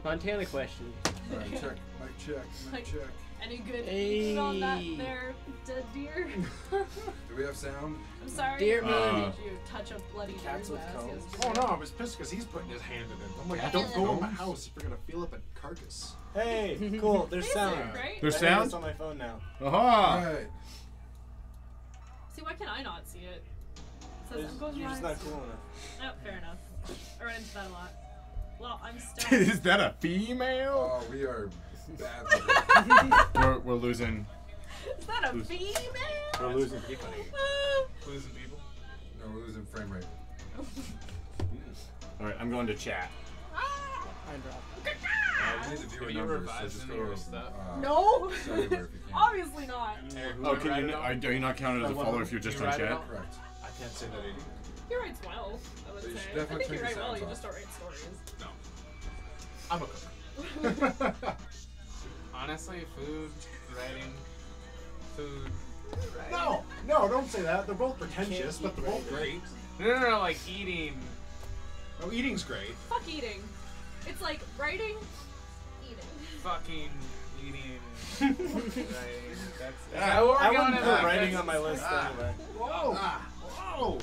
Montana question. Alright, check. Mic check. Mic check. Any good eating on that there dead deer? Do we have sound? I'm sorry. Deer Did you touch a bloody Cats deer's with mask? cones. Oh no, I was pissed because he's putting his hand in it. I'm like, don't go in my house if you're gonna feel up a carcass. Hey, cool. There's sound. Right? There's I have sound? this on my phone now. Aha! Alright. See, why can I not see it? It says I'm going You're just live. not cool enough. Oh, fair enough. I run into that a lot. Well, I'm still. Is that a female? Oh, we are bad. We're losing. Is that a female? We're losing people. Losing people? No, we're losing frame rate. Alright, I'm going to chat. I dropped. We need the viewer Have you numbers, so revised just any go of to your stuff? No! cellular if you can. Obviously not. Oh, can you? Are you not counted as a follower if you're just on chat? Correct. I can't say that either. He writes well, I would So you say. should I definitely think you turn write your well, you sounds just off. don't write stories. No. I'm a cook. Honestly, food, writing, food. Writing. No, don't say that. They're both pretentious, but they're both great. No, like eating. Oh, eating's great. Fuck eating. It's like writing, eating. Fucking eating. Writing. That's I we're wouldn't going put to writing on my list anyway. Whoa! Whoa!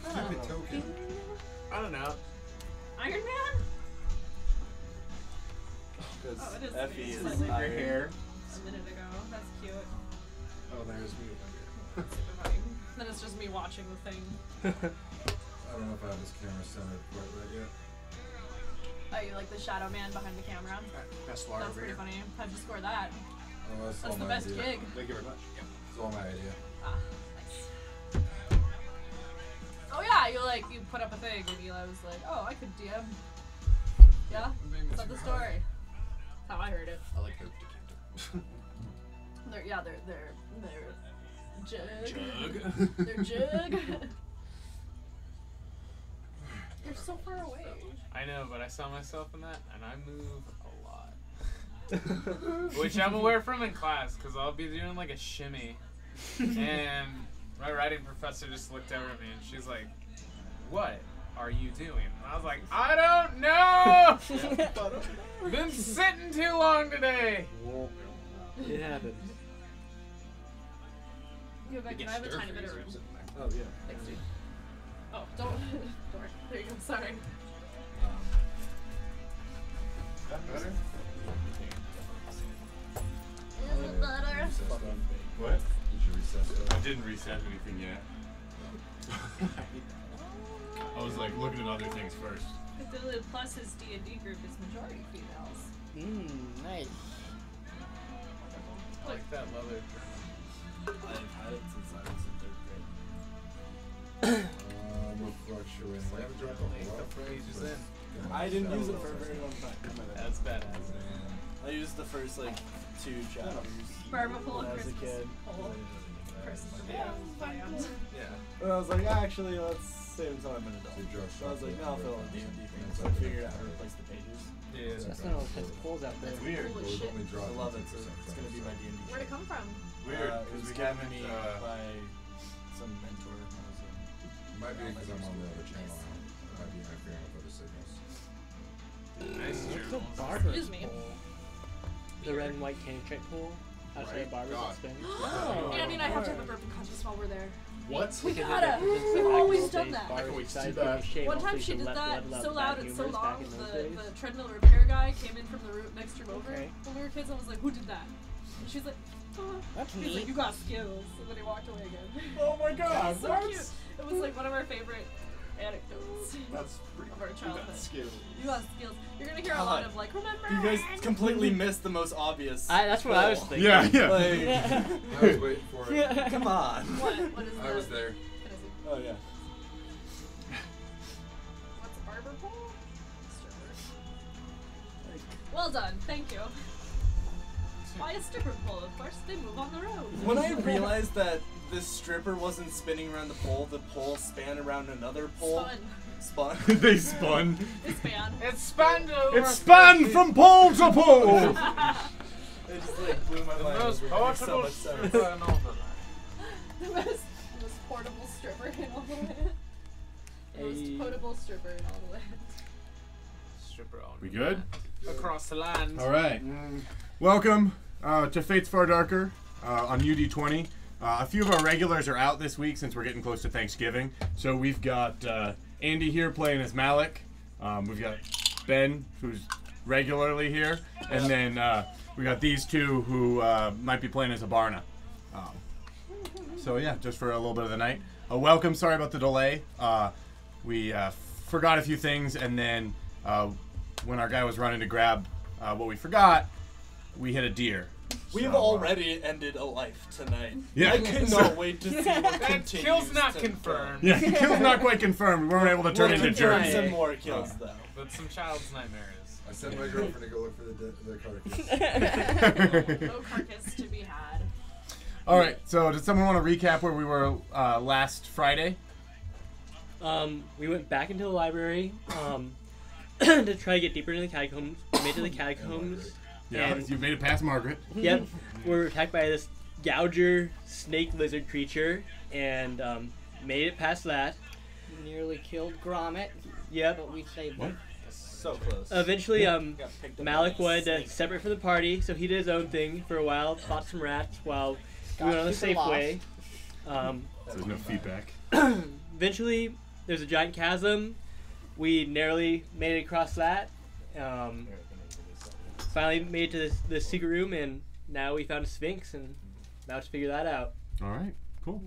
Stupid token. I don't know. Iron Man? Because Oh, it is Effie me. is It's like iron. hair. A minute ago. That's cute. Oh, there's me over Super funny. Then it's just me watching the thing. here. I don't know if I have this camera centered quite right yet. Oh, you like the shadow man behind the camera? Best That's pretty funny. How'd you score that? Oh, that's all That's the my best idea. gig. Thank you very much. It's all my idea. Ah, nice. Oh yeah, you put up a thing and Eli was like, oh, I could DM. Yeah? Is that the story? That's how I heard it. I like the decanter. They're jug. They're jug. You're so far away. I know, but I saw myself in that, and I move a lot. Which I'm aware from in class, because I'll be doing like a shimmy. And my writing professor just looked over at me, and she's like, what are you doing? And I was like, I don't know! Been sitting too long today! It happens. Go back, can I have a tiny bit of room? Oh, yeah. Thanks, dude. Oh, don't. Door. There you go, sorry. That better? Is it better? What? Did you recess it? I didn't reset anything yet. I was like looking at other things first. Cthulhu plus his D&D group is majority females. Nice. I like that leather journal. I've had it since I was in 3rd grade. We're fluctuating. We haven't dropped a whole lot of Pages frames, in. but- I didn't use it for a very long time. That's badass. I used the first, like, 2 chapters Barbara pull when up I was a Christmas kid. poll. Person to be band. Yeah. And I was like, actually, let's save until I'm an adult. Did Josh So I was like, no, I'll fill in D&D thing. So I figured out how to replace the pages. Yeah. That's not all kinds of pulls out there. Weird. Holy We've shit. only I dropped love it. So 10% it's going to be my D&D. Where'd it come from? Weird, It because was we given haven't. me by some mentor. I was in Might be because I'm on the other channel now. It might be interfering with other signals. Nice What's the journal. barber Excuse me. pole? The red and white cane trick pool? Outside Right. barbers God. and spin? Andy and I have to have a burping contest while we're there. What? We gotta! We've always done that. I can wait to see that. One time she did that so loud and so long, in those the days. treadmill repair guy came in from the room next room over. Okay. When we were kids, I was like, who did that? And she's like, oh. That's He's like, neat. you got skills. And then he walked away again. Oh my It god, was so cute. It was like one of our favorite anecdotes That's pretty of our cool. childhood. That's skills. You got skills. You're gonna hear a lot of like, remember You guys when?" completely missed the most obvious. That's what I was pull. thinking. Yeah, yeah. Like, I was waiting for it. come on. What? What is that? I was there. What is it? Oh yeah. What's a barber pole? Well done. Thank you. Why a stripper pole? Of course, they move on the road. When I realized that this stripper wasn't spinning around the pole span around another pole. Spun. Spun. They spun. It's banned. It's spun to It span from pole to pole. It just like blew my the mind. most It makes so portable much sense. stripper in all the The most portable stripper in all the land. The most Hey. potable stripper in all the land. stripper all We night. good? Across the land. All right. Welcome to Fate's Far Darker on Ud20. A few of our regulars are out this week since we're getting close to Thanksgiving. So we've got Andy here playing as Malik. We've got Ben, who's regularly here. And then we got these two who might be playing as Abarna. So yeah, just for a little bit of the night. Welcome, sorry about the delay. We forgot a few things, and then when our guy was running to grab what we forgot, we hit a deer. We've already ended a life tonight. Yeah. I could not wait to see what That continues. kill's not to confirmed. Yeah, kill's not quite confirmed. We weren't able to turn We'll into confirm jerky. some more kills, though. But some child's nightmares. I sent my girlfriend to go look for the carcass. No carcass to be had. All right, so does someone want to recap where we were last Friday? We went back into the library to try to get deeper into the catacombs. We made it to the catacombs. Yeah, And- you made it past Margaret. Yep. We were attacked by this gouger snake lizard creature and made it past that. Nearly killed Gromit, Yep. but we saved What? him. So close. Eventually, Got picked up Malik by a wanted to snake. separate from the party, so he did his own thing for a while, fought some rats while we went on the super safe lost. way. So there's no feedback. Eventually, there's a giant chasm. We narrowly made it across that. Finally made it to the secret room, and now we found a sphinx, and about to figure that out. All right, cool.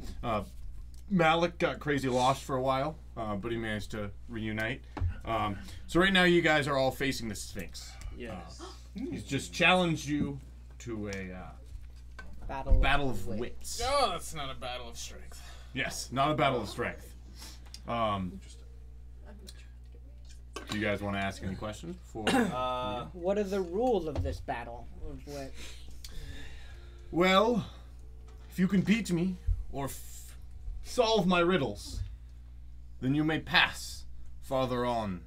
Malik got crazy lost for a while, but he managed to reunite. So right now you guys are all facing the Sphinx. Yes. He's just challenged you to a battle of wits. Oh, that's not a battle of strength. Yes, not a battle of strength. Do you guys want to ask any questions before? What are the rules of this battle? Of what? Well, if you can beat me or solve my riddles, then you may pass farther on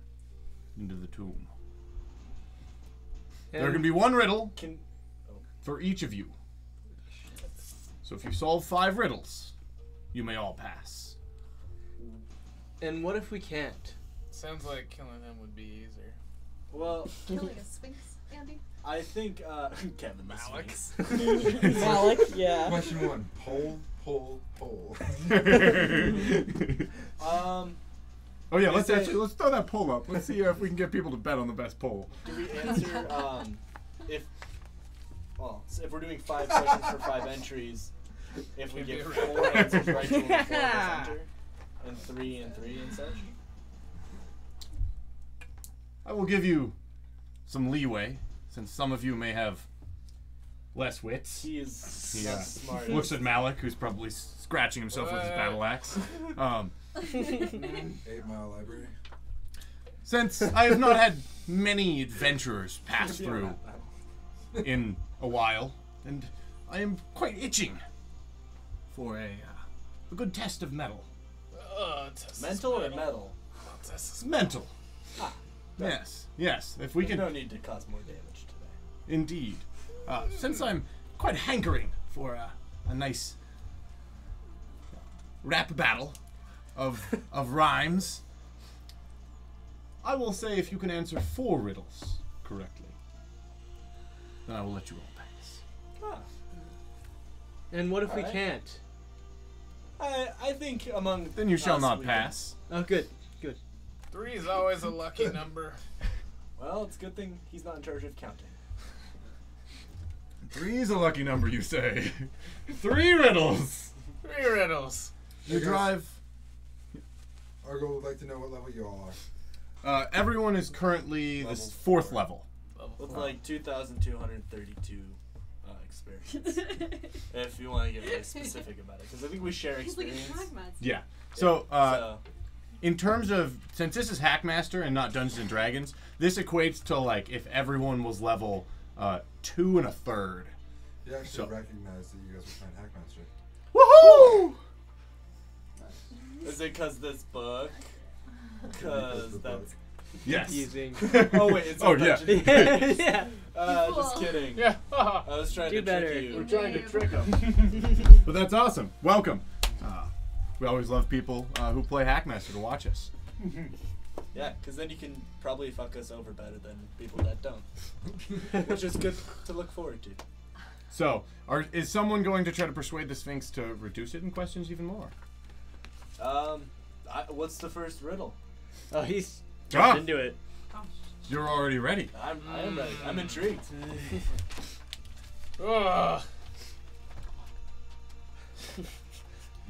into the tomb. There can be one riddle for each of you. So if you solve 5 riddles, you may all pass. And what if we can't? Sounds like killing him would be easier. Well, Killing a sphinx, Andy? I think Kevin the Malik. Sphinx. Malik, yeah. Question 1. Poll. Oh yeah, Is let's it- let's throw that poll up. Let's see if we can get people to bet on the best poll. Do we answer so if we're doing 5 questions for 5 entries, if we Can't get be 4 answers right to only 4 of us enter, and 3 and 3 and such? I will give you some leeway, since some of you may have less wits. He is He not smart. looks at Malik, who's probably scratching himself with his battle axe. 8 Mile Library. Since I have not had many adventurers pass through in a while, and I am quite itching for a good test of metal. Mental or metal? Mental. Yes. If we We can, no need to cause more damage today. indeed. Since I'm quite hankering for a nice rap battle of rhymes, I will say if you can answer 4 riddles correctly, then I will let you all pass. And what if we Alright. can't? I think among Then you shall us, not we can- pass. Oh, good. 3 is always a lucky number. Well, it's a good thing he's not in charge of counting. 3 is a lucky number, you say. 3 riddles. 3 riddles. You drive. Argo would like to know what level you all are. Everyone is currently Level this 4th 4. level. With like 2,232 experience. If you want to get really specific about it, because I think we share He's like a experience. pragmat. Yeah. So, So, in terms of, since this is Hackmaster and not Dungeons and Dragons, this equates to like if everyone was level 2 1/3. He actually So- recognized that you guys were playing Hackmaster. Woohoo! is it because this book? Because that's. Yes. Confusing. Oh wait, it's. Oh, a yeah. dungeon. Yeah. Just kidding. Yeah. I was trying Do to better. trick you. We're trying to trick him. But that's awesome. Welcome. We always love people who play Hackmaster to watch us. Yeah, because then you can probably fuck us over better than people that don't. Which is good to look forward to. So, is someone going to try to persuade the Sphinx to reduce it in questions even more? What's the first riddle? Oh, he's jumped into it. Oh, You're already ready. I am ready. I'm intrigued. Ugh.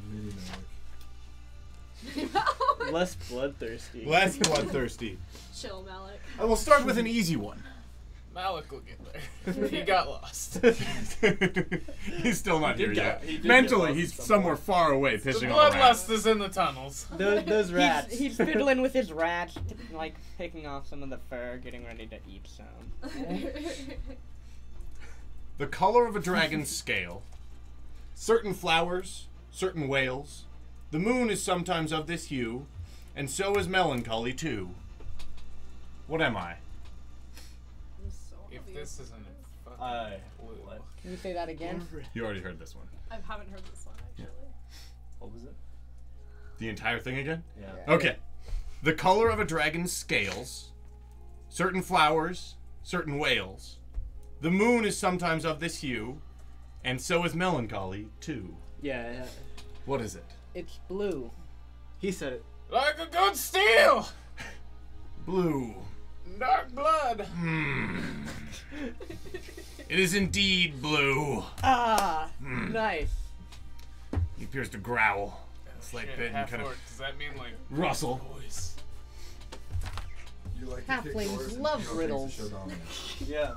Mini Less bloodthirsty. Less bloodthirsty. chill, Malik. I will start with an easy one. Malik will get there. He got lost. He's still not He here did yet. get Mentally, lost he's at some somewhere point. far away The pissing on a rat. bloodlust is in the tunnels. Those rats. He's fiddling with his rats, like picking off some of the fur, getting ready to eat some. The color of a dragon's scale. Certain flowers, certain whales. The moon is sometimes of this hue, and so is melancholy too. What am I? If this isn't fucking I blue. Can you say that again? You already heard this one. I haven't heard this one actually. What was it? The entire thing again? Yeah. Okay. The color of a dragon's scales. Certain flowers, certain whales. The moon is sometimes of this hue, and so is melancholy too. Yeah, What is it? It's blue. he said it. Like a good steel! Blue. Dark blood! It is indeed blue. Ah, nice. He appears to growl. It's like Shit, bit and half kind of orc. Does that mean like rustle. voice? You like to kick Halflings doors and love Kino takes the riddles. show dominance. Yeah.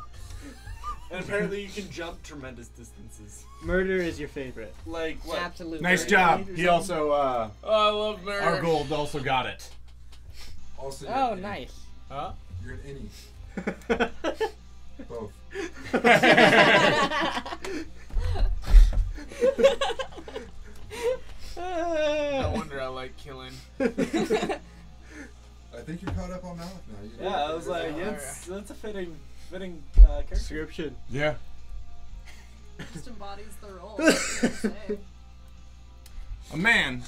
And apparently you can jump tremendous distances. Murder is your favorite. Like what? Absolutely. Nice 30 job. feet or He something? also, Oh, I love murder. our gold also got it. Also, you're Oh, an innie. nice. Huh? You're an innie. Both. No wonder I like killing. I think you're caught up on Malik now. You Yeah, I was like, Yeah. that's a fitting character. Description. Yeah. Just embodies the role. That's what I'm saying. A man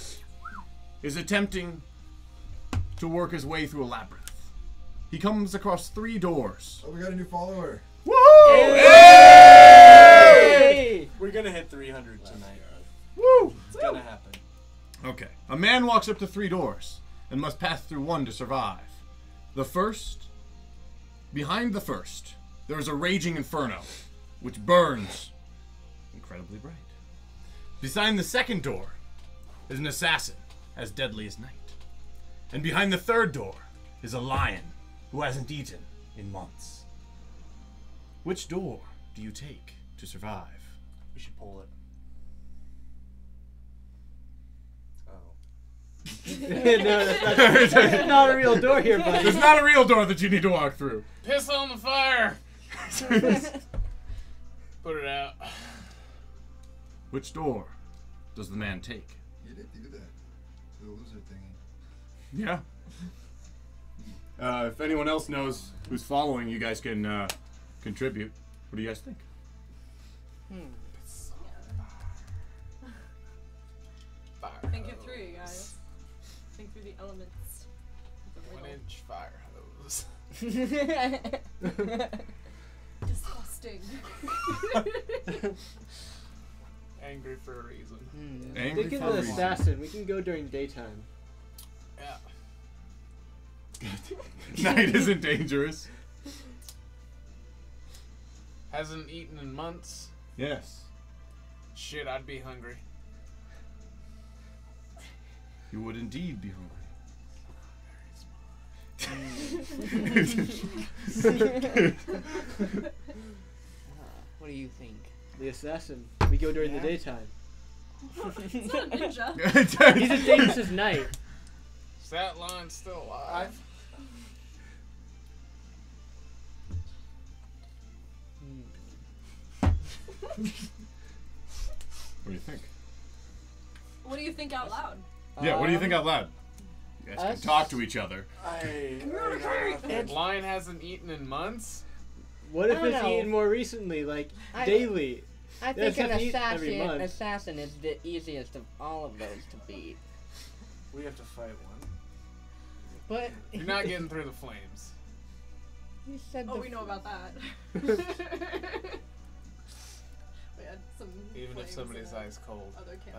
is attempting to work his way through a labyrinth. He comes across 3 doors. Oh, we got a new follower. Woo! Hey! We're gonna hit 300 tonight. Woo! It's gonna happen. Okay. A man walks up to 3 doors and must pass through one to survive. Behind the first, there is a raging inferno, which burns incredibly bright. Beside the second door is an assassin as deadly as night. And behind the third door is a lion who hasn't eaten in months. Which door do you take to survive? We should pull it. Oh. No, that's not a real door here, buddy. There's not a real door that you need to walk through. Piss on the fire! Put it out. Which door does the man take? You did do that. The loser thingy. Yeah. If anyone else knows who's following, you guys can contribute. What do you guys think? Fire Think it hose. through, you guys. Think through the elements. of the riddle. 1-inch fire hose. Disgusting. Angry for a reason. Angry Think of for the a reason. assassin. We can go during daytime. Yeah. Night isn't dangerous. Hasn't eaten in months. Yes. Shit, I'd be hungry. You would indeed be hungry. What do you think? The assassin. We go during the daytime. It's not a ninja. He's as dangerous as night. Is that line still alive? What do you think? What do you think out loud? Yeah, what do you think out loud? You guys us- can talk to each other. Lion hasn't eaten in months? What if I don't it's know. eaten more recently, like I- daily? I That's think an have to eat every month. assassin is the easiest of all of those to beat. We have to fight one. But You're not getting through the flames. You said Oh, the we know about that. We had some Even if flames somebody's in ice cold. other camp.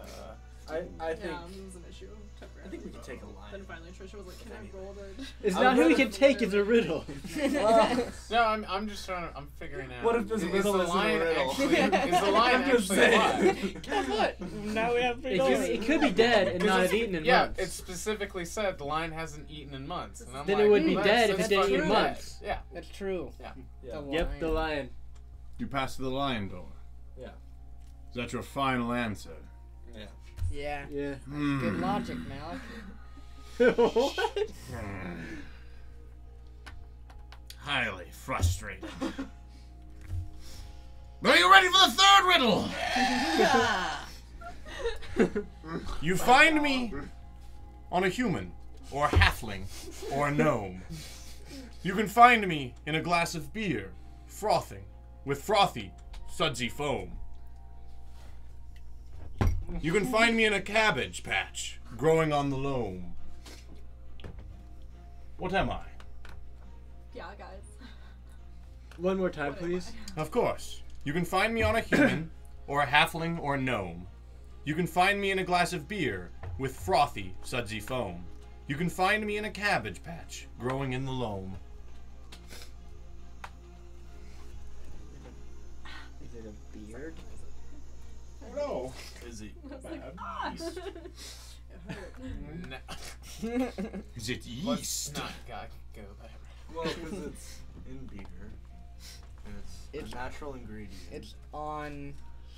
I think Yeah, it was an issue. I think we could take a line. Then finally Trisha was like, "Can I roll the?" It's I not would who we rather- can take, it's a riddle. No, I'm just trying to. I'm figuring out. What if this is riddle the isn't a lion riddle? actually? Is the lion I'm just actually saying. alive? Guess what? Now we have three It could be dead and not have eaten in Yeah, months. it specifically said the lion hasn't eaten in months. And I'm Then like, it would be well, dead that's if it didn't eat in fucking months. dead. Yeah. That's true. Yeah. Yeah. Yep, the lion. You passed the lion door. Yeah. Is that your final answer? Yeah. Yeah. Yeah. Good logic, Malik. What? Highly frustrating. Are you ready for the third riddle? You find me on a human, or a halfling, or a gnome. You can find me in a glass of beer, frothing, with frothy, sudsy foam. You can find me in a cabbage patch, growing on the loam. What am I? Yeah, guys. One more time, What am please. Of course. You can find me on a human, or a halfling, or a gnome. You can find me in a glass of beer, with frothy, sudsy foam. You can find me in a cabbage patch, growing in the loam. Is it a beard? No. Is he I was like, bad? ah! Yeast. It hurt. No. Is it Let's yeast? not go there. Well, because it's in beer. And it's a natural ingredient. It's on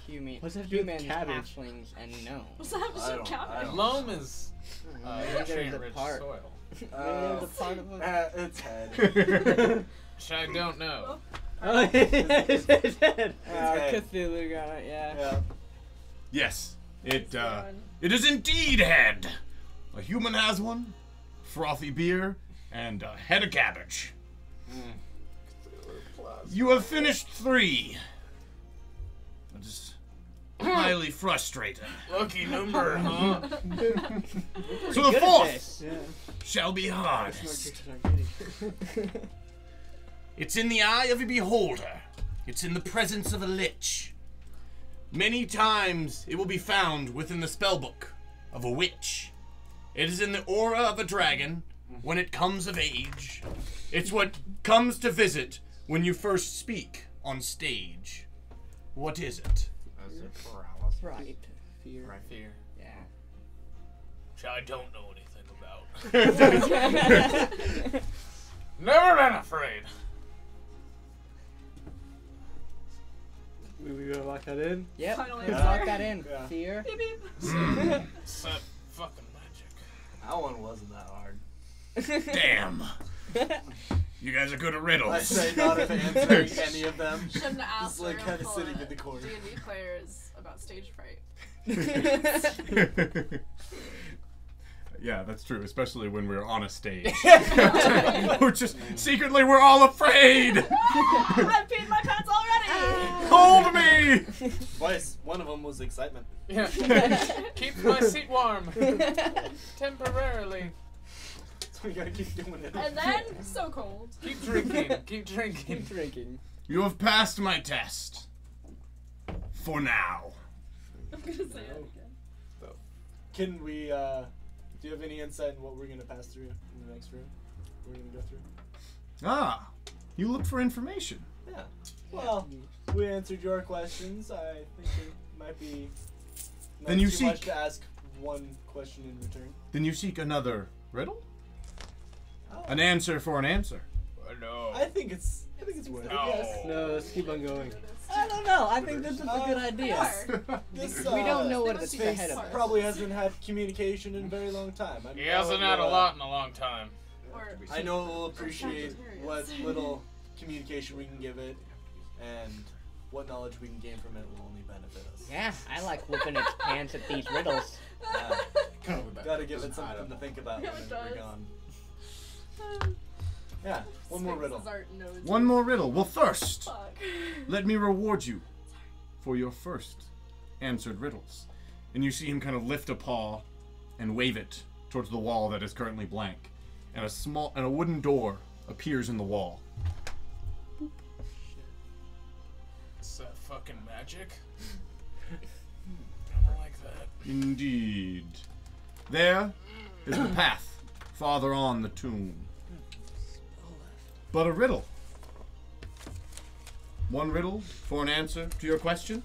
human, What's that to do with humans, cabbage? halflings, and gnomes. What's that have to I do with don't- I cabbage? don't- Loam is Maybe they're nutrient-rich the part. soil. Maybe they're the part of a... It's head. Which I don't know. Oh, it's dead. head. Cthulhu got it, yeah. Yeah. Yes. It Run. it is indeed head. A human has one, frothy beer, and a head of cabbage. You have finished 3. That is highly frustrating. Lucky number, huh? So the Good at 4th this. Yeah. shall be Smart hardest. chicks aren't kidding. It's in the eye of a beholder. It's in the presence of a lich. Many times it will be found within the spellbook of a witch. It is in the aura of a dragon when it comes of age. It's what comes to visit when you first speak on stage. What is it? Is it paralysis? Right. Fear. Right. Fear. Yeah. Which I don't know anything about. Never been afraid. We gonna lock that in? Yep. Final Let's answer. lock that in. Yeah. Fear. Beep, beep. Except fucking magic. That one wasn't that hard. Damn. You guys are good at riddles. I say not if answering any of them. Shouldn't have asked Just like a kind of real sitting in the corner. D&D players about stage fright. Yeah, that's true, especially when we're on a stage. We're just secretly we're all afraid. I've peed my pants already! Hold me. Twice. One of them was excitement. Yeah. Keep my seat warm. Temporarily. So we gotta keep doing it. And then, so cold. Keep drinking. Keep drinking. Keep drinking. You have passed my test. For now. I'm gonna say it again. Can we, do you have any insight in what we're gonna pass through in the next room? We're gonna go through? Ah, you look for information. Yeah. Well, we answered your questions. I think it might be not Then you too much seek- to ask one question in return. Then you seek another riddle? Oh. An answer for an answer. No. I think it's worth it. No. Yes. No, let's keep on going. I don't know. I think this is a good idea. This, We don't know what This it's is ahead of far. us. Probably hasn't had communication in a very long time. He hasn't had a lot in a long time. Or, I know it will appreciate Sagittarius. what little communication we can give it, and what knowledge we can gain from it will only benefit us. Yeah, I like whooping its pants at these riddles. Gotta give it something to think about Yeah, when it we're does. gone. Yeah, one more riddle. One more riddle. Well, first, Fuck. let me reward you for your first answered riddles. And you see him kind of lift a paw and wave it towards the wall that is currently blank. and a wooden door appears in the wall. It's fucking magic. I don't like that. Indeed. There is the path farther on the tomb. But a riddle. One riddle for an answer to your question.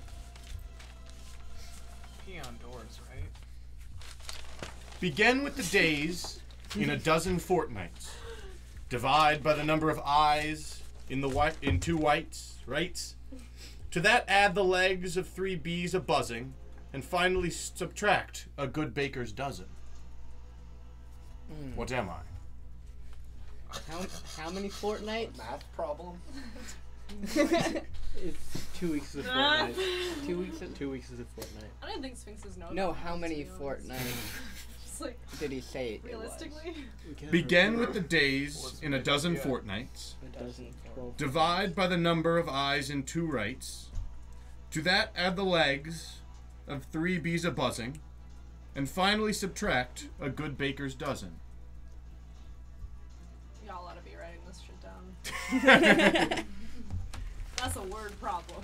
Pee on doors, right? Begin with the days in a dozen fortnights. Divide by the number of eyes in two rights. To that add the legs of 3 bees a-buzzing, and finally subtract a good baker's dozen. What am I? How many fortnights? Math problem? It's 2 weeks is a fortnight. 2 weeks. 2 weeks is a fortnight. I don't think Sphinxes know. No, that how much, many to be honest. fortnights Just like did he say it was? realistically. Begin with the days in a dozen fortnights. A dozen. 12. Divide by the number of eyes in two rights. To that add the legs of 3 bees a-buzzing, and finally subtract a good baker's dozen. Y'all ought to be writing this shit down. That's a word problem.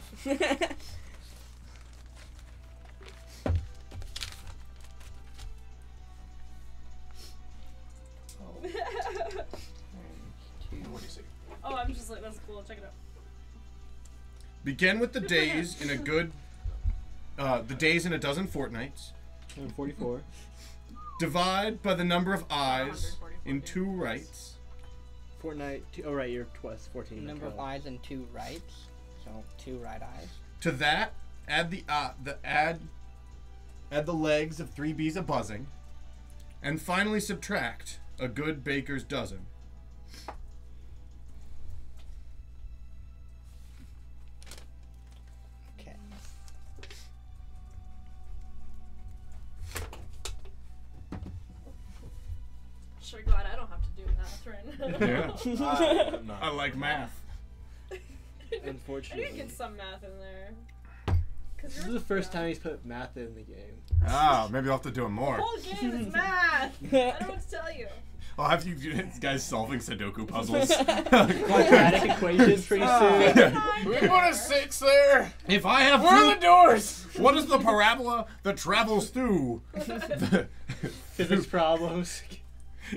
What do you say? Oh, I'm just like, that's cool. Check it out. Begin with the days in the days in a dozen fortnights. 44. Divide by the number of eyes 144 in days. 2 rights. Fortnight. Oh, right, you're 14. Number of eyes and 2 rights. So 2 right eyes. To that, add the legs of 3 bees a-buzzing, and finally subtract a good baker's dozen. Okay. Sure glad I don't have to do math right now. Yeah. I like math. I Unfortunately. need to get some math in there. This is the first time he's put math in the game. Ah, maybe I'll have to do it The more. whole game is math. I don't know what to tell you. I'll have you guys solving Sudoku puzzles. Quadratic equations pretty soon. We put a 6 there. If I have Where are the doors? what is the parabola that travels through? Physics problems.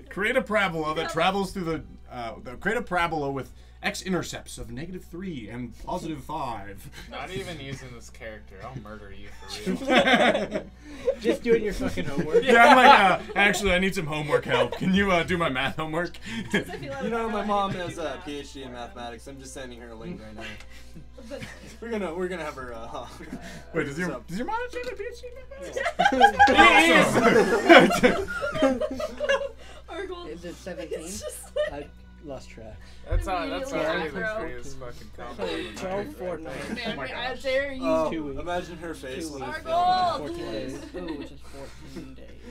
Create a parabola that travels through create a parabola with x-intercepts of -3 and +5. Not even using this character. I'll murder you for real. Just doing your fucking homework. Yeah, I'm like, actually, I need some homework help. Can you do my math homework? You know, my mom has a PhD in mathematics. I'm just sending her a link right now. We're gonna have her. Wait, does your what's up? mom have a PhD in mathematics? Oracle. Is it 17? It's just like, I lost track. That's how Immediately already the afro. greatest fucking So compliment. 12 fortnights. man, my I gosh. dare you. Oh, 2 weeks. imagine her face 2 when weeks. it's Argold! 14 days. Ooh, which is 14 days.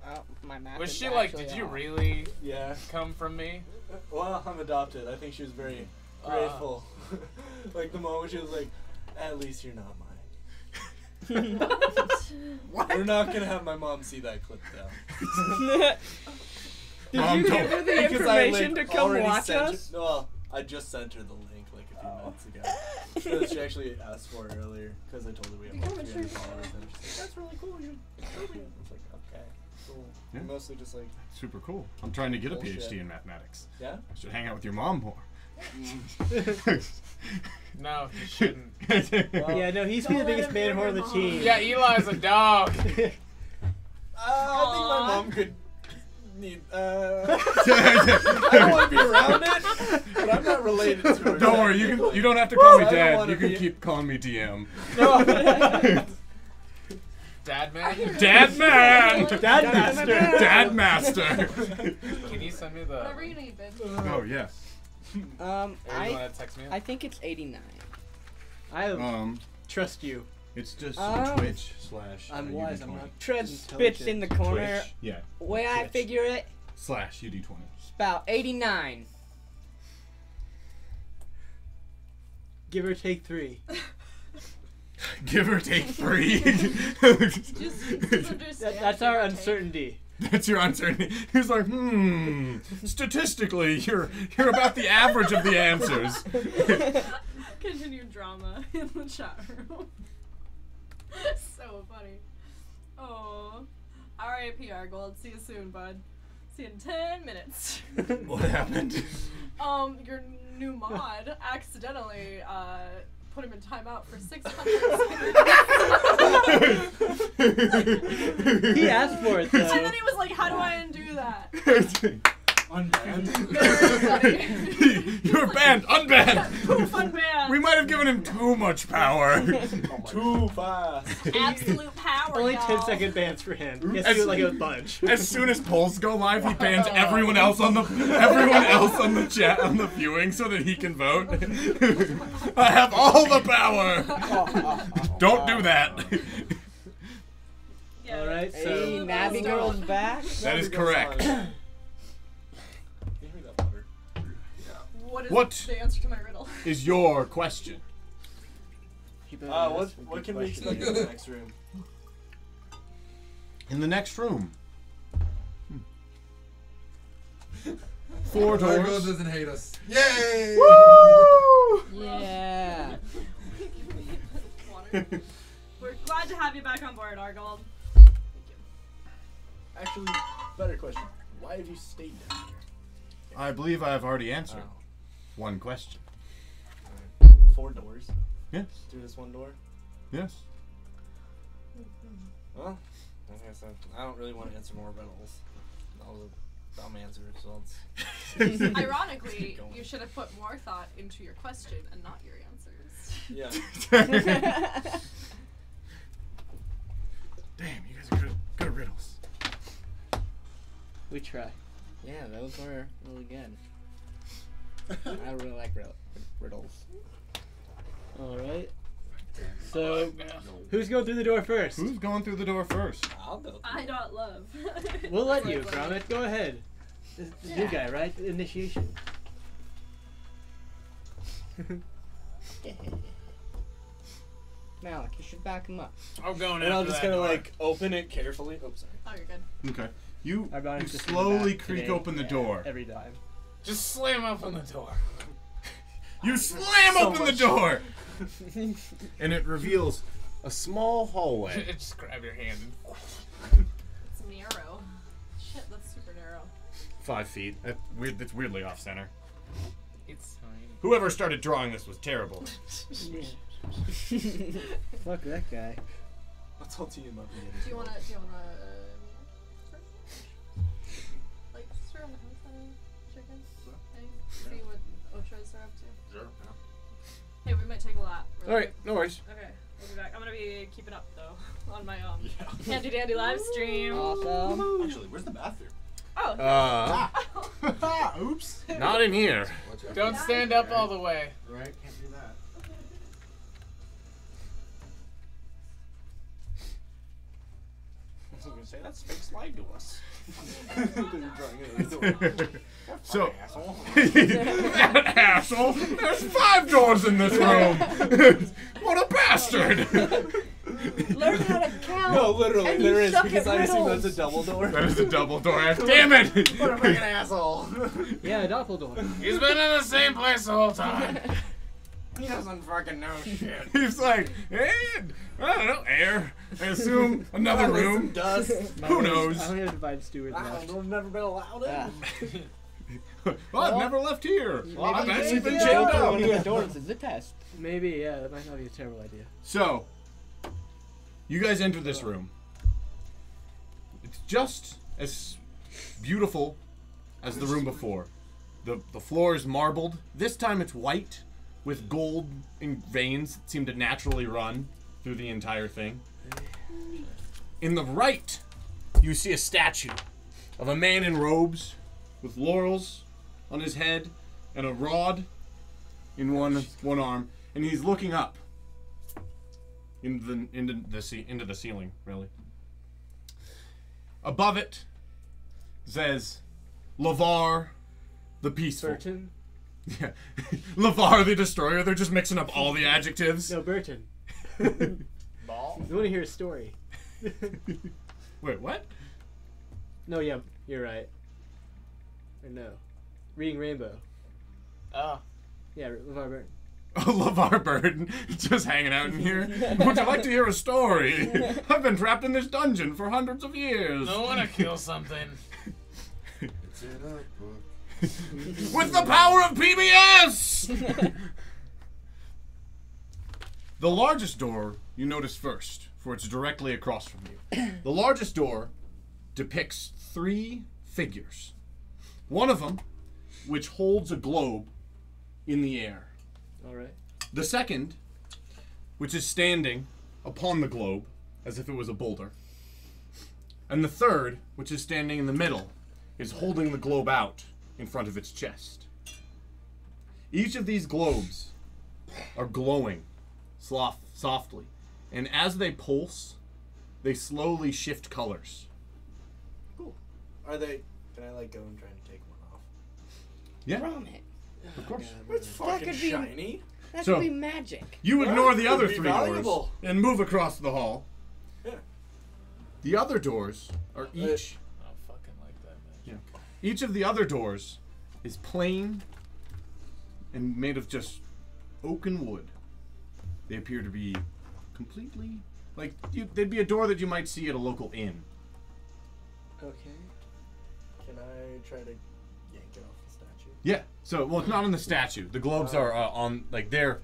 Oh, my math Was is she like, actually did you off. really Yeah. come from me? Well, I'm adopted. I think she was very grateful. Like the moment she was like, "At least you're not mine." We're not gonna have my mom see that clip though. Did Mom, you don't- give her the Because I, information like, to come already watch sent us? Her, no, well, I just sent her the link like a few minutes ago. But she actually asked for it earlier because I told her we have Become like a 300 true followers. And she's like, "That's really cool. You should show me." It's like, okay, cool. Yeah. Mostly just like, Super cool. I'm trying to get a Bullshit. PhD in mathematics. yeah. I should hang out with your mom more. No, you shouldn't. Well, Yeah, no, he's the biggest man whore on the team. Yeah, Eli's a dog. I think my mom could need. I don't want to be around it, but I'm not related to her. Don't worry, you don't have to call me I don't Dad. wanna You can be- keep calling me DM. Dad man. Dad man. Dad master. Dad master. Can you send me the? Whatever you need, babe. Oh yes. Or you I wanna text me? I think it's 89. I trust you. It's just Twitch Twitch / I'm wise. I'm not. Tread spits in the corner. Twitch. Yeah. Way I Twitch. figure it, / UD20. it's about 89. Give or take 3. Give or take 3. Just understand. That's our give or take. uncertainty. That's your answer. And he's like, statistically, you're about the average of the answers. Continued drama in the chat room. So funny. Oh. R.I.P. Argold. See you soon, bud. See you in 10 minutes. What happened? Your new mod accidentally put him in timeout for 600 seconds. He asked for it though. And then he was like, how do I undo that? Unbanned. You're banned. Unbanned. Poof, unbanned. We might have given him too much power. Too fast. Absolute power, Only y'all. 10-second bans for him. He has to do it like a bunch. As soon as polls go live, he bans everyone else on the chat on the viewing so that he can vote. I have all the power. Don't do that. Yeah. Alright, Hey, so Nabby Girl's back. That is correct. Give me that butter. What is What? the answer to my riddle? Is your question? What can we expect in the next room? In the next room. 4 Argo doors. doesn't hate us. Yay! Yeah. Water. We're glad to have you back on board, Argold. Actually, better question. Why have you stayed down here? I believe I have already answered Oh. one question. 4 doors. Yes. Through this one door. Yes. Well, I guess I don't really want to answer more riddles. That was a dumb answer, so let's... Ironically, Keep going. you should have put more thought into your question and not your answers. Yeah. Damn, you guys are good at riddles. we try. Yeah, those were really good. I really like riddles. Alright. So, who's going through the door first? Who's going through the door first? I'll go. I don't love. We'll let you, Like, Gromit. Go ahead. This the new guy, right? The initiation. Malik, you should back him up. I'm going And I'll after just that kind of door. like open it carefully. Oh, sorry. Oh, you're good. Okay. You Ironic just in the slowly back creak today. open the door. Every time. Just slam open the door. You slam So open the much. door! And it reveals a small hallway. Just grab your hand and It's narrow. Shit, that's super narrow. 5 feet. That's weirdly off center. it's tiny. Whoever started drawing this was terrible. Fuck that guy. Let's all team up again. Do you wanna like stir on the house on chicken thing? See what Ochos are up to. Sure. Hey, we might take a lap. really Alright, quick. no worries. Okay, we'll be back. I'm gonna be keeping up though on my handy dandy live stream. Awesome. Actually, where's the bathroom? Oh. Oops. Not in here. Watch out. Don't stand up all the way. Right? Can't do that. I was gonna say that's fake slide to us. So, that asshole! There's 5 doors in this room! What a bastard! Learn how to count. No, literally, and there you is, suck because at I assume riddles. that's a double door. That is a double door. Damn it! What a freaking asshole! Yeah, Doppeldoor. He's been in the same place the whole time. He doesn't fucking know shit. He's like, hey, I don't know, air. I assume another room. Dust. Who knows? I only have Divine Stewards left. I've never been allowed Ah. in. Well, I've never left here. Well, I've Maybe actually you been could chained go through one of the up. doors as a test. Maybe, yeah, that might not be a terrible idea. So, you guys enter this room. It's just as beautiful as the room before. The floor is marbled. This time it's white with gold in veins that seem to naturally run through the entire thing. In the right, you see a statue of a man in robes with laurels on his head and a rod in one arm, and he's looking up into the ceiling, really. Above it says Lavar the Peaceful. Burton? Yeah. Lavar the Destroyer. They're just mixing up all the adjectives. No, Burton. Ball? You want to hear a story? Wait, what? No, yeah, you're right. Or no. Reading Rainbow. Oh. Yeah, LeVar Burton. Oh, LeVar Burton, just hanging out in here. Would you like to hear a story? I've been trapped in this dungeon for hundreds of years. I want to kill something. It's in a book. With the power of PBS! The largest door you notice first, for it's directly across from you. The largest door depicts 3 figures. One of them, which holds a globe in the air. Alright. The second, which is standing upon the globe, as if it was a boulder. And the third, which is standing in the middle, is holding the globe out in front of its chest. Each of these globes are glowing softly, and as they pulse, they slowly shift colors. Cool. Are they? Can I like go and try and take one off? Yeah, From it. of course. It's fucking could be- shiny. That So- could be magic. You ignore the Could other be 3 doors valuable. and move across the hall. Yeah. The other doors are each. I fucking like that, man. Yeah. Each of the other doors is plain and made of just oaken wood. They appear to be completely like they'd be a door that you might see at a local inn. Okay. Can I try to yank it off the statue? Yeah. So, well, it's not on the statue. The globes are on like they're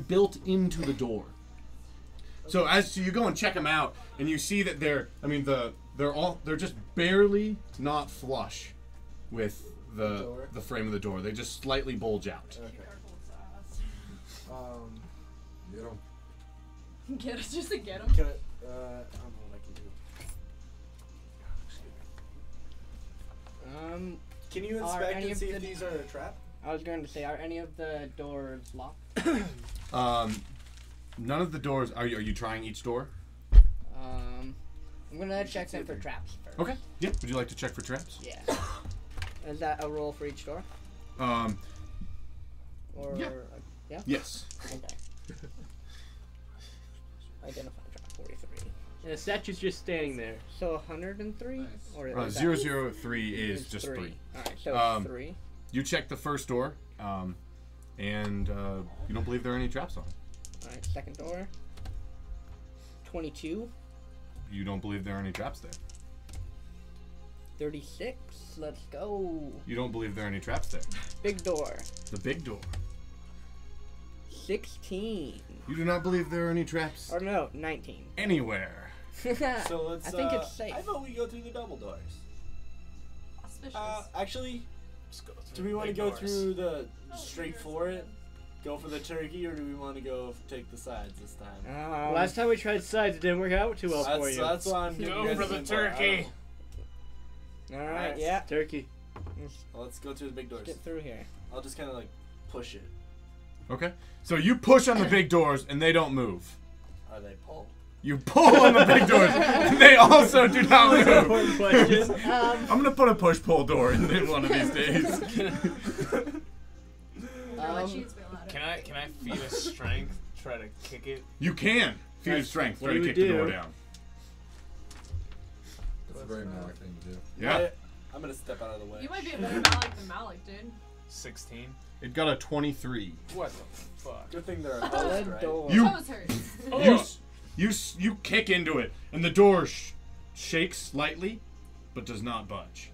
built into the door. So as you go and check them out, and you see that they're just barely not flush with door? the frame of the door. They just slightly bulge out. Okay. Get him. Get it, just to get him. Can I? I don't know what I can do. Can you Are inspect any and of see the- if these are a trap? I was going to say, are any of the doors locked? None of the doors. Are you trying each door? I'm gonna check them for traps first. Okay. Yeah. Would you like to check for traps? Yeah. Is that a roll for each door? Or Yeah. yeah? Yes. Okay. Identify trap 43. And the statue's just standing there. So 103? Nice. Or is that- 003 is it's just 3. Alright, so Um, 3. You check the first door, and you don't believe there are any traps on it. Alright, second door. 22. You don't believe there are any traps there. 36. Let's go. You don't believe there are any traps there. Big door. The big door. 16. You do not believe there are any traps Or no, 19. anywhere. So let's. I think it's safe. I vote we go through the double doors. Auspicious. Actually, Just go do through we the want to big go doors. through the straight for it? Go for the turkey, or do we want to go take the sides this time? Last time we tried sides, it didn't work out too well for you. That's why I'm giving Go you guys for the input. I turkey. Alright, Alright. yeah. Turkey. Well, let's go through the big doors. Get through here. I'll just kind of like push it. Okay. So you push on the big doors, and they don't move. Are they pull? You pull on the big doors, and they also do not move. Important question. I'm gonna put a push-pull door in one of these days. Can I feed a strength? Try to kick it. You can feed a That's strength, what try to you kick would the door do. down. That's a very Malik thing to do. Yeah. I'm gonna step out of the way. You might be a better Malik than Malik, dude. 16. It got a 23. What the fuck? Good thing they're Solid opposed, right? door. You- Toes hurt. You kick into it, and the door shakes slightly, but does not budge.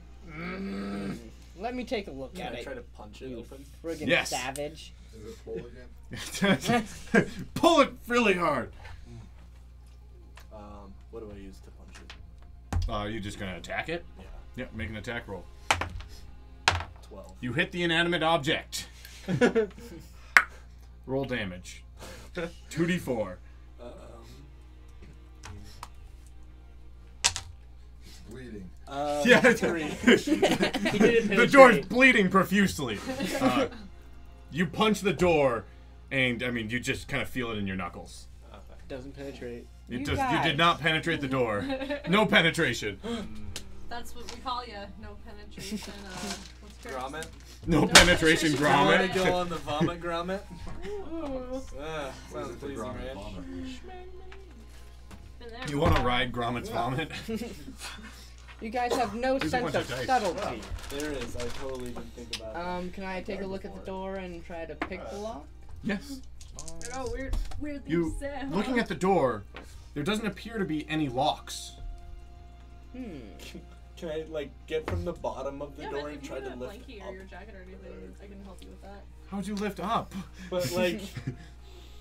Let me take a look Can at I it. try to punch it You open? friggin' Yes. savage. Is it pull again? Pull it really hard. What do I use to punch it? Are you just gonna attack it? Yeah, Yeah, make an attack roll. 12. You hit the inanimate object. Roll damage. 2d4. It's bleeding. Yeah, 3. He didn't the door's penetrate. bleeding profusely. You punch the door, and I mean, you just kind of feel it in your knuckles. Doesn't penetrate. You You did guys. not penetrate the door. No penetration. That's what we call ya. No penetration. What's cursed? Grommet? No No penetration, penetration. I want to grommet. go on the vomit grommet. Ooh. What Sounds is it, the pleasing, grommet right? vomit? Been there You want to before. ride Grommet's vomit? You guys have no There's a sense bunch of of dice. subtlety. There is. I totally didn't think about that. Can I take a look at the door and try to pick the lock? Yes. Oh, weird thing You to say. looking at the door, there doesn't appear to be any locks. Can I like get from the bottom of the door and try to lift blankie up? or your jacket or anything, I can help you with that. How'd you lift up? But like,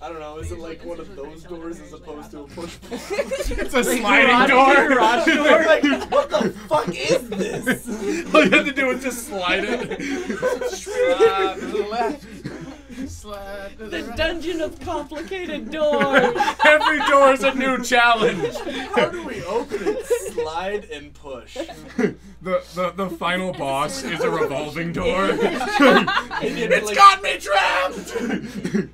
I don't know. Is it like one of those doors as opposed to a push? It's a sliding door. garage door. Like, what the fuck is this? All you have to do is just slide it. Slide to the left. Slide to the The right. dungeon of complicated doors. Every door is a new challenge. How do we open it? Slide and push. The final boss is a revolving door. It's It's got me trapped.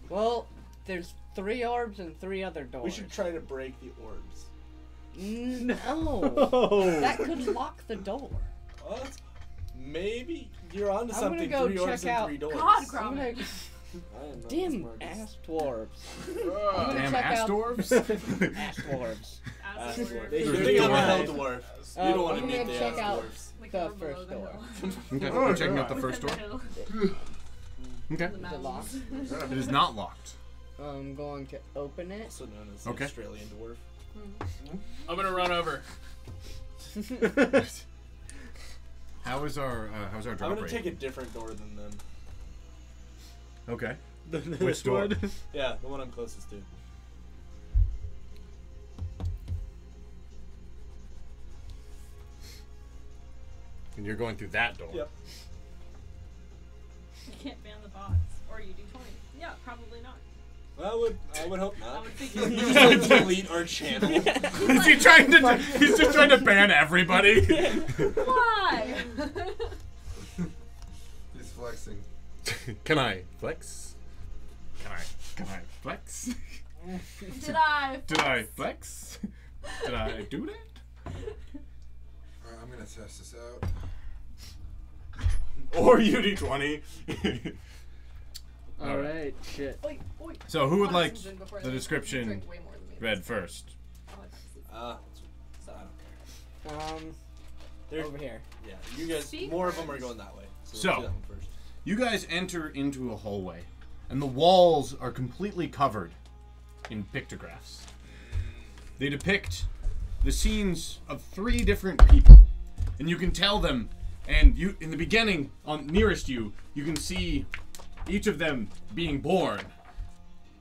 Well, there's 3 orbs and 3 other doors. We should try to break the orbs. No. That could lock the door. What? Maybe you're onto I'm gonna something. go 3 orbs check and out- 3 doors. God, I'm Cromit. gonna I am not dim smart. ass dwarves. Ugh. Damn check ass out- dwarves. Ass dwarves. Ass They dwarf. should There's think I'm a dwarves. hell dwarf. You don't want to I'm meet gonna the check ass out dwarves. Like the we're below first the door. hill. Okay, we're checking out the first door. Hill. Okay. The Is it locked? mountains. It is not locked. I'm going to open it. Also known as the Okay. Australian dwarf. I'm gonna run over. How's our drop I'm gonna rate? take a different door than them. Okay. Which Which door? Yeah, the one I'm closest to. And you're going through that door. Yep. You can't ban the bots. Or you do 20. Yeah, probably not. I would hope I not. would You think just like delete our channel. Is he trying to? He's just trying to ban everybody. Why? He's flexing. Can I flex? Can I flex? Did I? Did I flex? Did I do that? Alright, I'm gonna test this out. Or UD20. All right, shit. Oi, oi. So who would like Listen before the they description drink way more than me. read first? Oh, So I don't care. There- Over here. Yeah, you guys. Speak More of first. them are going that way. So- we'll do that one first. You guys enter into a hallway, and the walls are completely covered in pictographs. They depict the scenes of 3 different people, and you can tell them. And you, in the beginning, on nearest you, you can see each of them being born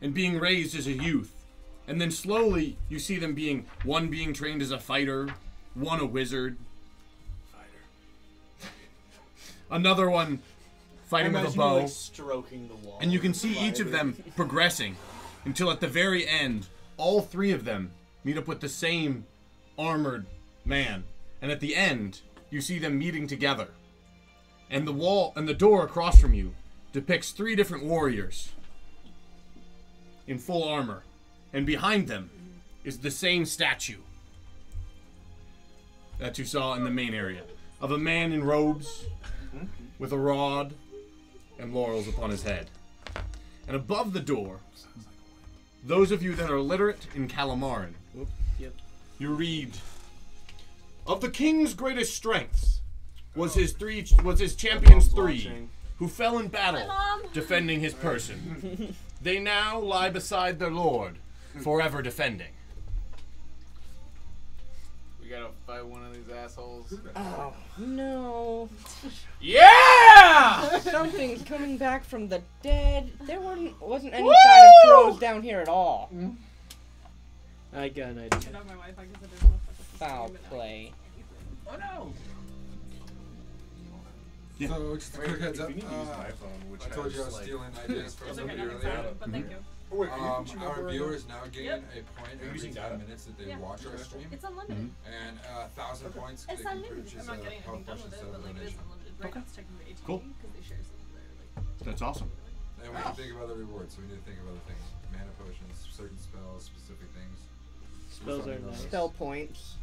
and being raised as a youth, and then slowly you see them one being trained as a fighter, one a wizard, another one fighting with a Imagine you, bow. like, stroking the wall. And you can see each of them progressing until at the very end, all 3 of them meet up with the same armored man. And at the end, you see them meeting together. And the wall and the door across from you depicts 3 different warriors in full armor. And behind them is the same statue that you saw in the main area of a man in robes with a rod and laurels upon his head. And above the door, those of you that are literate in Calamaran, Yep. you read, "Of the king's greatest strengths was his champions 3, who fell in battle defending his person. They now lie beside their lord, forever defending." We gotta fight one of these assholes. Oh no! Yeah! Something's coming back from the dead. There wasn't any sign of crows down here at all. I got an idea. Turn off my Wi-Fi because I didn't want to fuck with the Foul stream and play. Oh no! Yeah. So just a quick heads up. We need to use my phone, which I told you I was has, like, stealing ideas from It's okay, somebody nothing's earlier. happened, but thank you. Oh, wait, are you Our viewers now gain Yep. a point Are you every using 10 data? minutes that they Yeah. watch our stream, It's unlimited. and 1,000 points they It's can unlimited. purchase I'm not getting a health anything done potion with it, instead but of like it is donation. unlimited. Right now it's technically 18 Cool. because they share some of their like. That's awesome. And we can think of other rewards, so we need to think of other things. Mana potions, certain spells, specific things. Spells are nice. Spell points.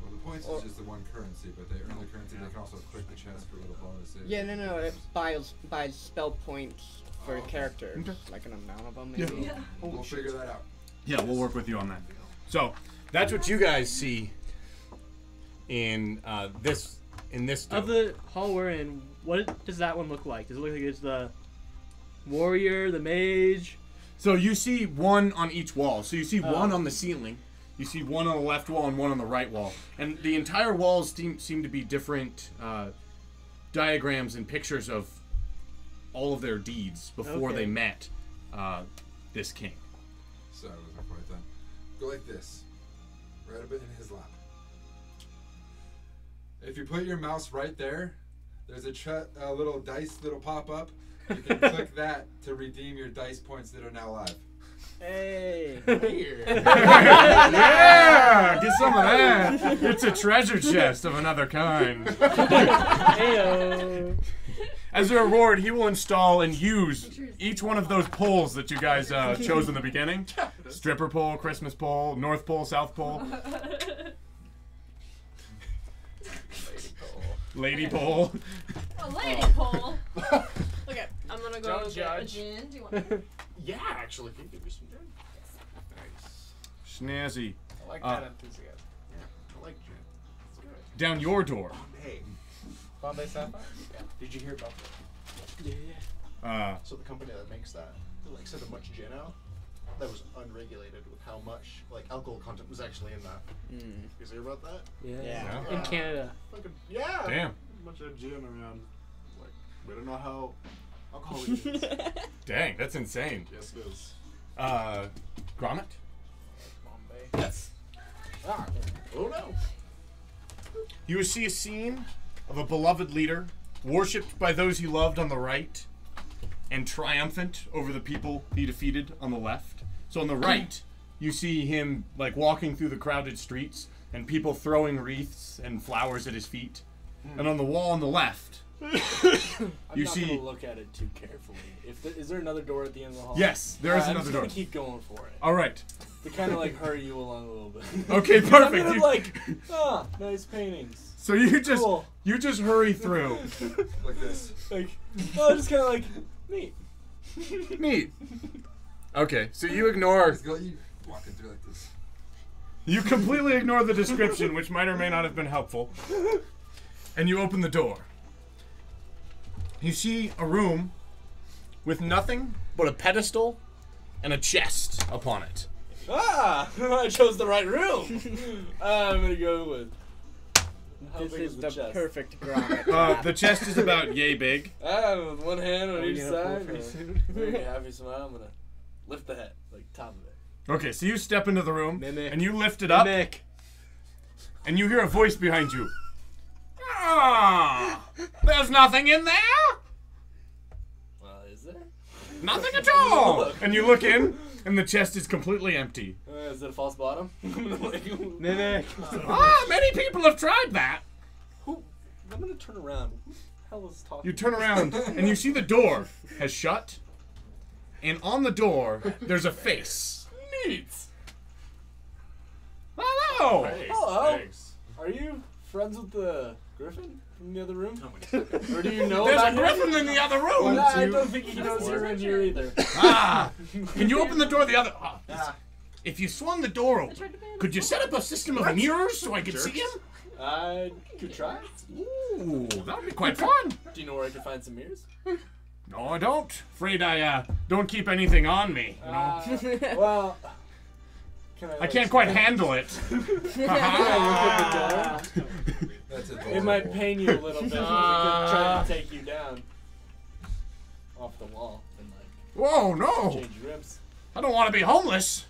Well, the points is just the one currency, but they earn the currency. They can also click the chest for little bonuses. Yeah, no. It buys spell points for Oh, okay. characters, Okay. like an amount of them, Yeah. maybe. Yeah. We'll figure that out. Yeah, we'll work with you on that. So, That's what you guys see in this Of the hall we're in, what does that one look like? Does it look like it's the warrior, the mage? So you see one on each wall. So you see one on the ceiling, you see one on the left wall and one on the right wall. And the entire walls seem to be different diagrams and pictures of all of their deeds before they met this king. So I wasn't quite done. Go like this. Right a bit in his lap. If you put your mouse right there, there's a little dice that'll pop up. You can click that to redeem your dice points that are now live. Hey. Yeah! Get some of that. It's a treasure chest of another kind. Heyo. As a reward, he will install and use each one of those poles that you guys chose in the beginning. Stripper pole, Christmas pole, North Pole, South Pole. Lady pole. A lady pole. Okay, I'm gonna go Don't get a judge. gin. Do you want? Yeah, actually, can you give me some gin? Nice. Snazzy. I like that enthusiasm. Yeah, I like gin. It's good. Down your door. Hey, Bombay Sapphire? did you hear about that? So the company that makes that, like, sent a bunch of gin out that was unregulated with how much, like, alcohol content was actually in that. Mm. You hear about that? Yeah. Yeah. In Canada. Fucking, yeah. Damn. A bunch of gin around. Like, we don't know how alcoholic it is. Dang, that's insane. Yes, it is. Gromit? Bombay. Yes. Ah, oh no. You will see a scene of a beloved leader, worshipped by those he loved on the right, and triumphant over the people he defeated on the left. So on the right, you see him like walking through the crowded streets and people throwing wreaths and flowers at his feet. And on the wall on the left, I'm You not see- gonna look at it too carefully. Is there another door at the end of the hall? yes, there is I'm another just door. gonna keep going for it All right. to kind of like hurry you along a little bit. Okay, I'm perfect. gonna You- like, nice paintings. so you just Cool. hurry through. Like this. Like, just kind of like, neat. Neat. Okay, so you ignore. Just go, you walking through like this. You completely ignore the description, which might or may not have been helpful. And you open the door. You see a room with nothing but a pedestal and a chest upon it. I chose the right room. I'm gonna go with. How This big is the the chest? perfect grommet. The chest is about yay big. With one hand on Are we each gonna pull side. pretty soon? Make a happy smile. I'm gonna lift the head, like top of it. Okay, so you step into the room Mimic. and you lift it up, Mimic. and you hear a voice behind you. Ah, there's nothing in there. Well, is there? Nothing at all. And you look in, and the chest is completely empty. Is it a false bottom? Mimic. Many people have tried that. Who? I'm gonna turn around. Who the hell is talking? You turn around, and you see the door has shut, and on the door there's a face. Neat. Hello. Hey, Hello. thanks. Are you friends with the griffin from the other room? Or do you know There's about a griffin in the other Well, room. I don't think he knows you're in here either. Can you open the door the other? Ah, If you swung the door open, could you set up a system of mirrors so I could see him? I could try. Ooh, that would be quite fun. Do you know where I could find some mirrors? No, I don't. Afraid I don't keep anything on me. You know? Well, can I can't quite handle it. I open the door? That's it. It might pain you a little bit, but we could try to take you down off the wall and like Whoa, no! change your ribs. I don't want to be homeless.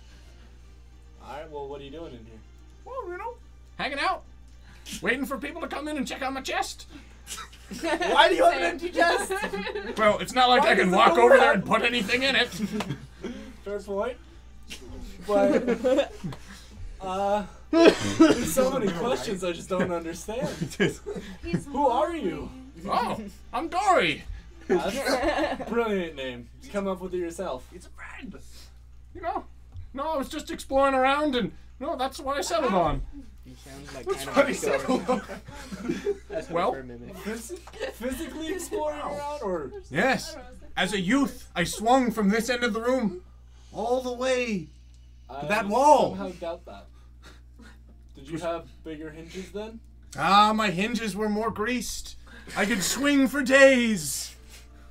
All right. Well, what are you doing in here? Well, you know, hanging out, waiting for people to come in and check out my chest. Why do you have an empty chest? Well, it's not like Why I can does the walk door over there have- and put anything in it. Fair point. But there's so many questions I just don't understand. Who are you? Oh, I'm Dory. That's a brilliant name. Just come up with it yourself. It's a friend. You know, no, I was just exploring around, and no, that's what I settled on. He sounds like That's kind what of he a story. settled on. That's Well- for a mimic. Physically exploring around, or Yes, as a youth, I swung from this end of the room all the way. I That wall. somehow doubt that. Did you have bigger hinges then? Ah, my hinges were more greased. I could swing for days.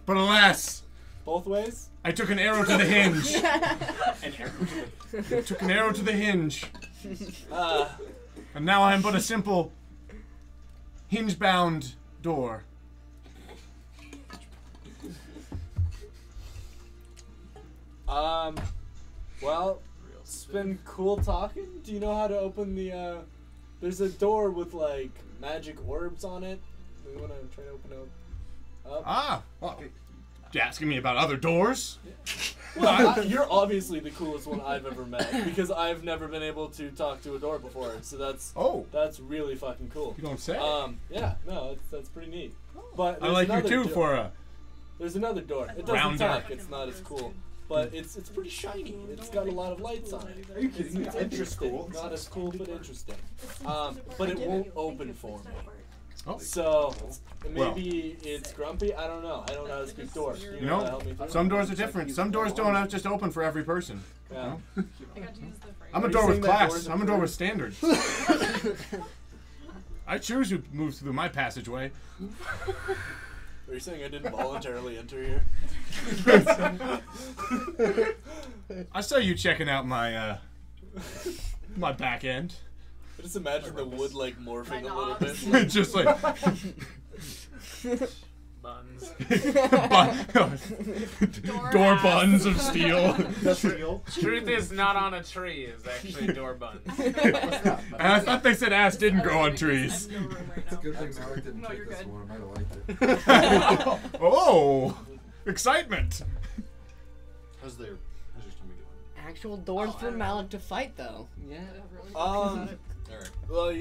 But alas, Both ways? I took an arrow to the hinge. An I took an arrow to the hinge. Ah. And now I am but a simple hinge-bound door. Well, it's been cool talking. Do you know how to open the, there's a door with, like, magic orbs on it. Do you want to try to open up? Ah, well, you asking me about other doors? Well, you're obviously the coolest one I've ever met because I've never been able to talk to a door before. So that's really fucking cool. You don't say. Yeah, no, that's pretty neat. But I like you another too for a. There's another door. It doesn't Rounder. talk. It's not as cool. But it's pretty shiny. It's got a lot of lights on it. Are you kidding me? It's I think it's interesting. cool. Not as cool, but interesting. But it won't open for me. Oh. So maybe it's grumpy. I don't know. I don't know how to speak doors. You wanna know, help me through? some doors are different. Some doors don't just open for every person. Yeah. I got to use the frame. I'm Are a you door with saying that class. doors are I'm a door free? with standards. I choose who moves through my passageway. Are you saying I didn't voluntarily enter here? I saw you checking out my my back end. I just imagine the wood like morphing My a little knobs. bit. Just like Buns. door buns of steel. Truth is not on a tree is actually door buns. And I thought they said ass didn't grow on trees. I have no room right It's a now. good thing Malik didn't No, take you're this good. one. I might have liked it. Oh, excitement! How's your stomach doing? Actual doors Oh, I for don't know. Malik to fight, though. Yeah. Um, Alright. well, do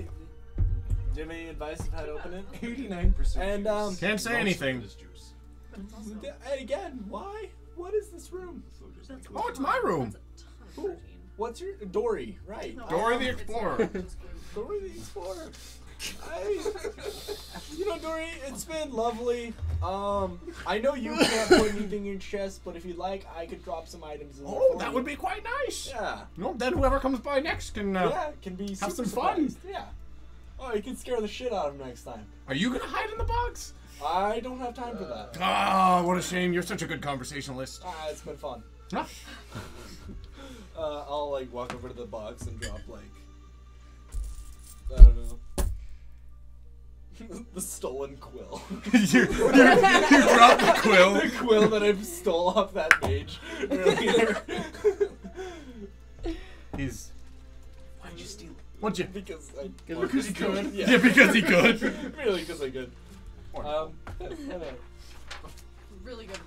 you have any advice of how to open it? 89%. And, juice. Can't say Most of anything. it is juice. But it's also, Hey, again, why? What is this room? So just that's Oh, it's my room. That's a ton of protein. What's your Dory? Right. No, Dory the it's Explorer. not just gluten. Dory the Explorer. You know, Dory, it's been lovely. I know you can't put anything in your chest, but if you'd like, I could drop some items in there. Oh, for that you. would be quite nice. Yeah. No, then whoever comes by next can. Yeah, it can be have super some fun. surprised. Yeah. Oh, you can scare the shit out of him next time. Are you gonna hide in the box? I don't have time for that. Ah, what a shame. You're such a good conversationalist. It's been fun. Ah. I'll like walk over to the box and drop like I don't know. The stolen quill. you dropped the quill. The quill that I stole off that mage earlier. He's. Why'd you steal it? What'd you? Because I Because he could. Yeah. Yeah, because he could. Really, because I could. I know. Really good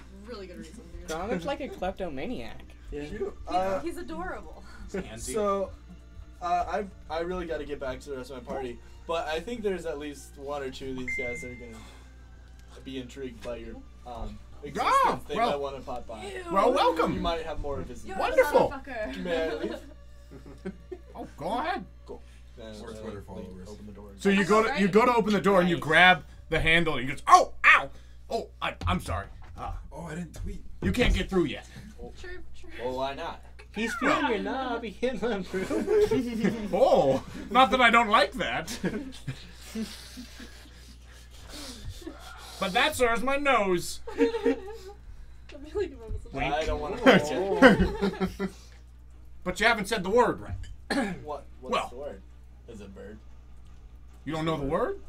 reason, dude. Donald's like a kleptomaniac. He's adorable. So, I really got to get back to the rest of my party, but I think there's at least one or two of these guys that are gonna be intrigued by your existence. They well. might want to pop by. Well, You welcome. might have more of his. You're Wonderful. the motherfucker. May I leave? Oh, go ahead. And, Or Twitter followers. Open the door. So you go to open the door and you grab the handle and you go, oh, ow, oh, I'm sorry. Oh, I didn't tweet. You can't get through yet. True. Well, why not? He's feeling your knob. He can't let him through. Oh, not that I don't like that. But that, sir, is my nose. I'm really good at this. I don't want to hurt you. But you haven't said the word right. What's Well. the word? Is it bird? You don't know the word?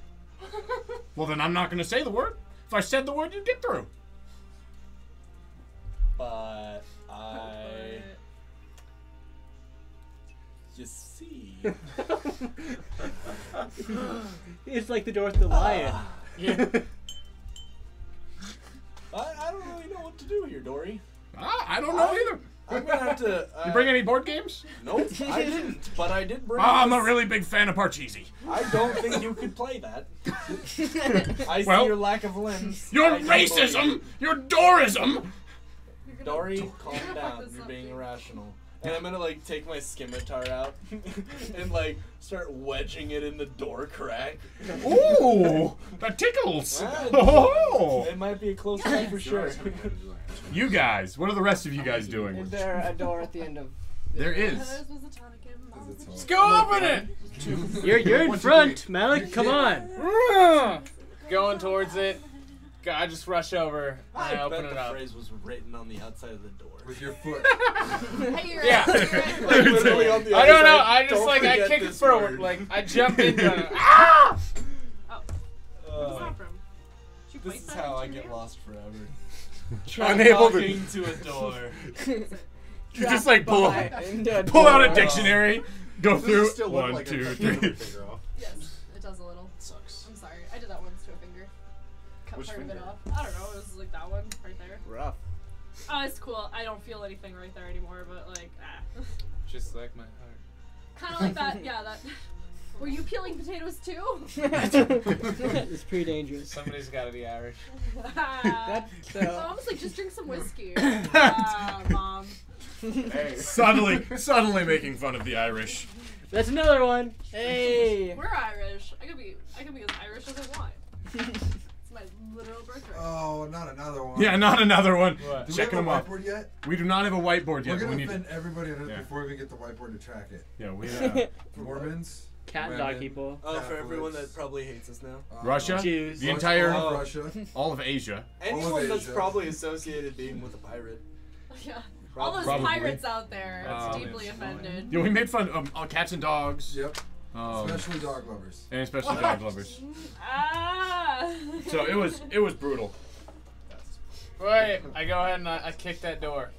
Well, then I'm not going to say the word. If I said the word, you'd get through. But you see. It's like the door with the lion. I don't really know what to do here, Dory. I don't know either. I'm gonna have to. You bring any board games? Nope, I didn't. But I did bring. I'm a this. really big fan of Parcheesi. I don't think you could play that. I Well, see your lack of limbs. Your I don't believe racism, you. your doorism. You're gonna- Dory, calm Fuck down. this You're up, being dude. irrational. And I'm gonna like take my scimitar out and like start wedging it in the door crack. Ooh, that tickles. Ah, Oh, It might be a close fight for sure. you guys, what are the rest of you guys Is doing? there a door at the end of There is. This was a tonic in my Does it Let's go open it. You're in front, Malik. Come on. Going towards it. I just rush over and I I open bet it the up. phrase was written on the outside of the door. With your foot. Hey, you're Yeah. right, you're right. Like, literally on the I other don't know. side, I just don't like I forget kick it this forward. word. Like I jump into it. Ah! Where's that from? Did you This bite is that how I into get your lost forever. Unable to. Talking to a door. You just like pull out a door. dictionary, go Does through it still look 1, like 2, a 3. figure off? Yes, it does a little. Sucks. I'm sorry. I did that once to a finger. Cut Which part of finger? it off. I don't know. It was like that one right there. Rough. Oh, it's cool. I don't feel anything right there anymore, but like, Just like my heart. kind of like that. Yeah, that. Were you peeling potatoes too? It's pretty dangerous. Somebody's got to be Irish. That's Mom's like, just drink some whiskey. Mom. Hey. Subtly making fun of the Irish. That's another one. Hey. We're Irish. I could be as Irish as I want. It's my literal birthright. Oh, not another one. Yeah, not another one. What? Do we Checking have them a off. whiteboard yet? We do not have a whiteboard yet. We're but we gonna need. offend everybody on Earth Yeah. before we even get the whiteboard to track it. Yeah, we. Mormons. Cat and women, dog people. Oh, for everyone Catholics, that probably hates us now. Russia, Jews. the entire, all of Russia. all of Asia. Anyone that's Asia. probably associated being with a pirate. Yeah. All those Probably. pirates out there. That's Deeply offended. Yeah, we made fun of cats and dogs. Yep. Um, Especially dog lovers. and especially dog lovers. Ah. So it was brutal. Wait, I go ahead and I kick that door.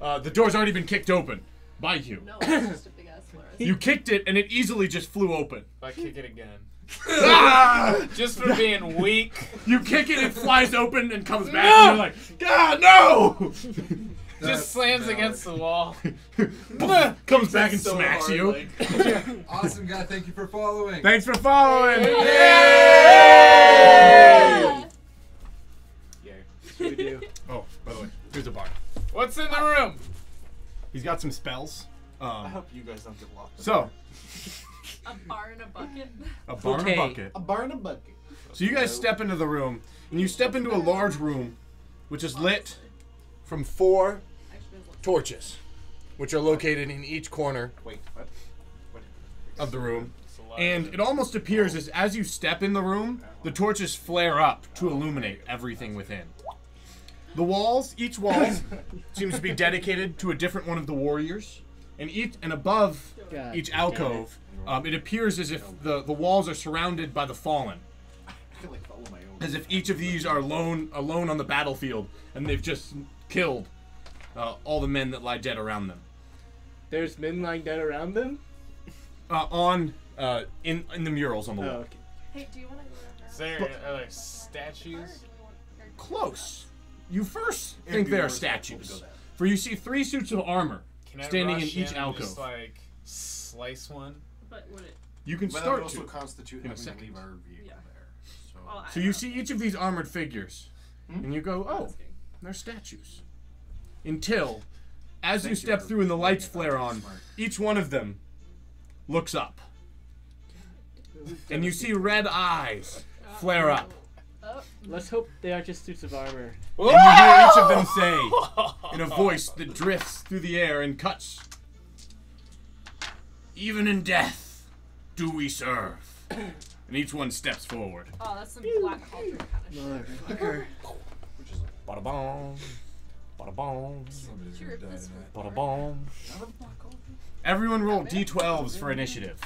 The door's already been kicked open by you. No, it's just a big ass fluorescent. You kicked it and it easily just flew open. If I kick it again. Ah! Just for being weak. You kick it, it flies open and comes back, and you're like, God, no! Just slams valid. against the wall. Comes back and So smacks hard, you. like- Awesome guy, thank you for following. Thanks for following. Yay! We do. Oh, by the way, here's a bar. What's in the room? He's got some spells. I hope you guys don't get locked. So, A bar in a bucket. a bar and a Okay. bucket. A bar and a bucket. So you guys step into the room, and you step into a large room, which is lit from 4 Actually, it's torches, which are located in each corner Wait, what? of the room. It's a lot And of it almost appears as you step in the room, the torches flare up to illuminate everything within. The walls, each wall, seems to be dedicated to a different one of the warriors, and above God. each alcove, it appears as if the walls are surrounded by the fallen, I can like follow my own. as if each of these are alone on the battlefield, and they've just killed all the men that lie dead around them. There's men lying dead around them. In the murals on the Oh, wall. okay. Hey, do you want to go down Is there like statues? Close. You first It'd think be they are more respectful to statues, go there. for you see 3 suits of armor Can I standing in rush each and alcove. Just like slice one. But would it? You can But that would start also to. constitute in a having to second. leave our vehicle Yeah. there. So, Well, I So you see each of these armored figures, Hmm? and you go, oh, asking. they're statues. Until, as you Thank step for through and the lights being flare on, smart. each one of them looks up. And you see red eyes flare up. Oh. Let's hope they aren't just suits of armor. And you hear each of them say, in a voice that drifts through the air and cuts, "Even in death do we serve." And each one steps forward. Oh, that's some Black Cauldron kind of shit. Motherfucker. which is like, Bada boom, bada boom, Somebody's Did you gonna rip die this tonight. bada boom. another Black Cauldron? Everyone roll d12s for initiative.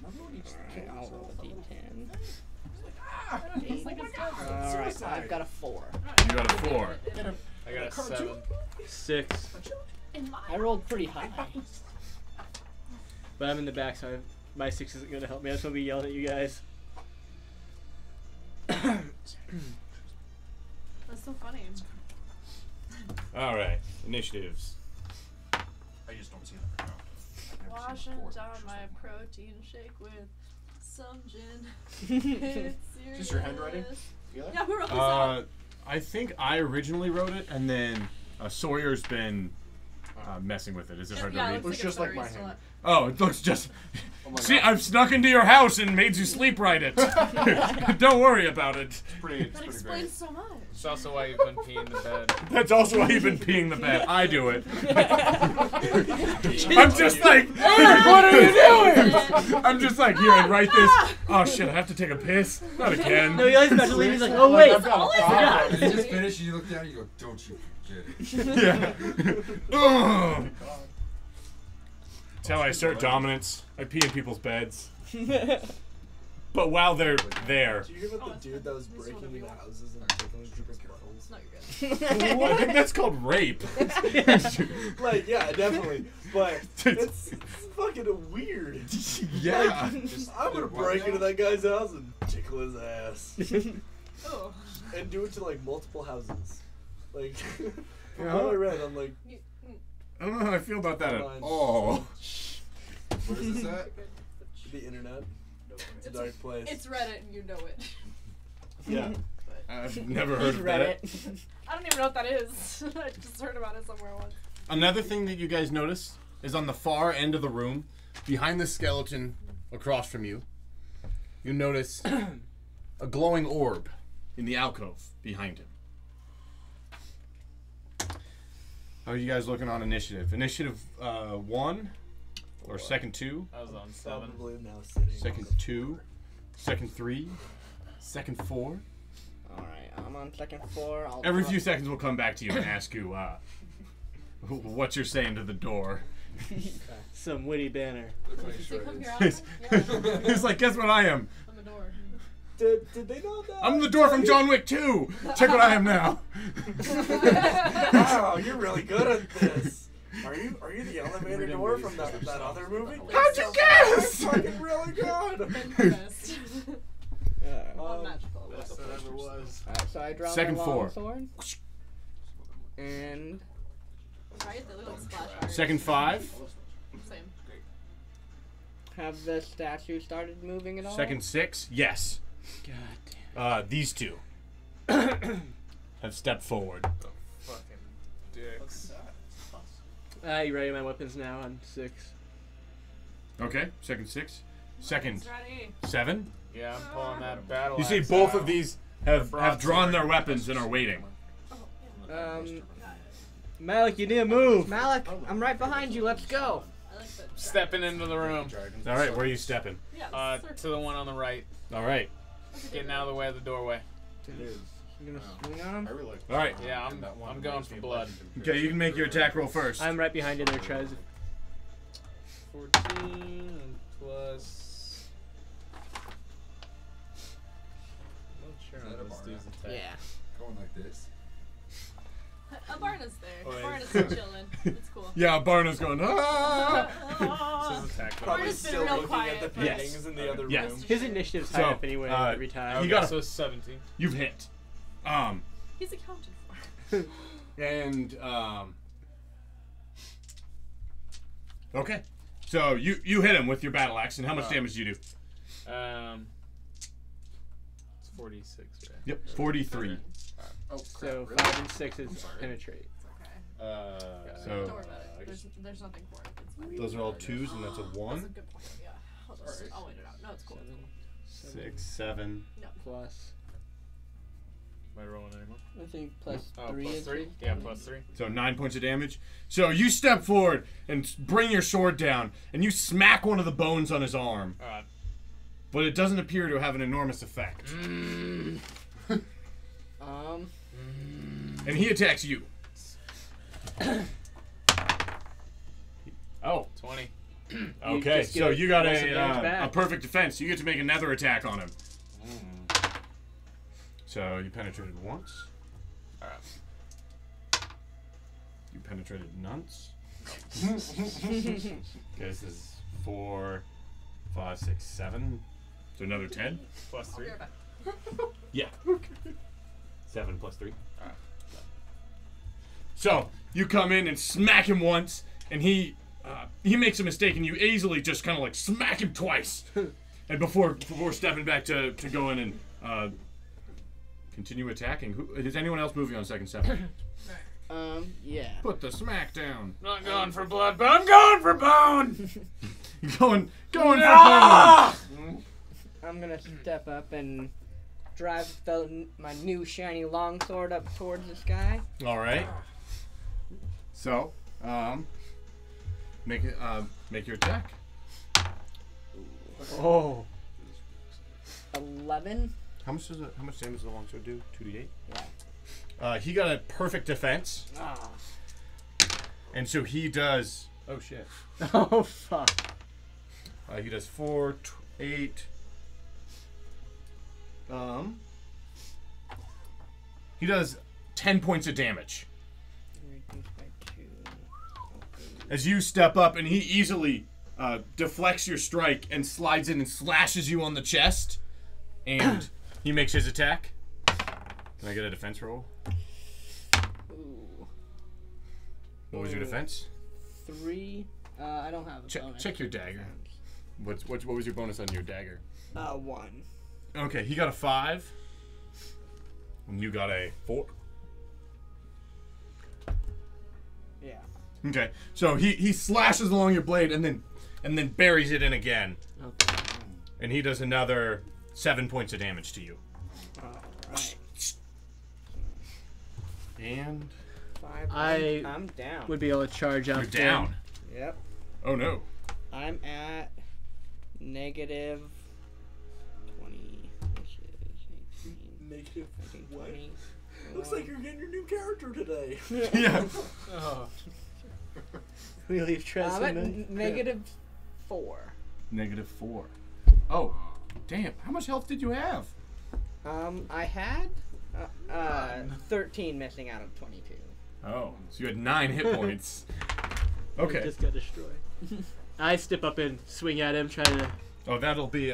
Another one needs to Alright, I'll roll a d10. It's like it's done. Alright, I've got a 4. You got a 4. I got a 7. 6. I rolled pretty high. But I'm in the back, so my 6 isn't going to help me. I just want to be yelling at you guys. That's so funny. All right, initiatives. I just don't see that right now. I've never seen Washing it before, down which is my like- protein shake with some gin. It's Is this your handwriting? serious. Feel it? Yeah, who wrote this out? I think I originally wrote it, and then Sawyer's been messing with it. Is it hard Yeah, to looks read? It's like just like furry my still hand. up. Oh, it looks just. Oh my See, God. I've snuck into your house and made you sleep right it. Don't worry about it. It's pretty That great. explains so much. It's also why you've been peeing the bed. That's also why you've been peeing the bed. I do it. I'm just like, what are you doing? I'm just like, here, and write this. Oh shit, I have to take a piss. Not again. No, he always about to leave. He's like, oh wait. I've got a forgot. And you just finish and you look down and you go, don't you forget it. Yeah. Ugh. That's how I assert dominance. I pee in people's beds. But while they're there. Do you hear about the dude that was breaking into houses and taking his people's bottles? No, you're good. I think that's called rape. Like, yeah, definitely. But it's fucking weird. Yeah. I'm gonna break into that guy's house and tickle his ass. Oh. And do it to like multiple houses. Like, from Yeah. what I read, I'm like, I don't know how I feel about that. Fine. Oh. Where is this at? the internet. It's a dark place. It's Reddit and you know it. Yeah. I've never heard He's of read that. it. I don't even know what that is. I just heard about it somewhere once. Another thing that you guys notice is on the far end of the room, behind the skeleton across from you, you notice a glowing orb in the alcove behind him. How are you guys looking on initiative? Initiative 1 or second 2? I was on 7. Probably now sitting. Second 2, second 3, second 4. Alright, I'm on second 4. I'll Every few seconds we'll come back to you and ask you what you're saying to the door. Some witty banner. Look like Did short they come is. here on? Yeah. He's like, guess what I am? On the door. Did they know that? I'm the door from John Wick 2. Check what I am now. Wow, you're really good at this. Are you the elevator door from that other movie? How'd you guess? Fucking really good. Been the best. On magical. Best that ever was. Alright, so I draw Second my 4. long sword. And Right? They look like splash art. Second 5. Same. have the statue started moving at all? Second 6. Yes. God damn. These two have stepped forward. Fucking dicks. You ready my weapons now on 6. Okay. Second 6. Second It's ready. 7. Yeah, I'm pulling that battle You see, axe both out. of these have drawn their weapons and are waiting. Malik, you need to move. Malik, I'm right behind you. Let's go. I like the Stepping into the room. All right, where are you stepping? Yeah, To the one on the right. All right. Getting out of the way of the doorway. You gonna swing on him? I really like All right. Yeah, I'm going for blood. Okay, you can make your attack roll first. I'm right behind you there, Trez. 14 plus. I'm not sure Is that on a this bar dude's now? attack. Yeah. Going like this. Barna's there. Oh, yeah. Barna's still chilling. It's cool. Yeah, Barna's going. Ah! This is attack. Probably Barna's been still real looking quiet at the for paintings Yes. in the other Yes. room. His initiative's So, high up anyway every time. Okay, You got a- so 17. You've hit. He's accounted for. And okay. So you hit him with your battle axe, and how much damage do you do? It's 46, right? Yep, 43. Oh, crap, So really? 5 and 6 is sorry. penetrate. It's okay. So Don't worry about it. There's nothing for it. It's fine. those are all 2s, and that's a That's a 1. good point. Yeah. I'll wait it out. No, it's cool. 6, 7. Plus. Am I rolling anymore? I think plus Oh, 3 plus is 3? his Yeah, damage. plus 3. So 9 points of damage. So you step forward and bring your sword down, and you smack one of the bones on his arm, Alright. but it doesn't appear to have an enormous effect. And he attacks you. Oh, 20. okay. just So get you got most of the damage a back. perfect defense. You get to make another attack on him. So you penetrated once. Alright. You penetrated once. Okay, this is 4, 5, 6, 7. So another 10. Plus 3. Be right back. Yeah. 7 plus 3. Alright. So you come in and smack him once, and he makes a mistake, and you easily just kind of like smack him twice. And before stepping back to go in and continue attacking, is anyone else moving on second 7? Yeah. Put the smack down. Not going for blood, but I'm going for bone! Going for Ah! home. I'm gonna step up and drive my new shiny longsword up towards this guy. All right. So, make your attack. Oh. 11. How much damage does the longsword do? 2d8. Yeah. He got a perfect defense, Ah. and so he does. Oh shit. Oh fuck. He does 4, 8. He does 10 points of damage Reduced by 2. as you step up, and he easily deflects your strike and slides in and slashes you on the chest, and he makes his attack. Can I get a defense roll? Ooh. What was your defense? 3. I don't have a bonus. Check your dagger. What was your bonus on your dagger? 1. Okay, he got a 5. And you got a 4. Yeah. Okay, so he slashes along your blade and then buries it in again, Okay. and he does another 7 points of damage to you. Alright. And 5. I'm down. Would be able to charge up. you're down. Yep. Oh no. I'm at negative 20. Which is 18. Negative 19, what? 20. Looks like you're getting your new character today. Yeah. Oh. We leave Trez I'm at in the negative 4. -4. Oh, damn. How much health did you have? I had 13 missing out of 22. Oh, so you had 9 hit points. He Okay. just got destroyed. I step up and swing at him, trying to. Oh, that'll be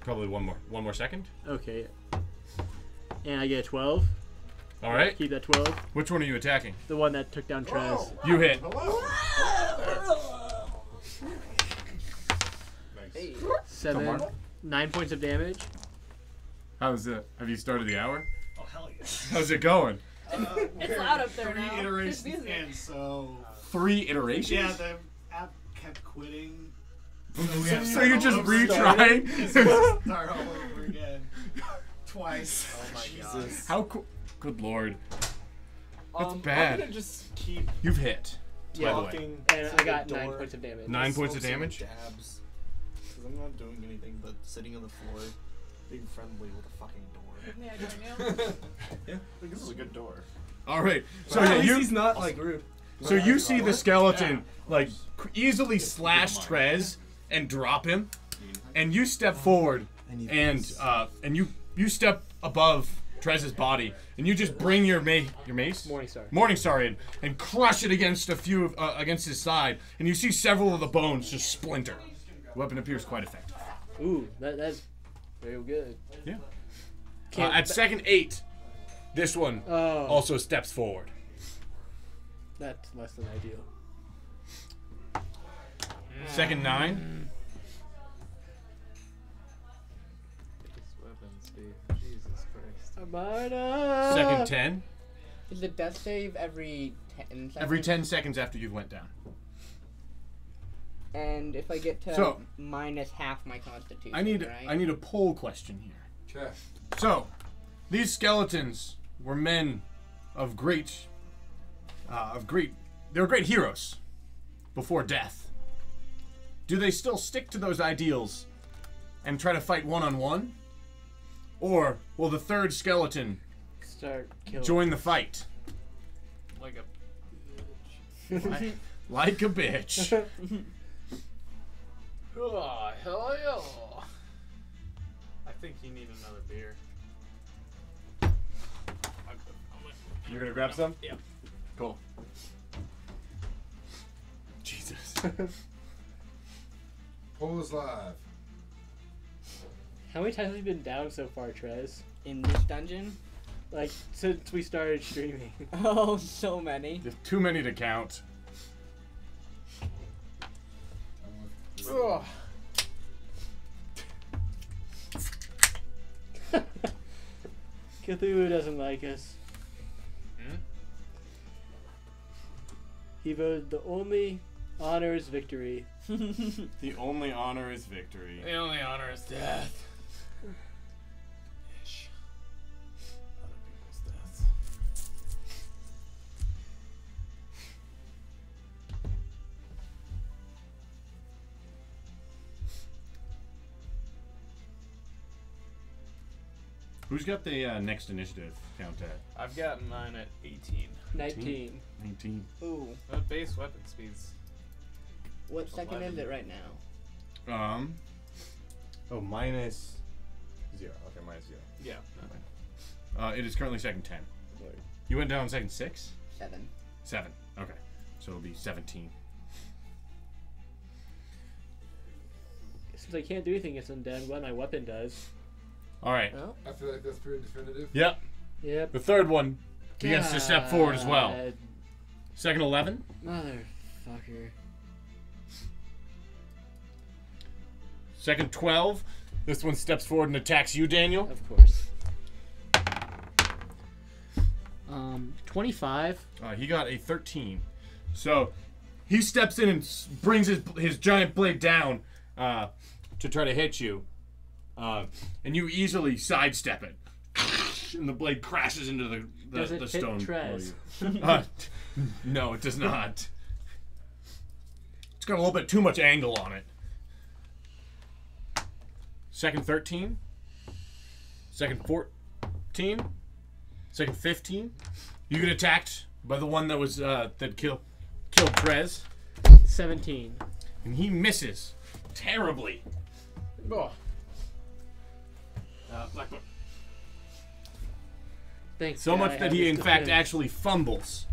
probably one more second. Okay. And I get a 12. All right. Keep that 12. Which one are you attacking? The one that took down Trez. You hit. Hey. 7, 9 points of damage. How's it? Have you started the hour? Oh hell yeah. How's it going? It's loud up there 3 now. There's iterations music. and so 3 iterations? yeah, the app kept quitting. So you're just retrying? Start all over again. Twice. Oh my god. How cool. Good lord. That's I'm bad. gonna just keep You've hit. Yeah. By the way. talking. And to I got the 9 door. points of damage. 9 points Smoke of some damage? Dabs. Because I'm not doing anything but sitting on the floor, being friendly with a fucking door. Yeah, doing you. Yeah, I think this is a good door. All right. So Well, yeah, at least you. he's not like rude. So you see the skeleton like easily slash Trez and drop him, and you step forward and you step above Trez's body, and you just bring your mace Morningstar in and crush it against against his side, and you see several of the bones just splinter. The weapon appears quite effective. Ooh, that's very good. Yeah. Can't- At second 8, this one Oh, also steps forward. that's less than ideal. Second 9. This weapon, Steve. Jesus Christ. Armada! Second 10. Is the death save every 10 seconds? Every 10 seconds after you've went down. And if I get to So- minus half my constitution, I need right? a poll question here. Okay. So, these skeletons were men of great, they were great heroes before death. Do they still stick to those ideals and try to fight one-on-one? Or will the third skeleton Start killing. join the fight? Like a bitch. Like a bitch. Oh, hell yeah. I think you need another beer. You're gonna grab some? Yeah. Cool. Jesus. Poll is live. How many times have you been down so far, Trez? In this dungeon? Like, since we started streaming. Oh, so many. There's too many to count. Ugh. Cthulhu doesn't like us. Hmm? He voted the only Honor is victory. The only honor is victory. The only honor is death. Ish. Other people's deaths. Who's got the next initiative count at? I've got mine at 18. 19. 19. Ooh. Base weapon speeds. What second 11. is it right now? Oh, minus 0. Okay, minus 0. Yeah. It is currently second 10. Word. You went down second 6? 7. 7. Okay. So it'll be 17. Since I can't do anything against undead, what my weapon does. Alright. Oh. I feel like that's pretty definitive. Yep. Yep. The third one begins to step forward as well. God. Second 11. Motherfucker. Second 12. This one steps forward and attacks you, Daniel. Of course. 25. He got a 13. So he steps in and brings his giant blade down to try to hit you. And you easily sidestep it. And the blade crashes into Does it the hit stone. Trez? below you. No, it does not. It's got a little bit too much angle on it. Second 13. Second 14. Second 15. You get attacked by the one that was that killed Trez. 17. And he misses terribly. Oh. Blackboard. Thanks. So much guy. that I he in missed fact the actually fumbles.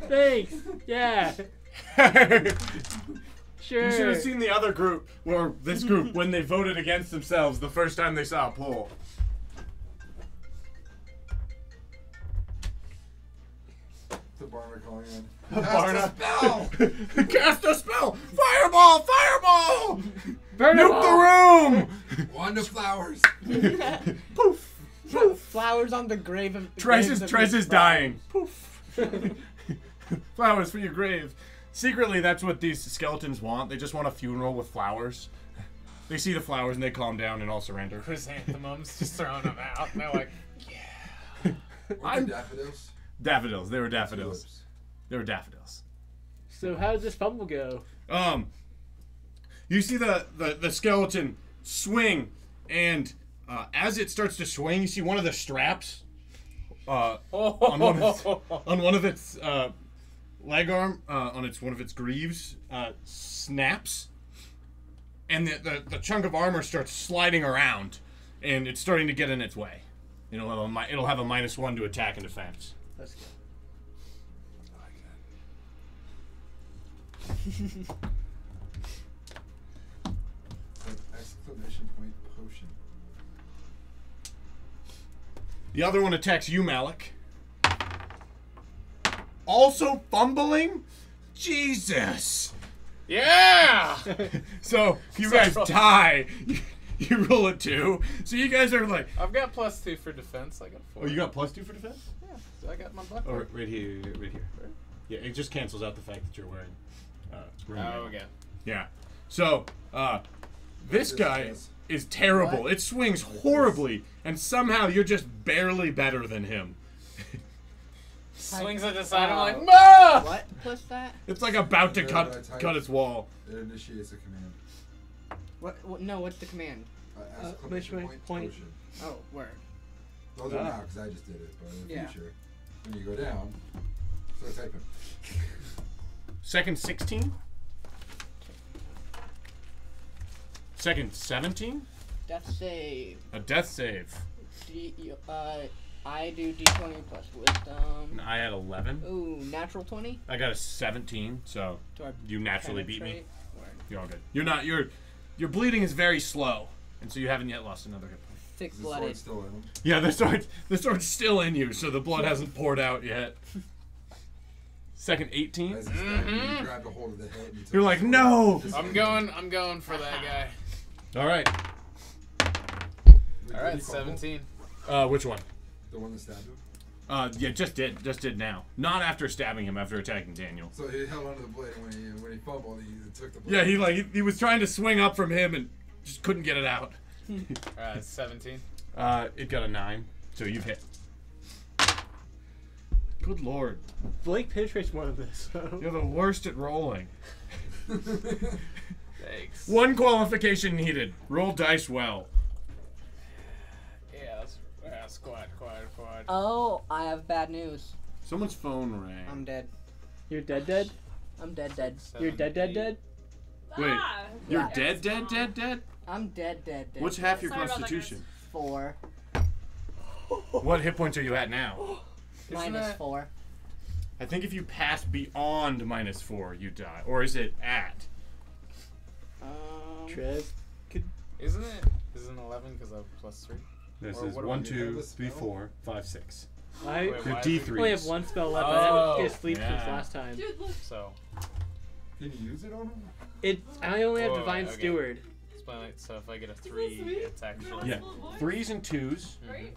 Thanks. Yeah. Sure. You should have seen the other group, or this group, when they voted against themselves the first time they saw a poll. The Barner calling in. Barna. Spell! Cast a spell! Fireball! Fireball! Burn 'em Nuke all. the room! Wand of flowers. Poof! Poof! Flowers on the grave of. Trez graves of is his dying. Poof! Flowers for your grave. Secretly, that's what these skeletons want. They just want a funeral with flowers. They see the flowers and they calm down and all surrender. Chrysanthemums, just throwing them out. And they're like, Weren't they daffodils? Daffodils. They were daffodils. Tulips. They were daffodils. So how does this fumble go? You see the skeleton swing, and as it starts to swing, you see one of the straps on one of its leg arm, on one of its greaves, snaps, and the chunk of armor starts sliding around, and it's starting to get in its way. It'll have a -1 to attack and defense. Let's go. Like exclamation point potion. The other one attacks you, Malik. Also fumbling? Jesus! yeah! So, you guys die. You roll a 2. So you guys are like... I've got +2 for defense. I got 4. Oh, you got +2 for defense? Yeah, so I got my buck. Oh, right here, right here. Yeah, it just cancels out the fact that you're wearing... green Oh, armor. okay. Yeah. So, this guy is terrible. What? It swings horribly, and somehow you're just barely better than him. Swings at the side. I'm like, Oh. Ma! What plus that? It's like about to Yeah, cut that's how cut you- its wall. It initiates a command. What? No, what's the command? Exclamation which point? potion. Oh, word. Those are now because I just did it, but in the Yeah. future, when you go down, start typing. Second 16. Second 17. Death save. A death save. I do D20 plus wisdom. And I had 11. Ooh, natural 20. I got a 17, so Do I you naturally beat me. penetrate? Word. You're all good. You're not. Your bleeding is very slow, and so you haven't yet lost another hit point. Thick Is the sword blooded. still in him? Yeah, the sword's still in you, so the blood hasn't poured out yet. Second 18. As he stabbed you, you grabbed a hold of the head. And you took You're the like, sword. no! I'm going for that guy. All right. Wait, All did right, he fumble? 17. Which one? The one that stabbed him. Yeah, just did now. Not after stabbing him. After attacking Daniel. So he held onto the blade, and when he fumbled, he took the blade. Yeah, he was trying to swing up from him and just couldn't get it out. 17. It got a 9, so you've hit. Good lord, Blake penetrates one of this. So. you're the worst at rolling. Thanks. One qualification needed. Roll dice well. Yeah, squad. Oh, I have bad news. Someone's phone rang. I'm dead. You're dead? I'm dead. You're dead? Wait, Ah, you're Yeah. dead? I'm dead. What's half your Sorry about that, constitution? 4 What hit points are you at now? minus that- 4. I think if you pass beyond -4, you die. Or is it at? Trez. Isn't it 11 because of +3? This Or is what do 1, we 2, have a 3, spell? 4, 5, 6. I Wait, Your why is D3s. it- only have one spell left. I Oh, didn't get sleep since yeah. last time. dude, look. So, Can you use it on him? I only have Whoa, Divine okay. Steward. explain it. So if I get a 3, it's actually... Yeah, 3s and 2s Right?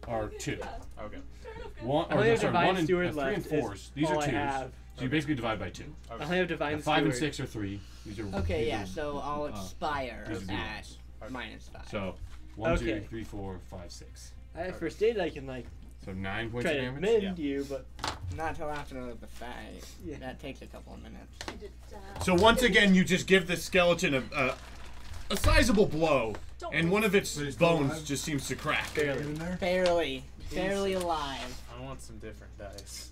are 2. Okay. Fair enough, guys. One, I only or, have sorry, Divine 1 and Steward 3 and left. 4s. These all are I 2s. have. So you basically divide by 2. I only have Divine 5 and Steward. 6 are 3. These are Okay, these yeah, are- so I'll expire these are the at ones. -5. So 1, 2, Okay. 3, 4, 5, 6. I have first aid. I can like So 9 points try of to damage. mend you, but Not till after the fight. Yeah. That takes a couple of minutes. I did that. So once again, you just give this skeleton a sizable blow, Don't and one of its So he's still bones alive? just seems to crack. Get in there? Barely alive. I want some different dice.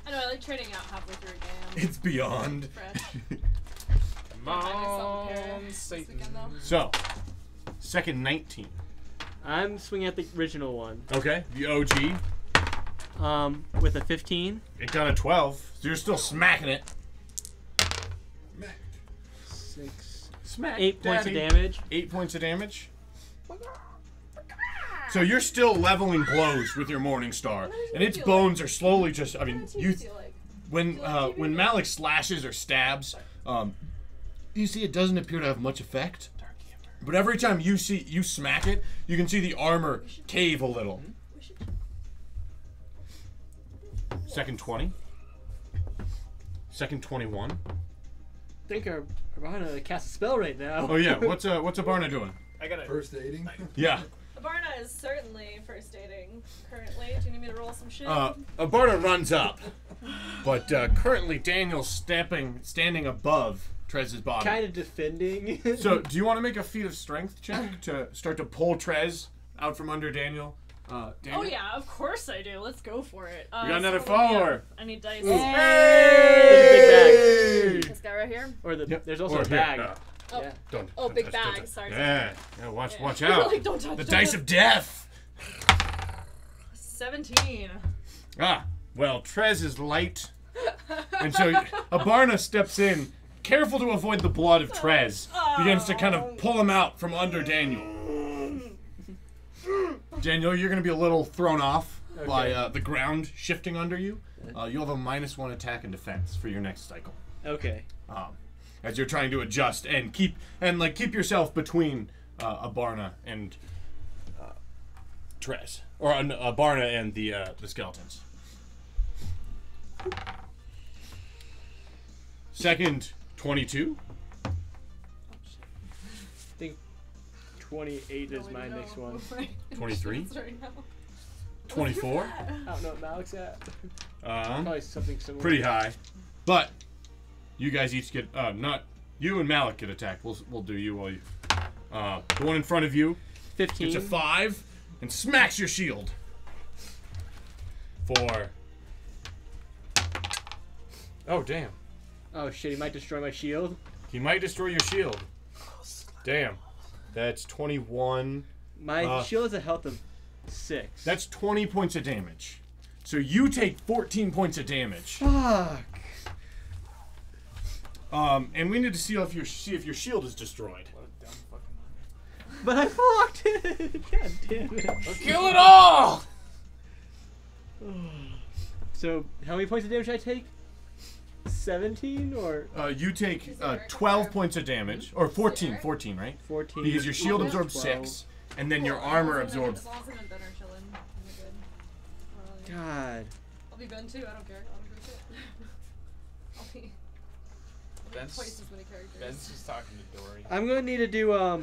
I know, I like trading out halfway through a game. It's beyond. Fresh. Come Find myself a on, pair this Satan. weekend, though. So, second 19. I'm swinging at the original one. Okay, the OG. With a 15. It got a 12, so you're still smacking it. 6. Smack. 8 points Daddy. of damage. 8 points of damage. So you're still leveling blows with your Morning Star, and its bones are slowly just. I mean, you when Malik slashes or stabs, you see it doesn't appear to have much effect. But every time you smack it, you can see the armor cave a little. Second 20. Second 21. I think we're gonna cast a spell right now. Oh yeah, what's Abarna doing? I got it. First aiding? Yeah. Abarna is certainly first aiding currently. Do you need me to roll some shit? Abarna runs up, but currently Daniel's standing above Trez's body. Kind of defending. So, do you want to make a feat of strength check to start to pull Trez out from under Daniel? Daniel? Oh yeah, of course I do. Let's go for it. We got another so what do we 4. have? I need dice. Hey! This guy right here. Or the Yep. there's also Or a here, bag. Oh. Yeah. Don't. Oh, big touch, don't bag. touch. Sorry. Yeah. Watch Yeah. out. Like, don't touch The don't dice touch. of death. 17. Well, Trez is light, and so Abarna steps in, careful to avoid the blood of Trez, begins to kind of pull him out from under Daniel. Daniel, you're going to be a little thrown off by the ground shifting under you. You'll have a -1 attack and defense for your next cycle. Okay. As you're trying to adjust and keep yourself between Abarna and Trez, or Abarna and the skeletons. Second 22. I think 28 is my next one. 23? Right now. 24. I don't know what Malik's at. Um, Probably something similar. pretty high, but you guys each get not you and Malik get attacked. We'll do you while you. The one in front of you 15. gets a 5 and smacks your shield. For. Oh damn! Oh shit, he might destroy my shield. He might destroy your shield. Damn. That's 21. My shield has a health of 6. That's 20 points of damage. So you take 14 points of damage. Fuck. And we need to see if your shield is destroyed. What a dumb fucking... But I blocked it. God damn it. Let's kill it all! So how many points of damage should I take? 17 or You take Is there 12 a- points of damage, or 14, there? 14, right? 14? Because your shield Yeah. absorbs 12. 6, and then your Cool. armor As long as absorbs. I'm in bed or chilling, I'm good. God. I'll be Ben too. I don't care. I don't give a shit. I'll be Ben's- twice as many characters. Ben's just talking to Dory. I'm gonna need to do a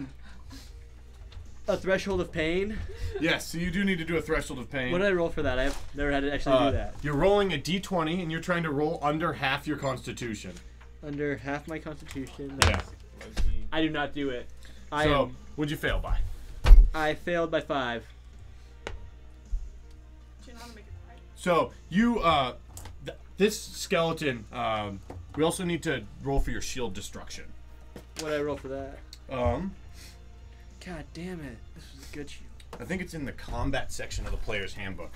threshold of pain. Yes, so you do need to do a threshold of pain. What did I roll for that? I've never had to actually do that. You're rolling a d20, and you're trying to roll under half your constitution. Under half my constitution. Yeah. Low-key. I do not do it. So, what'd you fail by? I failed by 5. Do you know how to make it right? So, you, this skeleton, we also need to roll for your shield destruction. What did I roll for that? Um, God damn it. This was a good shield. I think it's in the combat section of the player's handbook.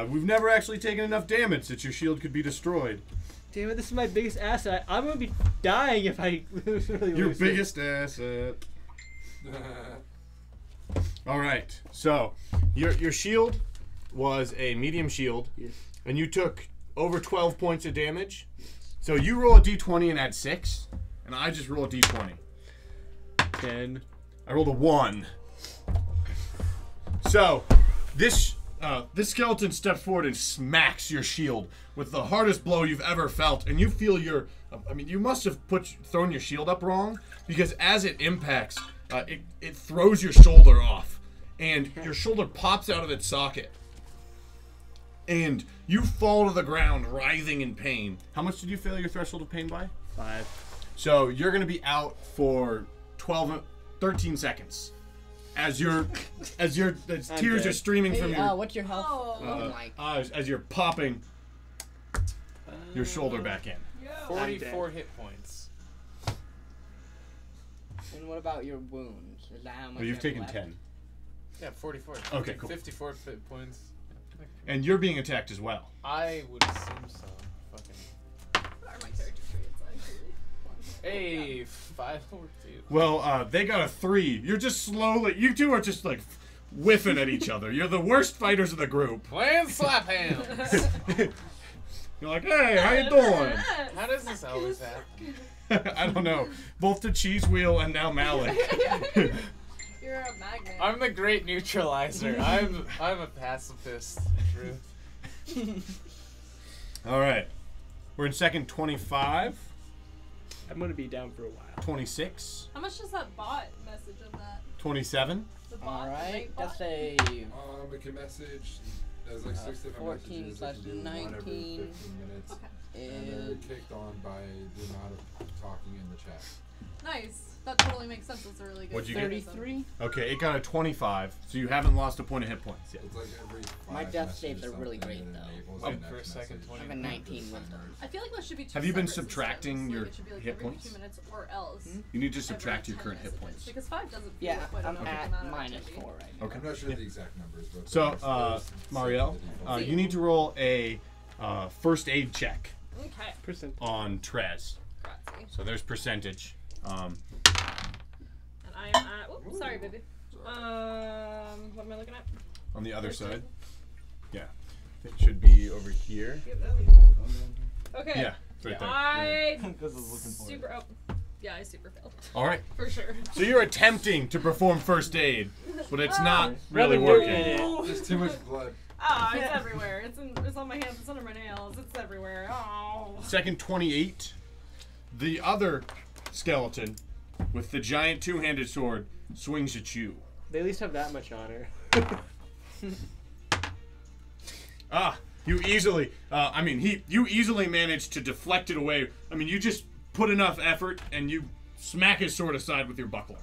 We've never actually taken enough damage that your shield could be destroyed. Damn it, this is my biggest asset. I'm gonna be dying if I really Your lose biggest asset. All right. So, your shield was a medium shield, Yes. and you took over 12 points of damage. So you roll a d20 and add 6, and I just roll a d20. 10. I rolled a 1. So, this skeleton steps forward and smacks your shield with the hardest blow you've ever felt, and you feel your. I mean, you must have thrown your shield up wrong, because as it impacts, it throws your shoulder off, and your shoulder pops out of its socket, and you fall to the ground, writhing in pain. How much did you fail your threshold of pain by? 5. So you're gonna be out for 13 seconds, as tears dead. are streaming from Hey, your what's your health? Oh. Like, eyes as you're popping your shoulder back in. 44 hit points. and what about your wounds? Is that how much? Well, you've you have taken left? 10, Yeah, 44. Okay, cool. 54 hit points. and you're being attacked as well. I would assume so. Fucking. What are my character traits actually? Hey, 5 over 2. Well, they got a 3. You're just slowly. You two are just like whiffing at each other. You're the worst fighters of the group. Playing slap hands. You're like, hey, how you doing? How does this always happen? I don't know. Both the cheese wheel and now Malik. You're a magnet. I'm the great neutralizer. I'm a pacifist. Truth. All right, we're in second 25, I'm gonna be down for a while. 26, How much does that bot message on that? 27. The bot, All the right, night that's bot? a It can message. There's like 6 different 14 messages. slash It can do one every 19. 15 minutes. Okay. And they're is kicked on by the amount of talking in the chat. Nice. That totally makes sense. It's a really good. What'd you get? mechanism. 33. Okay, it got a 25, so you haven't lost a point of hit points yet. It's like every My 5 death messages saves are really something, great, and it though. enables Up the for a next second, message. 20. I have a 19 wisdom. I feel like that should be two Have you been separate subtracting systems. your Like, it should be like hit every points? 2 minutes or else. You need to every subtract your 10 current hit messages. points. Because 5 doesn't feel Yeah, like quite I'm enough at amount of minus activity. 4 right now. Okay. I'm not sure Yeah. the exact numbers, but So, those Marielle, set the default. you need to roll a first aid check Okay. Percent. on Trez. Grazie. So there's percentage. And I am at. Oops, sorry, baby. What am I looking at? On the other side. Yeah. It should be over here. Okay. Yeah, it's right there. I Because I was looking for super. Oh, yeah, I super failed. All right. For sure. So you're attempting to perform first aid, but it's not Rather really do working. it. There's too much blood. Oh, it's everywhere. It's on my hands. It's under my nails. It's everywhere. Oh. Second 28, the other skeleton with the giant two-handed sword swings at you. They at least have that much honor. You easily, you easily managed to deflect it away. I mean, you just put enough effort and you smack his sword aside with your buckler.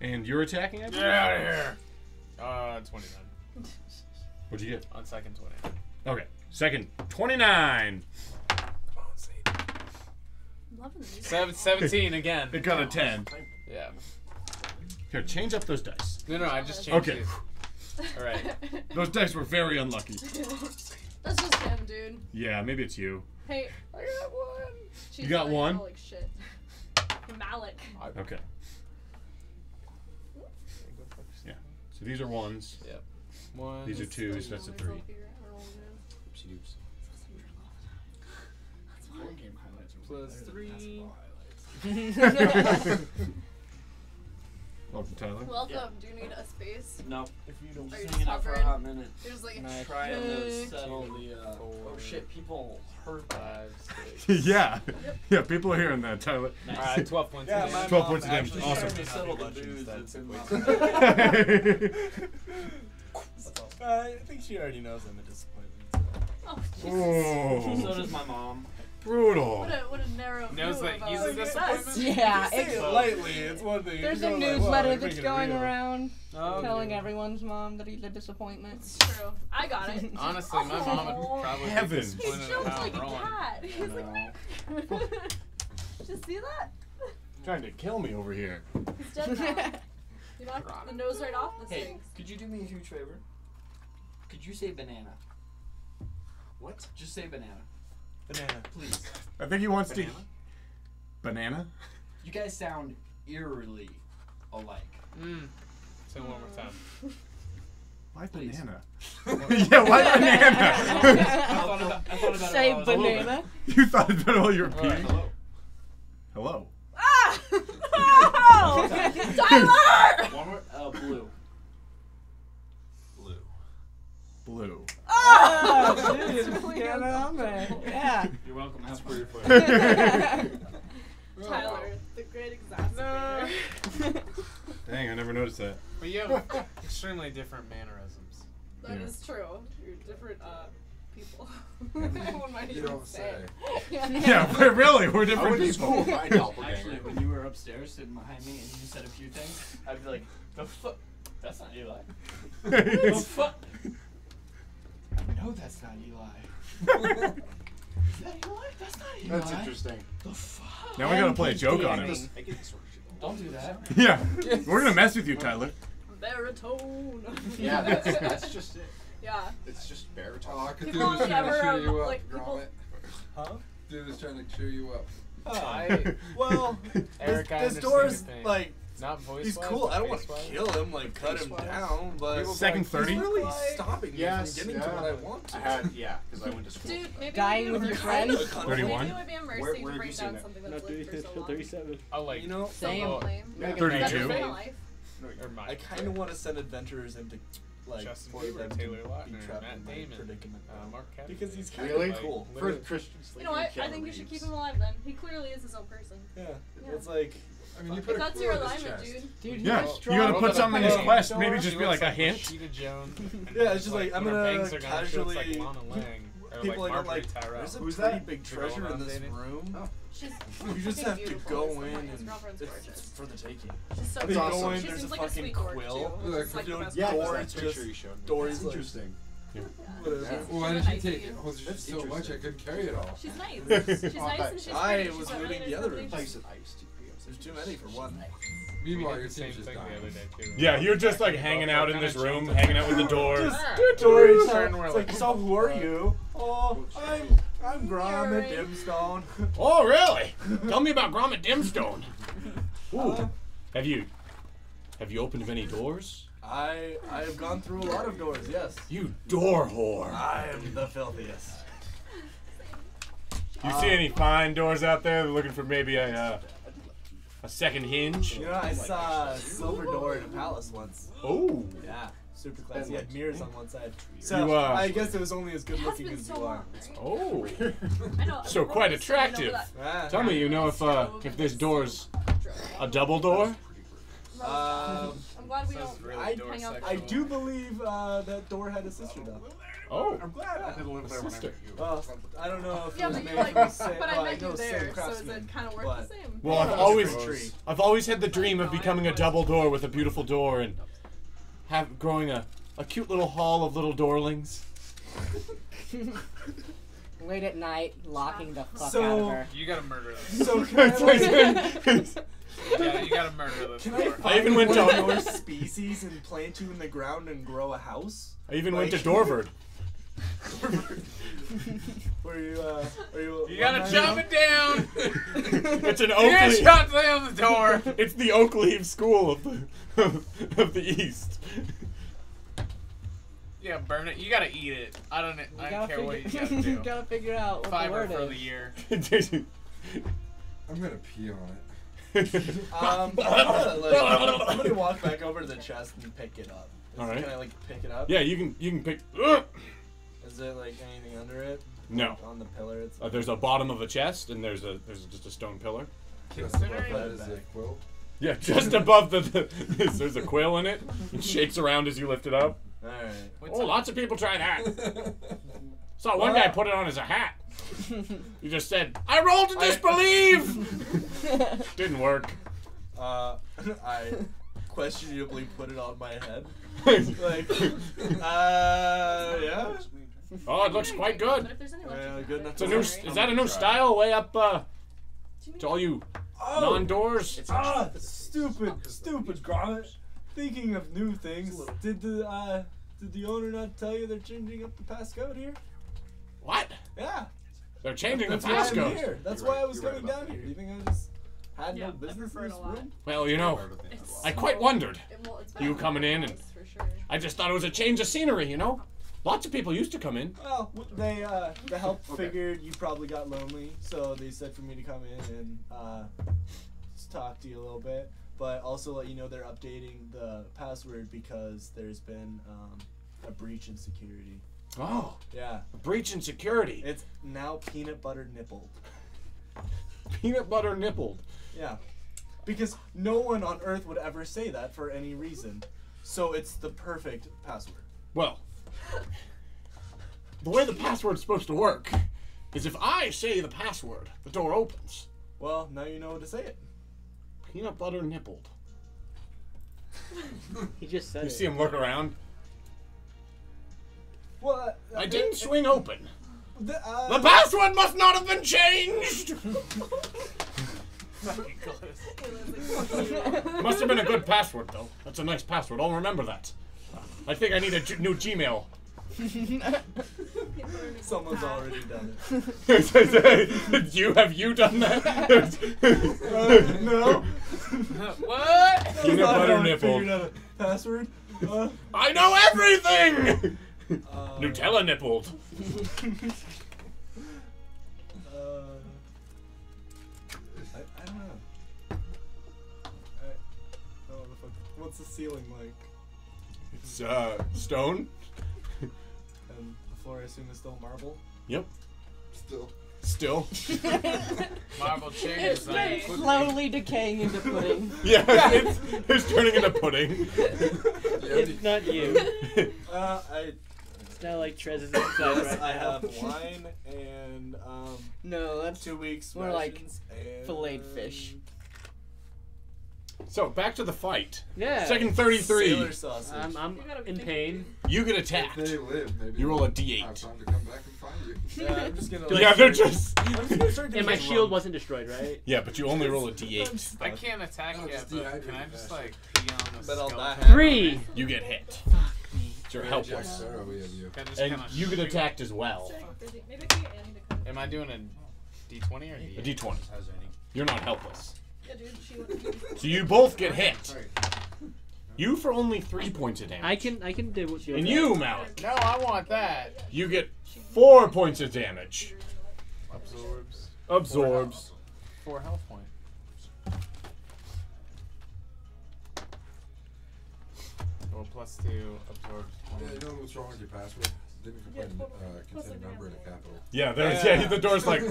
And you're attacking, I Get believe? out of here. 29. What'd you get? On second 20. Okay, second 29. Come on, see. I'm loving these. 17 again. It got a 10. Yeah. Here, change up those dice. No, I just changed Okay. it. Alright. Those dice were very unlucky. That's just him, dude. Yeah, maybe it's you. Hey, I got one. You got one? Like shit. Malik. Okay. Yeah. So these are ones. Yep. One. These are twos. That's a 3. Oopsie doops. it's 3. Welcome, Tyler. Welcome. Yeah. Do you need a space? No. If you don't Are you Hanging out for a hot minute. You're just like, Nice. Trying to settle Two, the. four, Oh shit! People hurt. 5, 6. Yeah. Yeah, people are hearing that, Tyler. Nice. Alright, 12 points. Yeah, of my damage. 12 mom points of damage. actually Awesome. trying to settle the Much booze instead. that's in my Oh. I think she already knows I'm a disappointment. oh, Jesus. So does my mom. Brutal. What a narrow Knows view that of he's us. a disappointment? Yeah, Say it's, it lightly. It's one thing. there's You a go like, newsletter "Wow, that's making it going real." around Oh, telling everyone's mom that he's a disappointment. It's true. I got it. Honestly, my mom would probably Heavens. be He disappointed in jumps how like I'm a rolling. cat. He's like, did you see that? Trying to kill me over here. He's dead now. You knocked the nose right off the Hey, Sphinx. could you do me a huge favor? Could you say banana? What? Just say banana, Banana. please. I think he wants Banana? to. Banana? You guys sound eerily alike. Say it one more time. Why Please. banana? Yeah, why banana? I thought about Say it while I was older. banana. You thought about all your Alright. peeing? Hello. Hello. Ah! Oh! Tyler! One more. Blue. Blue. Blue. Oh, That's dude, really get on there. Yeah. You're welcome. That's Have pretty fun. funny. Tyler, the great exasperator. Dang, I never noticed that. But you have extremely different mannerisms. That Yeah. is true. You're different people. What might You even don't say. Yeah, but really, we're I different went to people. school with my Actually, doppelganger. when you were upstairs sitting behind me and you said a few things, I'd be like, the fuck? That's not Eli. The fuck? I know that's not Eli. Is that Eli? That's not Eli. That's interesting. The fuck? Now we gotta play a joke on I him. get this sort of shit. Don't do that. Yeah, we're gonna mess with you, Tyler. Baritone. Yeah, that's just it. Yeah. It's just baritone. Oh, Cthulhu's People only trying to ever cheer you up, like people. Gromit. Huh? Cthulhu's trying to cheer you up. Well, Eric, I this understand door's your pain. like Not voice he's wise, cool. but I don't want to face-wise. kill him, like cut him down, but Second 30? he's really stopping me Yes, from getting to yeah. what I want to. I had, yeah, because I went to school. Dude, maybe Dying it with would your be friends? Maybe 31? it would be a mercy Where to have you break seen down that? something that's lived for so long. 37. I like You know, Same. Oh, Lame. Make it 32. That's Two. real life. or Mike. I kind of want to send adventurers into like Justin for Bieber, them to Taylor be Lautner, trapped Matt in my Damon, predicament Mark Kevin. because he's kind Really? of cool. For Literally. Christian You know what? I think you should keep him alive then. He clearly is his own person. Yeah, Yeah. it's like I mean, you If put a that's clue your in his alignment, chest. dude. Dude, Yeah, he's you strong. gotta put something in his Hey, quest. she Maybe just be looks like a hint. Rashida Jones. and, Yeah, it's just like, I'm when her gonna bangs are gone, she looks like casually- Lana Lang. Or people like like, I'm Marjorie like, Tyrell. there's a Who's pretty that? big Your girl treasure in this dating? room. Oh. She's You just fucking have to beautiful, go is the in point. His and girlfriend's it's gorgeous. for the taking. She's so You beautiful. go in, She there's seems a like a fucking sweet dork, quill. too, which is like the Dude, best Yeah, part. that's Doors that just- picture you showed me. doors That's like- interesting. Whatever. Yeah. Well, why did She's you take nice. it? Well, there's That's so much I interesting. couldn't carry it all. She's nice. Oh, She's nice I and she's I pretty. was She's looting really the other nice. rooms. Place of ice TP. There's too many for one. We Meanwhile, did your the same team's just thing the other dying. day too. Yeah, you're just like hanging out in this room, hanging out with the doors. Just Dory story turn, time. we're It's like, like, so who are you? Oh, I'm Gromit Yuri. Dimstone. Oh, really? Tell me about Gromit Dimstone. Ooh, have you opened many doors? I have gone through a lot of doors. Yes. You door whore. I am the filthiest. You see any fine doors out there looking for maybe a second hinge? You know, I saw a silver door in a palace once. Oh, Yeah, super classy. He had mirrors on one side. So You, I guess it was only as good It has looking been as so you long, are. right? oh. I know. So quite attractive. Ah. Tell me, you know if this door's a double door? I'm glad we Sounds don't really I- door hang out. I sexual. do believe that door had a sister though. Oh, I'm glad. I didn't live there when I Sister. met you. Well, I don't know if Yeah, it was but you made like, from the but I well, met know you same there, so is craftsman, it kind of work but- the same? well, Yeah, I've it's always, a tree. I've always had the dream of becoming a double door with a beautiful door and growing a cute little hall of little doorlings. Late at night, locking the fuck So- out of her. You gotta murder this. So can I, like, You gotta murder this. can I door. find even went one to- of your species and plant you in the ground and grow a house? I even went to Like- Dorvard. Where you? You gotta chop it down. It's an You oak gotta leaf. chop down the door. It's the oak leaf school of the East. Yeah, burn it. You gotta eat it. I don't care what you gotta you do. gotta figure out what the Fiber word for is. the year. I'm gonna pee on it. I'm gonna walk back over to the chest and pick it up. Alright. Can I like pick it up? Yeah, you can pick. Is there like anything under it? No. Like, on the pillar it's There's a bottom of a chest, and there's just a stone pillar. Just above that is a quill. Yeah, just above there's a quill in it. It shakes around as you lift it up. Alright. Lots of people try that. Saw one guy put it on as a hat. He just said, "I rolled to disbelieve." Didn't work. I questionably put it on my head. Like, yeah. Oh, it looks quite good. But if there's any left, Yeah, you can good have enough it. Is that a new style way up to all you non-doors? Stupid Gromit. Thinking of new things, did the owner not tell you they're changing up the passcode here? What? Yeah. They're changing the That's why I'm passcode. here. That's You're why I right. was You're right coming about down that. here. Do you think I just had Yeah, no I business prefer in it this a lot. room? Well, you know, It's I quite wondered. Well, it's You better coming than in the and- house, for sure. I just thought it was a change of scenery, you know? Lots of people used to come in. Well, the help figured you probably got lonely, so they said for me to come in and just talk to you a little bit, but also let you know they're updating the password because there's been a breach in security. Oh, Yeah, a breach in security. it's now peanut butter nippled. Peanut butter nippled. Yeah, because no one on Earth would ever say that for any reason, so it's the perfect password. Well, the way the password's supposed to work is if I say the password, the door opens. Well, now you know what to say it. Peanut butter nippled. He just said You it. see him look around. Well, I didn't swing open. The The password must not have been changed! Must have been a good password, though. That's a nice password. I'll remember that. I think I need a new Gmail. Someone's already done it. Have you done that? No. What? Peanut butter nipple. Figured out a password. I know everything! Nutella nippled. I don't know. Oh, the fuck. What's the ceiling like? It's stone. And the floor, I assume, is still marble. Yep. Still. Marble chairs. It's like, nice. Slowly decaying into pudding. Yeah, it's turning into pudding. It's not you. It's not like Trez is inside right I now. have wine and No, that's 2 weeks more like rations and filleted fish. So back to the fight. Yeah. Second 33. Sailor sausage. I'm You gotta in think- pain. You get If attacked. they live, maybe You roll a they'll D8. have time to come back and find you. Yeah, I'm just gonna. Do I- Yeah, they're just. I'm just gonna start And doing my this shield wrong. wasn't destroyed, right? Yeah, but you only roll a D8. I can't attack No, yet, just but dehydrate can I it just faster. like pee on the But I'll skeleton? die. 3. You get hit. You're Jack helpless. Sparrow, we have you. Can I just And kinda you get shoot- attacked as well. Maybe I can get Annie to come. Am I doing a D20 or A D8? D20. You're not helpless. Yeah, dude, she went. So you both get hit. You for only 3 points of damage. I can do what you. And you, Malik, No, I want that. you get 4 points of damage. Absorbs. Absorbs. 4 health points. Well, +2 absorbs. Yeah, you know what's wrong with your password? Didn't contain a number in a capital. Yeah, yeah, the door's like,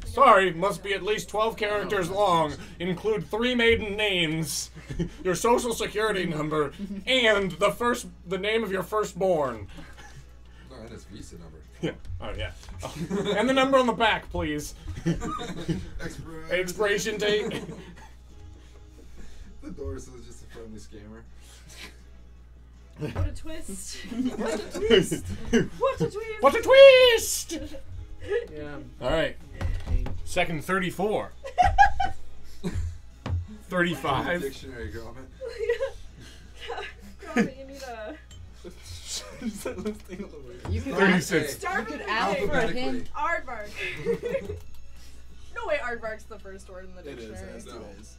sorry, must be at least 12 characters long, include 3 maiden names, your social security number, and the name of your firstborn. No, and it's Visa number. Yeah. Oh, yeah. Oh. And the number on the back, please. Expiration date. The door says just a friendly scammer. What a twist! What a twist! What a twist! What a twist! Yeah. All right. Second 34. 35. Dictionary Gromit. Gromit, you need a. You could 36. Start could with ask an for a A. hint. Aardvark. No way, Aardvark's the first word in the It is. dictionary. It has 2 A's.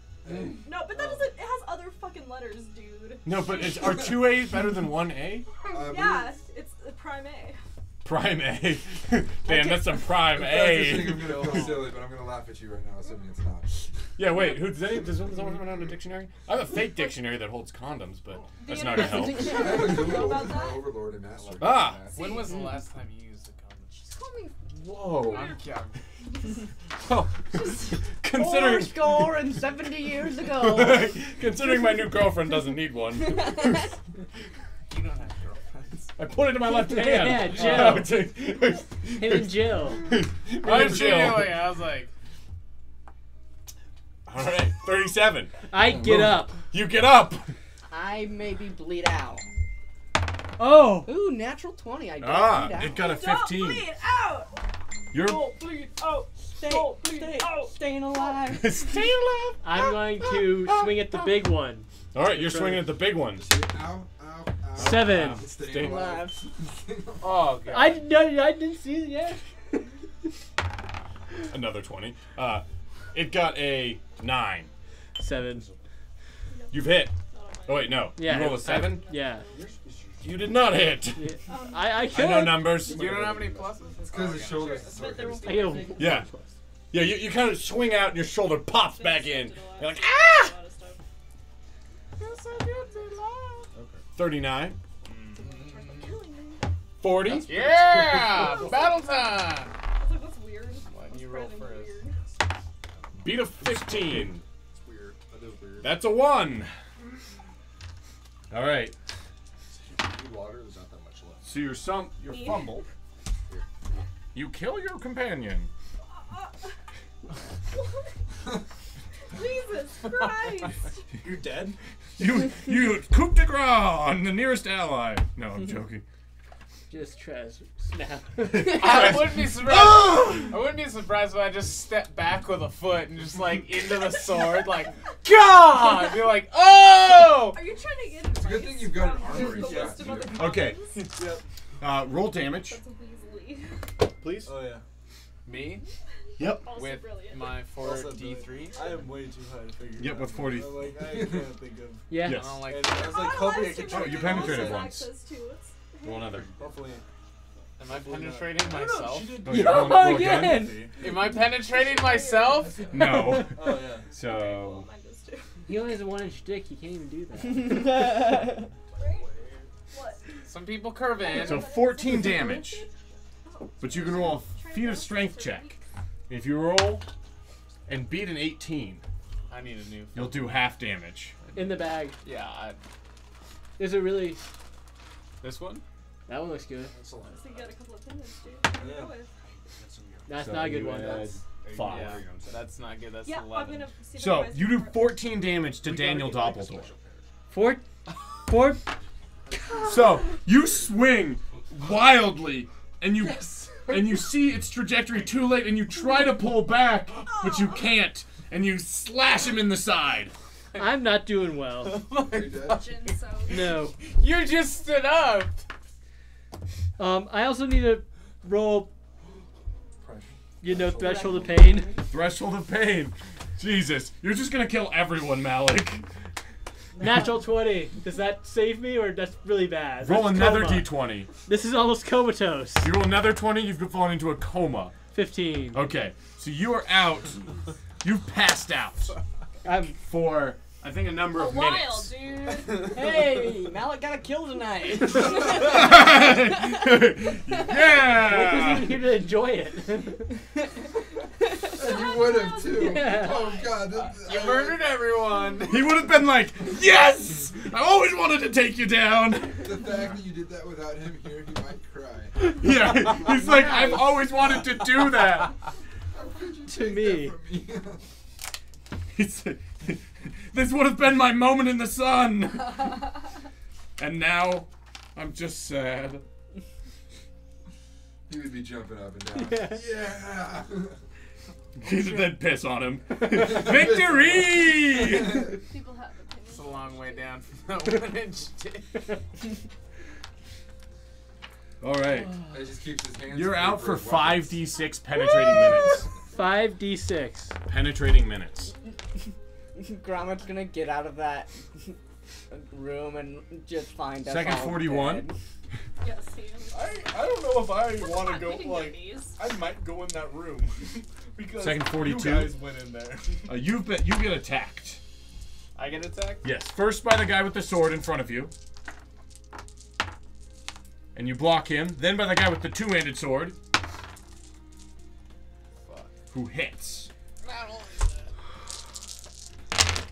No, but that doesn't. It has other fucking letters, dude. No, but are 2 A's better than 1 A? Yeah, it's a prime A. Prime A. Damn, that's some prime If that's the thing, A. I'm gonna feel silly, but I'm gonna laugh at you right now, assuming it's not. Yeah, wait. Does someone have a dictionary? I have a fake dictionary that holds condoms, but that's not gonna help. I have a Google for my overlord and master. Ah. When was the last time you used a condom? Just call me. Whoa. I'm kidding. Oh. Considering 70 years ago. considering my new girlfriend doesn't need one. You don't have girlfriends. I put it in my left hand. Yeah, Jill. Oh, Him and Jill. I'm feeling. I was like, All right, 37. I get up. You get up. I maybe bleed out. Oh. Ooh, natural 20. I don't Ah, bleed out. it got a Don't 15. bleed out. You're Don't bleed out. Don't bleed out. Staying alive. stay alive. I'm going to swing at the big one. All right, you're swinging at the big one. Ow, ow, ow. 7. It's staying Stay alive. oh god. I didn't see it yet. Another 20. It got a 9. 7. You've hit. Oh wait, no. Yeah. You roll a 7. Yeah. You did not hit. I I could. know numbers. You don't have any pluses? It's because his shoulders. But there will I be get a- Yeah. Yeah, you kind of swing out and your shoulder pops back in. You're like, ah! 39. 40. Yeah! Battle time! I was like, that's weird. Why do That's you roll surprisingly first? weird. Beat a 15. It's weird. That is weird. That's a 1. All right. Need water. There's not that much left. So your Me? fumble. You kill your companion. Jesus Christ! You're dead. You coup de grace on the nearest ally. No, I'm joking. Just trash. Snap. I wouldn't be surprised. I wouldn't be surprised if I just step back with a foot and just like into the sword, like God. Be like, oh! Are you trying to get It's a good thing you've got an armory the strap list of to other you. Okay. commands? Roll damage, That's a Weasley. please. Oh yeah. Me Yep. Also with brilliant. my Also 4d3. I am way too high to figure. Yep, it with out. 40. I'm like, I can't think of. Yeah. Yes. I don't like. And I was like hoping I could try. Oh, you penetrated Also once. access to it. Roll another. Hopefully. Am I penetrating No, myself? she did. Oh, you Oh, roll again? again. Am I penetrating myself? No. Oh yeah. So Mine does too. He only has a 1-inch dick. He can't even do that. Right? What? Some people curve in. so 14 damage. But you can roll a feat of strength check. If you roll and beat an 18, I need a new. you'll do half damage. In the bag. Yeah. Is it really? This one? That one looks good. So you got a couple of opinions, dude. What do you go with? That's So not a good you one. add That's 5. Yeah. That's not good. That's Yeah, I'm 11. gonna see if So I you do 14 damage to Daniel Doppeltor. 4. So you swing wildly, and you see its trajectory too late, and you try to pull back, but you can't, and you slash him in the side. I'm not doing well. Are you dead? Gin, so No. You just stood up. I also need to roll. Threshold of pain. Threshold of pain. Jesus, you're just gonna kill everyone, Malik. Natural 20. Does that save me, or that's really bad? Roll That's another coma. d20. This is almost comatose. You roll another 20, you've fallen into a coma. 15. Okay, so you are out. You've passed out I'm. for, I think, a number a of while, minutes. dude. Hey, Malik got a kill tonight. Yeah! Wasn't even here to enjoy it. You would have too. Yeah. Oh god. You murdered everyone. He would have been like, yes! I always wanted to take you down. The fact that you did that without him here, he might cry. Yeah, he's like, I've always wanted to do that. How could you To take me. that from me? He's, this would have been my moment in the sun. And now, I'm just sad. He would be jumping up and down. Yeah. He's then piss on him. Victory! People have opinions. It's a long way down from that 1-inch dick. All right. He just keeps his hands. You're free out for his weapons. 5d6 penetrating minutes. 5d6. Penetrating minutes. Gromit's gonna get out of that room and just find us Second all 41. dead. Yes, he I don't know if I want to fuck? go, We can like, get these. I might go in that room. Because Second 42. you guys went in there. You get attacked. I get attacked? Yes, first by the guy with the sword in front of you. And you block him. Then by the guy with the two-handed sword. Fuck. Who hits. Not only that.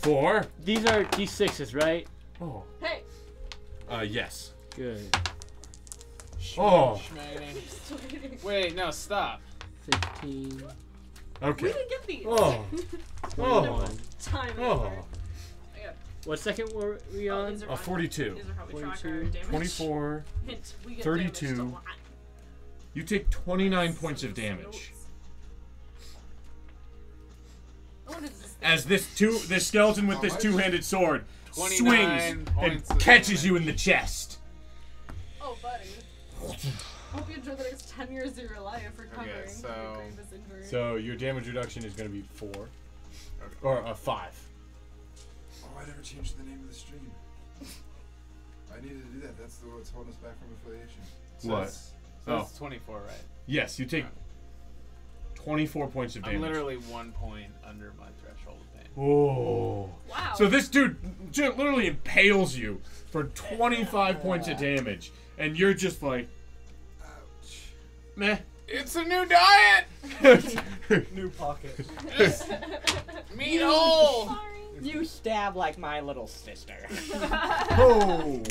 4. These are D6s, right? Oh. Hey! Yes. Good. Oh. Schmaggy. Wait, no, stop. 15. Okay. We didn't get these! Oh. Oh. Time Oh. over. Okay. What second were we Oh, on? these are 42. These are how we track our 42, damage. 24. Hint, we get 32. damaged a lot. You take 29 points of damage. Notes. Oh, what is this? As this skeleton with this two-handed sword 29 swings and points of catches you in damage. the chest. Oh, buddy. Hope you enjoy the next 10 years of your life recovering so- from your grievous injury. So your damage reduction is going to be 4. Or 5. Oh, I never changed the name of the stream. I needed to do that. That's what's holding us back from affiliation. What? So Oh. it's 24, right? Yes, you take 24 points of damage. I'm literally 1 point under my threshold of pain. Oh. Wow. So this dude literally impales you for 25 points of damage. And you're just like, Ouch. meh. It's a new diet! New pocket. Meat hole! Sorry. You stab like my little sister. Oh.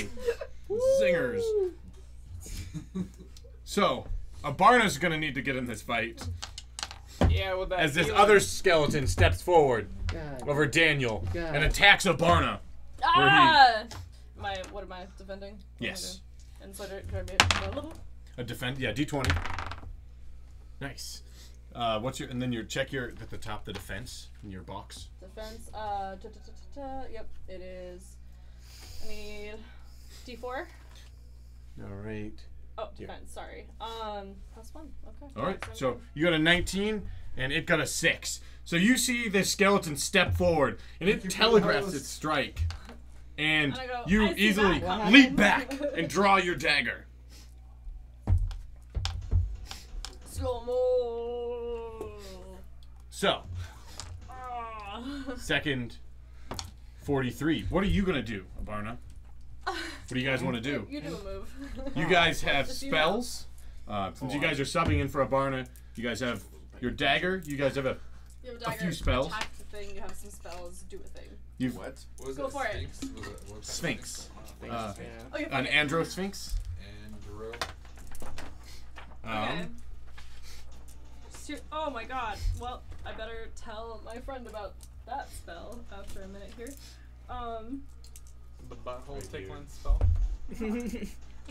Zingers. So, Abarna's going to need to get in this fight. Yeah, with that As this healing. other skeleton steps forward God. over Daniel God. and attacks Abarna. Ah! What am I defending? Yes. And so do I be my level? A defend, yeah, D20. Nice. What's your, and then check at the top, the defense in your box. Defense, yep, it is. I need D4. All right. Oh, Yeah. defense, sorry. +1, okay. All right, Yeah, so you got a 19, and it got a 6. So you see this skeleton step forward, and it telegraphs its strike. And And I go, you "I see easily that." leap back and draw your dagger. Slow-mo. So, Ah. second 43. What are you going to do, Abarna? What do you guys want to do? You do a move. You guys have Just you spells. Since you guys are subbing in for Abarna, you guys have your dagger. You guys have a You have a a dagger, few spells. attack the thing, you have some spells, do a thing. you've What? What was Go that? for it. Sphinx? Was it, what kind of Sphinx. Sphinx? Okay, an fuck it. Andro Sphinx. Andro. Okay. Oh my god. Well, I better tell my friend about that spell after a minute here. The butthole tickling spell. I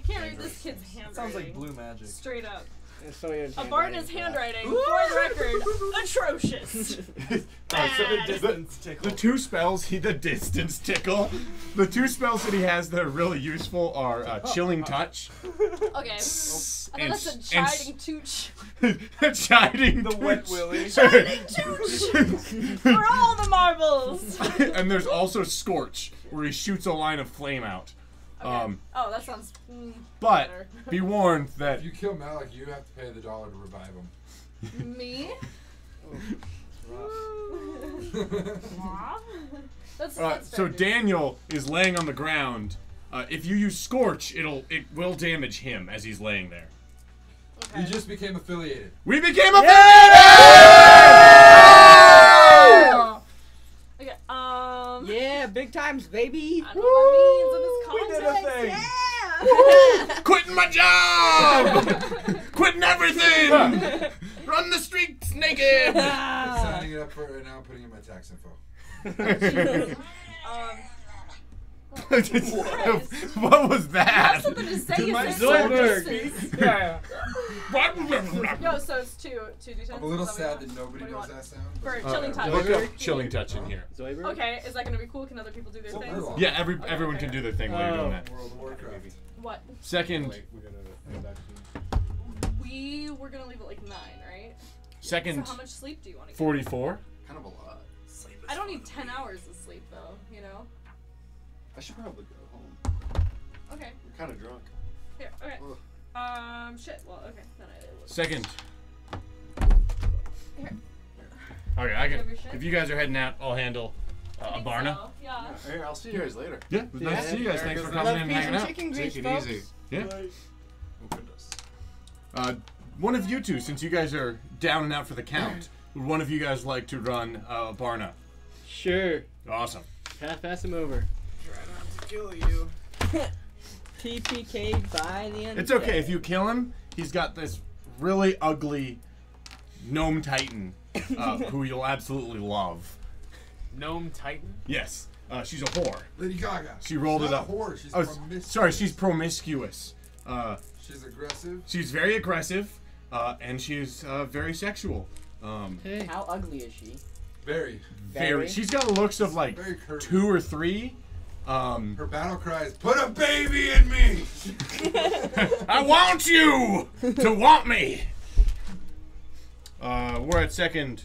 can't read this kid's handwriting. Sounds like blue magic. Straight up. So he has Abarna's handwriting, for the record, atrocious. The two spells, the distance tickle. The two spells that he has that are really useful are chilling touch. Okay. I thought that said and chiding tooch. chiding The wet willy. Chiding tooch! For all the marbles! And there's also Scorch, where he shoots a line of flame out. Okay. Oh, that sounds. But better. be warned that If you kill Malik, you have to pay the $1 to revive him. Me? Aw. That's so fair, dude. Daniel is laying on the ground. If you use Scorch, it will damage him as he's laying there. Okay. You just became affiliated. We became affiliated! Okay, Yeah, big times, baby. I don't know what that means in this We did a context. thing. Yeah! Quitting my job! Quitting everything! Run the streets naked! I'm signing it up for it now, putting in my tax info. What was I that? have something to say. Did You my said Zoidberg- sentences. Yeah. Yo, so it's two d10s. I'm a little Is sad what that nobody what do you knows want? that sound. For but- chilling touch. Look up chilling touch in here. Zoidberg? Okay, is that gonna be cool? Can other people do their Well, things? we're Yeah, everyone okay. can do their thing while you're doing that. World of Warcraft. What? Second, We gotta go back to We were gonna leave at like 9, right? second So how much sleep do you want to get? 44. Kind of a lot. I don't need 10 hours of sleep though, you know? I should probably go home. Okay. I'm kind of drunk. Here. Okay. Ugh. Shit. Well, okay. Then I will. Second. Here. Okay, I can. Have your shit? If you guys are heading out, I'll handle Barna. So, yeah. Hey, I'll see you guys later. Yeah, it was nice to see you guys. Thanks for coming in and hanging out. chicken Take grease, it folks. easy. Yeah. Oh, goodness. One of you two, since you guys are down and out for the count, would one of you guys like to run Barna? Sure. Awesome. Pass him over. Try not to kill you. TPK by the end. It's okay if you kill him. He's got this really ugly gnome titan who you'll absolutely love. Gnome Titan? Yes, she's a whore. Lady Gaga. She rolled She's it not up. A whore. She's Oh, promiscuous. sorry, she's promiscuous. She's aggressive. She's very aggressive, and she's very sexual. Hey. How ugly is she? Very. Very. She's got looks of like Very curvy. 2 or 3. Her battle cry is, "Put a baby in me!" I want you to want me. We're at second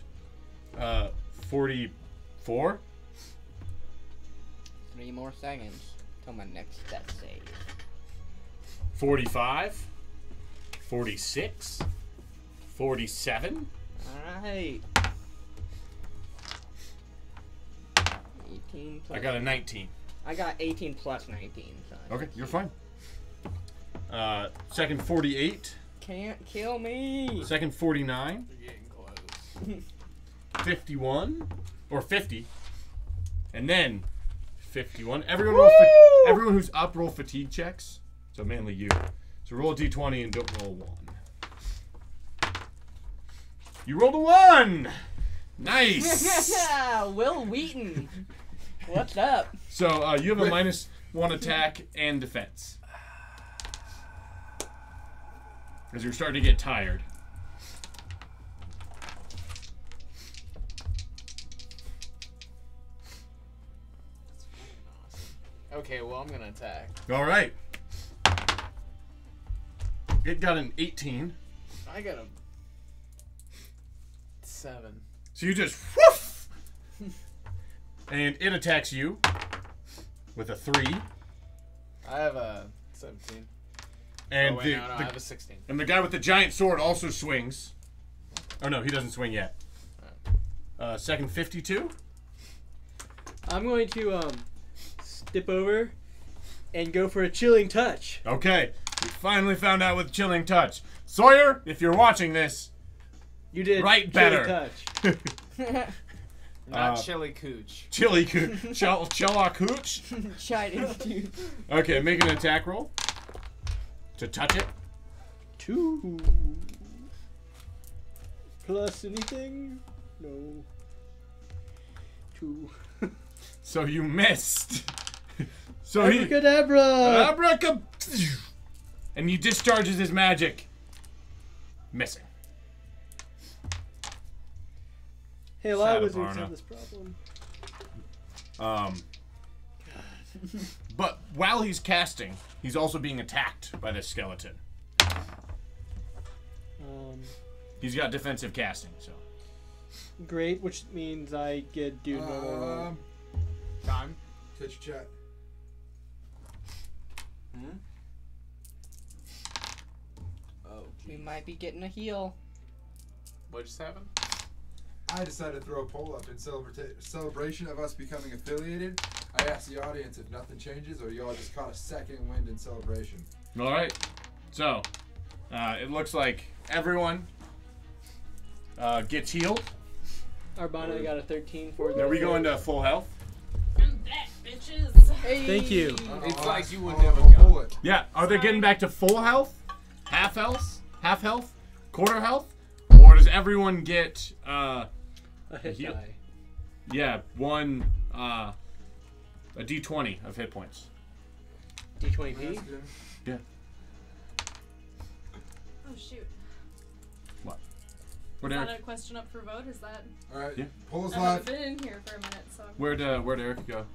44. 3 more seconds till my next death save. 45. 46. 47. Alright. 18 plus. I got a 19. I got 18 plus 19. So Okay, you're fine. Second 48. Can't kill me. Second 49. You're getting close. 51. Or 50. And then 51. Woo! Everyone who's up roll fatigue checks. So mainly you. So roll a d20 and don't roll 1. You rolled a 1! Nice! Will Wheaton. What's up? So you have a -1 attack and defense. As you're starting to get tired. Okay, well, I'm gonna attack. All right. It got an 18. I got a 7. So you just whoof! And it attacks you with a 3. I have a 17. And oh, wait, no, I have a 16. and the guy with the giant sword also swings. Oh no, he doesn't swing yet. Second 52. I'm going to step over and go for a chilling touch. Okay, we finally found out with chilling touch. Sawyer, if you're watching this, You did Right, chilling better. touch. Not Chili Cooch. chili cooch, chella cooch. Chinese dude. Okay, make an attack roll to touch it. 2 plus anything? No. 2. So you missed. So he Abracadabra! abracab, and he discharges his magic, missing. Hey, a lot of Sad wizards Abarna. have this problem. But while he's casting, he's also being attacked by this skeleton. He's got defensive casting, so. Great, which means I get do normal roll. Time. Touch your chat. Oh, We might be getting a heal. what just happened? I decided to throw a poll up in celebration of us becoming affiliated. I asked the audience if nothing changes or y'all just caught a second wind in celebration. All right. So, it looks like everyone gets healed. Arbana got a 13 for Now we go into full health. I'm back, bitches. Hey. Thank you. It's like you would Oh, never oh, go. bullet. Yeah. Are they getting Sorry. back to full health, half health, quarter health, or does everyone get a hit heal. die. yeah one a d20 of hit points? D20p? Yeah. Oh shoot. Where'd Is Eric, that a question up for vote? Is that? Alright, Yeah. poll is I live. haven't been in here for a minute, so. where'd Eric go?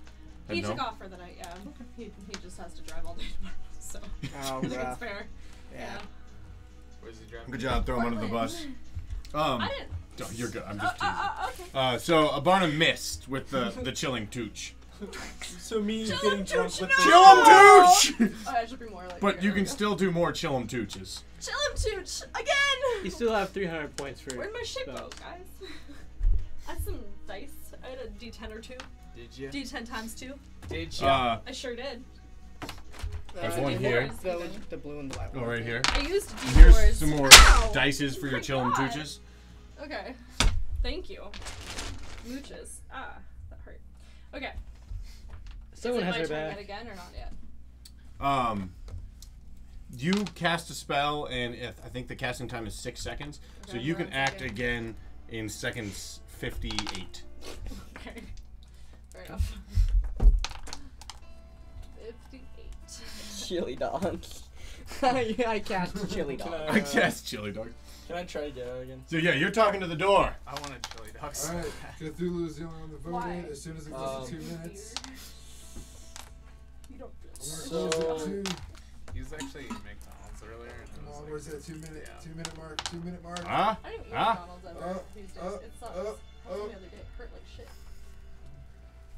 He No? took off for the night. Yeah. He just has to drive all day tomorrow, so. Oh, I think it's rough. fair. Yeah. Where's he driving? Good job, throw him under the bus. I didn't. Oh, you're good. I'm just teasing. Okay. So Abarna missed with the chilling touch. So me Chill getting him, drunk Tooch, with no! the Chill 'em, Tooch! Oh, I should be more like. But here, you there can we go. still do more chill 'em Tooches. Chill him, Tooch again. You still have 300 points for. Where'd my shit go, spells. guys? I had some dice. I had a D10 or 2. Did you? D10 times 2. Did you? I sure did. There's Uh, one the here. ones- the blue and the white. Oh, right here. I used Here's D4s. some more Ow! dices for Oh your my chill 'em God. Tooches. Okay. Thank you. Mooches. Ah, that hurt. Okay. Someone Is has it her my turn back. yet again or not yet? You cast a spell, and I think the casting time is 6 seconds. So Okay, you we're can on act second. again in seconds 58. Okay. Fair enough. 58. Chili dogs. I cast chili Can dogs. I cast chili dog. Can I try to get out again? So yeah, you're talking to the door. I want a chili dog. so Alright, bad. Cthulhu's the only one that voted. Why? As soon as it gets to 2 minutes. You don't So- Mark, two. He was actually eating McDonald's earlier. And it Come was on, like, where's that 2 minute? Yeah. 2 minute mark. 2 minute mark. Huh? I didn't eat Ah. McDonald's ever these days. It sucks. Had some the other day. It hurt like shit.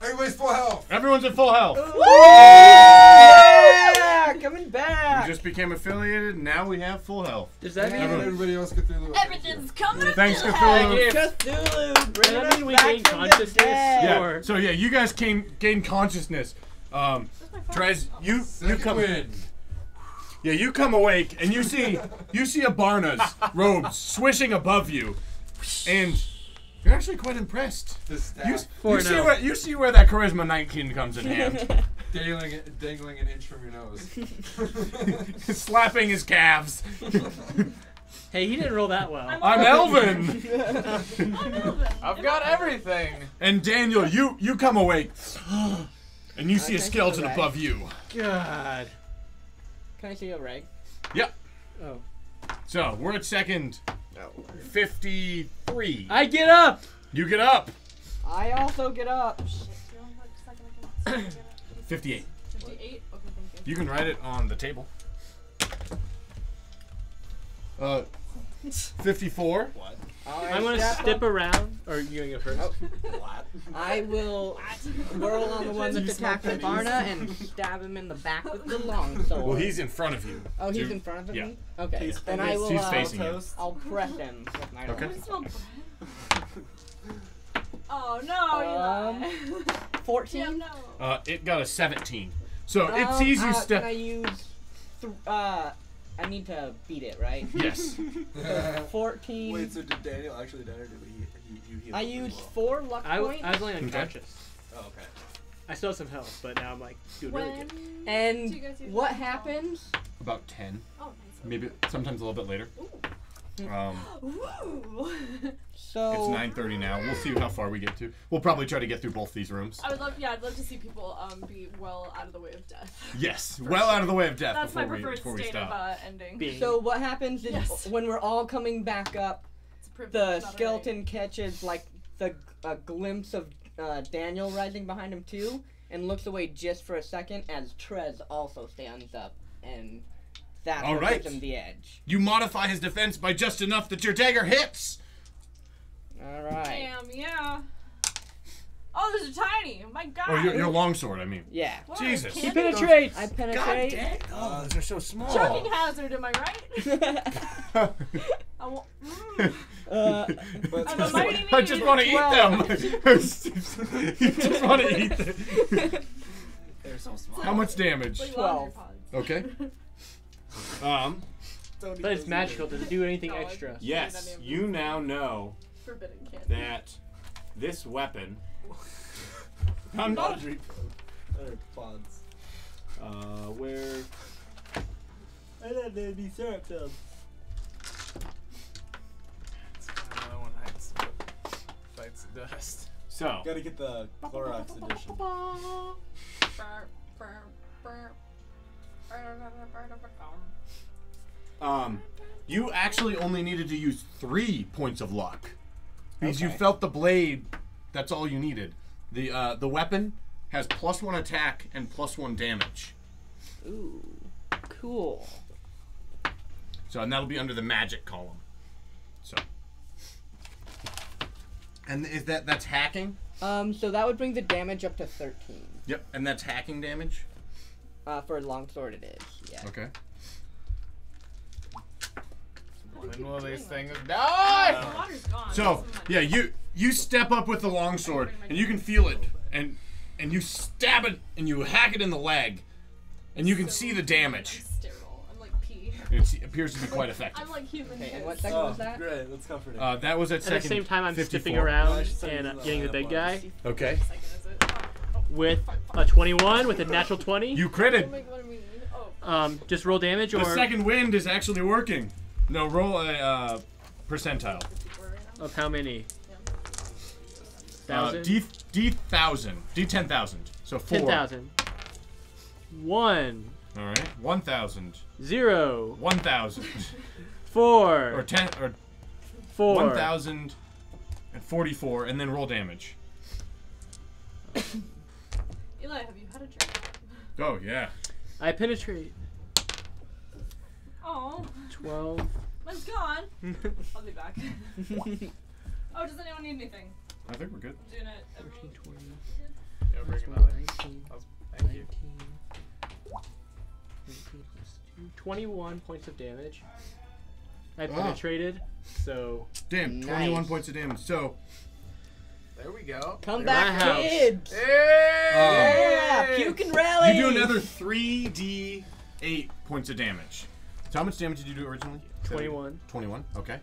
Everybody's full health. Everyone's at full health. Yeah, coming back. You just became affiliated, and now we have full health. Does that And mean? everybody else Cthulhu. Everything's coming Thanks, back. Cthulhu. Cthulhu, Does bringing that us mean we back gain from the consciousness? dead. Yeah. Or- So yeah, you guys gain consciousness. Trez, you Second come. win. Yeah, you come awake and you see Abarna's robes swishing above you, and you're actually quite impressed. The You, staff you see where that charisma 19 comes in hand. dangling an inch from your nose. Slapping his calves. Hey, he didn't roll that well. I'm Elvin. I'm Elvin. I've got everything. And Daniel, you come awake, and you see a Okay, skeleton alright. above you. God. Can I see a rag? Yep. Oh. So we're at second 53. I get up. You get up. I also get up. Shit, you only like a second I can 58. 58? Okay, thank you. You can write it on the table. 54. What? I'm gonna step around. Or you gonna go first? Oh. What? I will whirl on the one that's attacking Barna and stab him in the back with the longsword. Well, he's in front of you. Oh, he's Dude. in front of Yeah. me? Okay, He's- then I will, he's facing you. I'll press him with my Okay. I longsword. smell bread. Oh no, Eli. 14? Damn, no. It got a 17. So it sees you Can I step. use, I need to beat it, right? Yes. 14. Wait, so did Daniel actually die or did you heal I him as used well? 4 luck I points. was only Okay. unconscious. Oh, okay. I still have some health, but now I'm like doing really When good. And do you guys use what that? happens? About 10. Oh, nice. Maybe sometimes a little bit later. Ooh. So It's 9:30 now. We'll see how far we get to. We'll probably try to get through both these rooms. I'd love to see people be well out of the way of death. Yes. Well out of the way of death That's my before preferred we state of stop. ending. Being So what happens is Yes. when we're all coming back up, It's a privilege, the not a right. skeleton catches like a glimpse of Daniel rising behind him too, and looks away just for a second as Trez also stands up, and that's All what right. gives him the edge. You modify his defense by just enough that your dagger hits. All right. Damn, yeah. Oh, those are tiny. My God. Or your longsword, I mean. Yeah. What, Jesus. candy? he penetrates. I God penetrate. dang. Oh, those are so small. Choking hazard, am I right? I won't. But I'm a mighty I just want to eat them. 12. You just want to eat them. they're so small. How much damage? Like 12. Okay. But it's magical. Does it do anything No, I- extra? Yes, you now know Forbidden candy. that this weapon. I'm not. They're pods. Where? I thought they'd be syrup filled. Another one fights the dust. So. Gotta get the Clorox edition. You actually only needed to use 3 points of luck because you Okay. felt the blade. That's all you needed. The weapon has +1 attack and +1 damage. Ooh, cool. So and that'll be under the magic column. So And that's hacking? So that would bring the damage up to 13. Yep, and that's hacking damage? For a longsword it is, yeah. Okay. When will these things The die? water's gone. So, yeah, you step up with the longsword, and you can feel it, and you stab it, and you hack it in the leg, and you can see the damage. I'm sterile. I'm like pee. It appears to be quite effective. I'm like human. Okay, and piss. what second was that? Great, that's comforting. That was at At second the same time, I'm 54. skipping around I should say and this is getting the not big that guy Okay. Second, is it? with a 21 with a natural 20. You Oh critted. my god, I mean, oh. Just roll damage or The second wind is actually working. No, roll a percentile. 54 right now. of how many? Uh, 1,000? D10,000. So 4. 10,000. 1. All right. 1,000. 0. 1,000. 4. Or 10 or 4. 1,044, and then roll damage. Eli, have you had a drink? Oh yeah. I penetrate. Oh, 12. mine's gone. I'll be back. Oh, does anyone need anything? I think we're good. I'm doing it. 14, 20. Yeah, bring Plus it 1, up. 19. Thank you. 19 plus 2. 21 points of damage. I Ah. penetrated, so Damn, Nice. 21 points of damage. So, There we go. Come They're back, my house. kids! Hey! Yeah, puke and rally! you do another 3d8 points of damage. So how much damage did you do originally? 21. 21. Okay.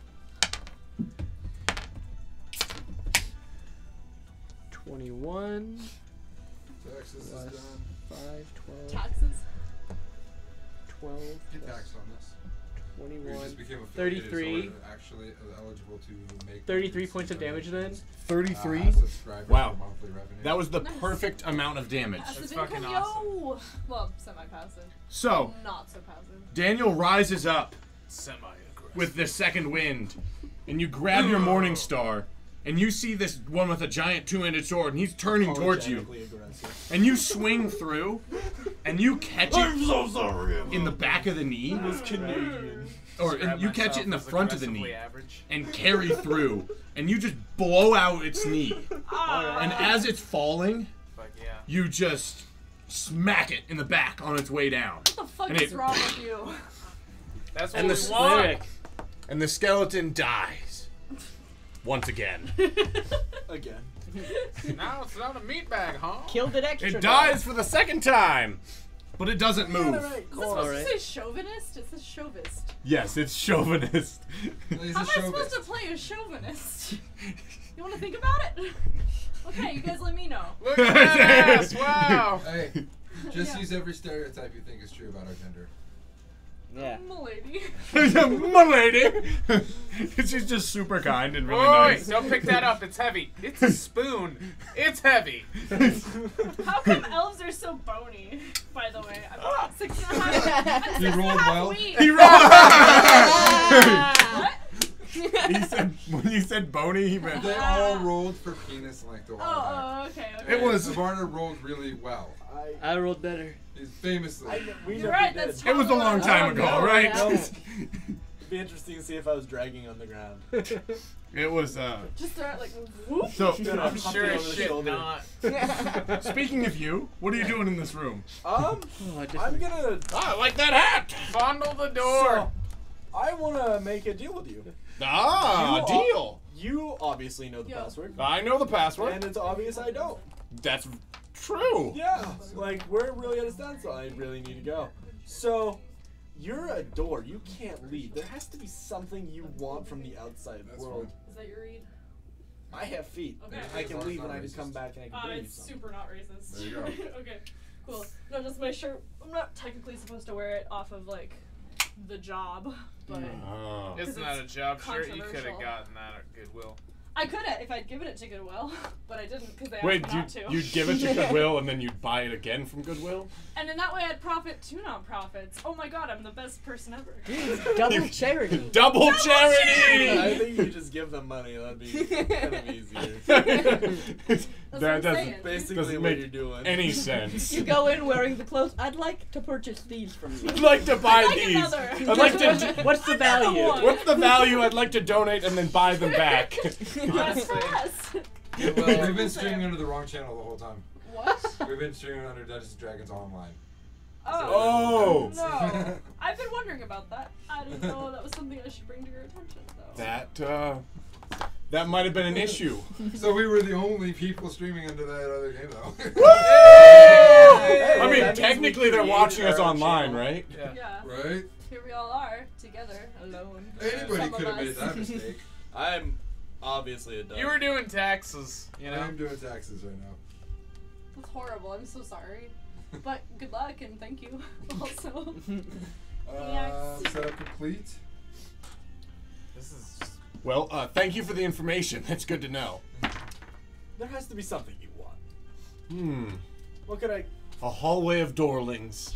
21. Taxes is Plus done. 5, 12, Taxes. 12, Get plus taxed on this. We 21. just became affiliated, 33. So we're actually eligible to make 33 points of damage then? 33. Subscribers Wow. for monthly revenue. That was the Nice. perfect amount of damage. Passive fucking income, yo! Well, semi-passive. So, Not so passive. Daniel rises up Semi-aggressive. with the second wind, and you grab your Morning Star, and you see this one with a giant two-handed sword, and he's turning towards you, Apologetically aggressive. and you swing through, and you catch it so sorry. in the back of the knee, was Canadian. or Describe and you catch myself it in the as front of the aggressively knee, Average. and carry through, and you just blow out its knee, Ah! and as it's falling, But yeah. you just smack it in the back on its way down, What the fuck And is it- wrong with you? That's what And we the want. Lyric. and the skeleton dies once again. Again. Now it's not a meat bag, huh? Killed it extra. It dies for the second time, but it doesn't move. Is this supposed to say chauvinist? It says chauvist. Yes, it's chauvinist. He's How a am I supposed chauvinist. to play a chauvinist? You want to think about it? Okay, you guys let me know. Look at that ass! Wow. Hey, just Yeah. use every stereotype you think is true about our gender. Yeah. Milady. My lady. She's just super kind and really Wait, nice. don't pick that up. It's heavy. It's a spoon. It's heavy. How come elves are so bony? By the way, I'm 6.5. He rolled well. He rolled. What? He said when you said bony, he meant They all rolled for penis length a while Oh, okay. it was. back. Varner rolled really well. I rolled better. He's famously. We You're never right, did. that's It was a long time ago, no, right? no. It'd be interesting to see if I was dragging on the ground. It was. Just start like whoop. So I'm sure Over as the shit shoulder. not. speaking of you, what are you doing in this room? Oh, I'm gonna. Ah, I like that hat. Fondle the door. So, I wanna make a deal with you. Ah, You deal. You obviously know the Yo. password, I know the password. and it's obvious I don't. That's true. Yeah, like we're really at a standstill. I really need to go. So, you're a door. You can't leave. There has to be something you want from the outside That's world. Is that your read? I have feet. Okay. I can It's leave not and I can come racist. back and I can bring you It's something. super not racist. There you go. Okay, cool. No, just my shirt. I'm not technically supposed to wear it off of like the job, but Oh. It's not a job shirt. You could have gotten that at Goodwill. I could have if I'd given it to Goodwill, but I didn't because they Wait, asked me not to. you'd give it to Goodwill and then you'd buy it again from Goodwill? And in that way, I'd profit two nonprofits. Oh my god, I'm the best person ever. Double charity. Double charity! I think you just give them money. That'd be kind of easier. That doesn't Basically doesn't what make you're doing. any sense. You go in wearing the clothes. I'd like to purchase these from you. I'd like to buy I'd like these. another. I'd like to. What's the value? one. What's the value? I'd like to donate and then buy them back. That's for us. We've been streaming under the wrong channel the whole time. What? We've been streaming under Dungeons and Dragons Online. Oh. Oh. No. I've been wondering about that. I didn't know that was something I should bring to your attention, though. That might have been an issue. So we were the only people streaming under that other game, though. I mean, technically they're watching us online, right? Yeah. Right? Here we all are, together, alone. Anybody Some of could have us. made that mistake. I'm obviously a dog. You were doing taxes, you know. I'm doing taxes right now. That's horrible. I'm so sorry. But good luck and thank you also. Setup complete. This is just Well, thank you for the information. That's good to know. There has to be something you want. What could I? A hallway of doorlings.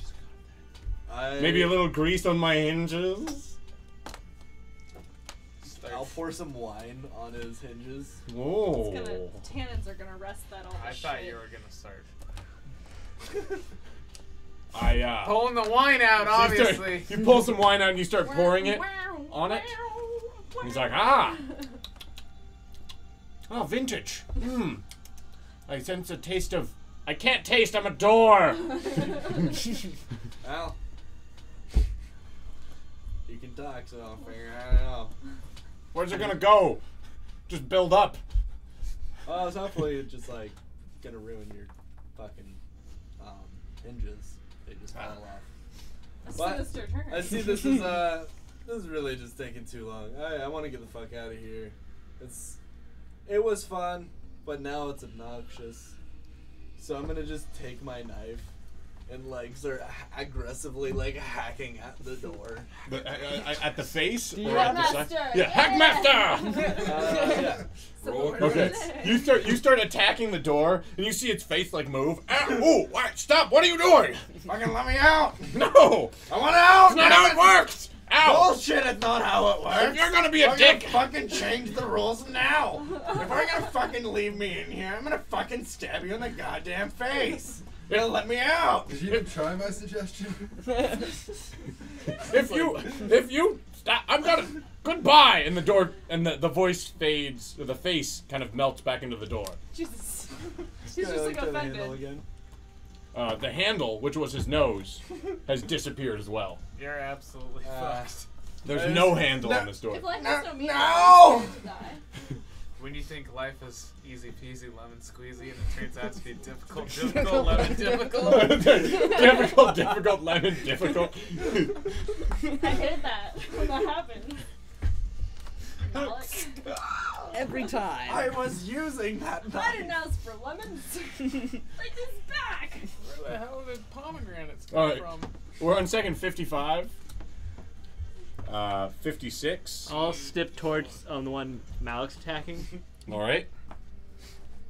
Maybe a little grease on my hinges. I'll pour some wine on his hinges. Whoa. Tannins are gonna rest that all the I shit. thought you were gonna start I pulling the wine out. so Obviously. you pull some wine out and you start pouring it on it. He's like, ah. Oh, vintage. I sense a taste of. I can't taste. I'm a door. Well, you can talk, so I'll figure it out. Where's it gonna go? Just build up. Well, hopefully it's just like gonna ruin your fucking hinges. They just fall off. A But sinister turn. I see this is really just taking too long. I want to get the fuck out of here. It was fun, but now it's obnoxious. So I'm gonna just take my knife and like start aggressively like hacking at the door. At the face or Hack at the side? master, Yeah, hack master. Yeah. Roll Okay, you start attacking the door, and you see its face like move. Oh, what? Stop! What are you doing? Fucking let me out! No! I want out! That's not how it works! Ow! Bullshit! It's not how it works. If you're gonna be a I'm dick, gonna fucking change the rules now. If you're gonna fucking leave me in here, I'm gonna fucking stab you in the goddamn face. You're gonna let me out. Did you even try my suggestion? if you stop, I'm gonna goodbye. And the door and the voice fades. Or the face kind of melts back into the door. Jesus. He's just like offended. Again. The handle, which was his nose, has disappeared as well. You're absolutely fucked. There's no handle on this door. If life has no meaning, No! it's time to die. When you think life is easy peasy lemon squeezy and it turns out to be difficult lemon difficult. difficult, lemon, difficult. I hate that when that happens. Malik. Every time. I was using that I knife. didn't ask for lemons. Like this back. Where the hell did pomegranates come Alright. from? We're on second 55. 56. I'll step towards the one Malik's attacking. All right.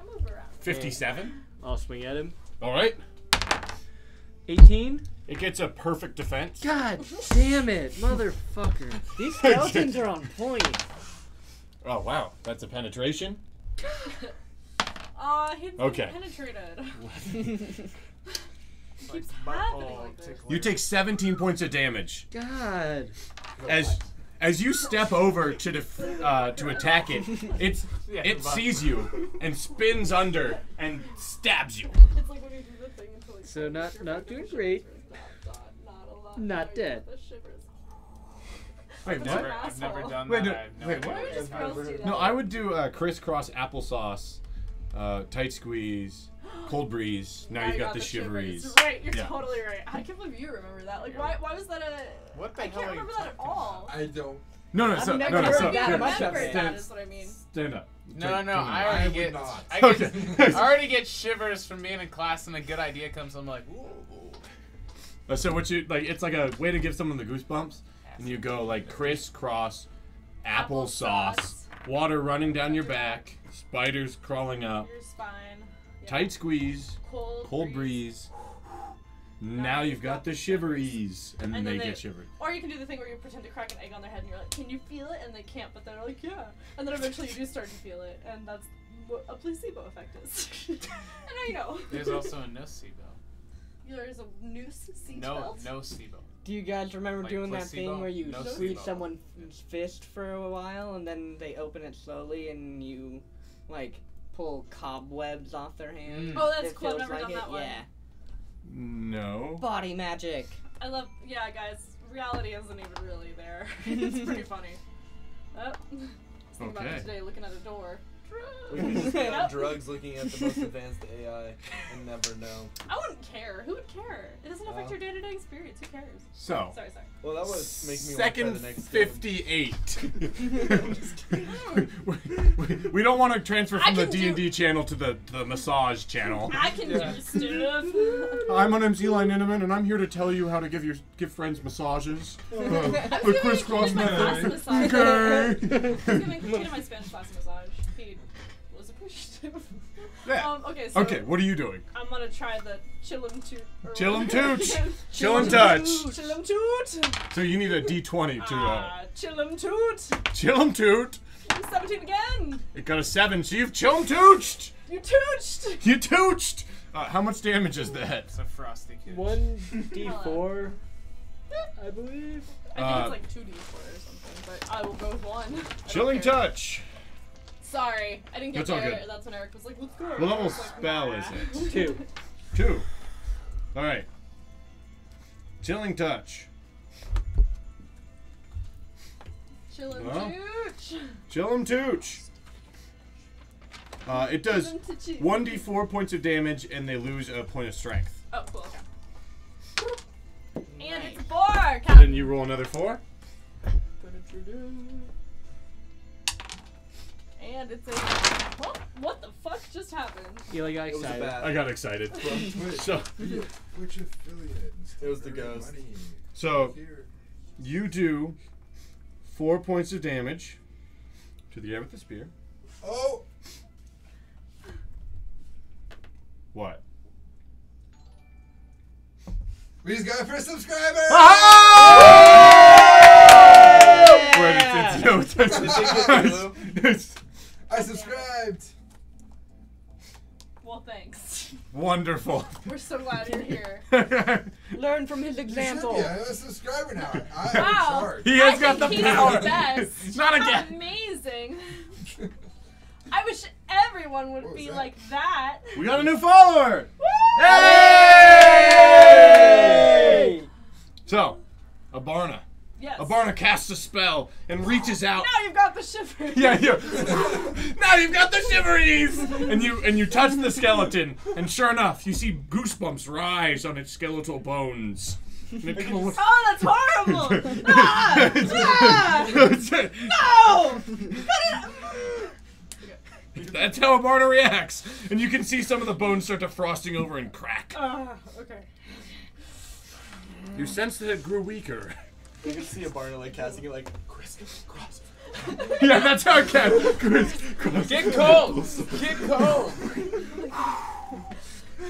I move around. 57. I'll swing at him. All right. 18. It gets a perfect defense. God damn it, motherfucker. These skeletons are on point. Oh wow, that's a penetration. He's Okay. penetrated. Like Keeps butthole happening like this. tickler. You take 17 points of damage God. as you step over to attack it. Yeah, It but- sees you and spins under and stabs you. It's like when you do the thing until you So not doing shivers. great. Not a lot. Not Now you dead. get the shivers. Wait, What? what? I've never done Wait, that. no, I have no wait, idea. what? Why would just girls do that? No, I would do crisscross applesauce, tight squeeze, cold breeze. Now you got the shiveries. Right, you're Yeah. totally right. I can't believe you remember that. Like, why was that a... What the I hell can't are you remember that at talking all. I don't. No, I've so never no, heard so of that. You Much of remembered it. that is what I mean. stand up. No, I I already would get. not. I get. Okay. I already get shivers from being in class, and a good idea comes. I'm like, ooh. So what you like? It's like a way to give someone the goosebumps, and you go like crisscross, applesauce, water running down your back, spiders crawling up, Your spine. Yeah. tight squeeze, Cold cold breeze, Now you've got the shiveries, and And they then get shivered. Or you can do the thing where you pretend to crack an egg on their head and you're like, can you feel it? And they can't, but they're like, yeah. And then eventually you do start to feel it, and that's what a placebo effect is. And now you know. There's also a nocebo. There's a noose seat No, belt. nocebo. Do you guys remember Like doing that placebo? thing where you No squeeze placebo. someone's fist for a while and then they open it slowly and you, like, pull cobwebs off their hands? Oh, that's It cool. I've feels never like done that one. Yeah. No. Body magic. I love, yeah, guys. Reality isn't even really there. It's pretty funny. Oh, thinking about Okay. it today, looking at a door. We can just be on Yep. drugs looking at the most advanced AI and never know. I wouldn't care. Who would care? It doesn't affect Oh. your day-to-day experience. Who cares? So, Sorry. Well, that was make me want to try second the next game. 58. we don't want to transfer I from the can do- D&D channel to the massage channel. I can Yeah. do stuff. I'm on MC Line Inneman, and I'm here to tell you how to give friends massages. The crisscross my class method. massage. Okay. He's gonna get my Spanish class massage. He was appreciative. Yeah. Okay, so Okay, what are you doing? I'm gonna try the chillum toot. or Chill 'em whatever. tooch. Chill 'em touch. Chillum toot. So you need a D20 to Chillum toot. chill 'em toot. 17 again. It got a 7, so you've chill 'em tooched. You tooched. You tooched. How much damage is that? It's a frosty kid. 1d4, I believe. I Uh, think it's like 2d4 or something, but I will go with 1. I don't Chilling care. touch. Sorry, I didn't get That's all there. good. That's when Eric was like, let's go. What I level was like, spell nah. is it? 2. 2. All right. Chilling touch. Chillum Well. tooch. Chill 'em tooch. It does Chillum tooch. 1d4 points of damage, and they lose a point of strength. Oh, cool, okay. And Nice. it's 4! Then Count. you roll another 4. And it's a... Well, what the fuck just happened? Eli got It was a excited. bad. I got excited. Twitch. So, Twitch affiliate. It was the Earn ghost. money. so Here. you do 4 points of damage to the guy with the spear. Oh! What? We just got our first subscriber! Wait, Did they get it's I subscribed! Well, thanks. wonderful. We're so glad you're here. Learn from his You should example. be. I'm a subscriber now. I'm Wow. in charge. He has I got the think he's power. the best. Not How again. amazing. I wish everyone would What was be that? like that. We got a new follower. Woo! Hey! So, Abarna. Yes. Abarna casts a spell and reaches out. Now you've got the shiver. Yeah, now you've got the shiveries, and you touch the skeleton, and sure enough, you see goosebumps rise on its skeletal bones. And it kinda looks- Oh, that's horrible! Ah! Ah! No! That's how Abarna reacts, and you can see some of the bones start to frosting over and crack. Okay. You sense that it grew weaker. You can see a Barney like casting it like Chris cross. Yeah, that's how it can. Get cold! Get cold!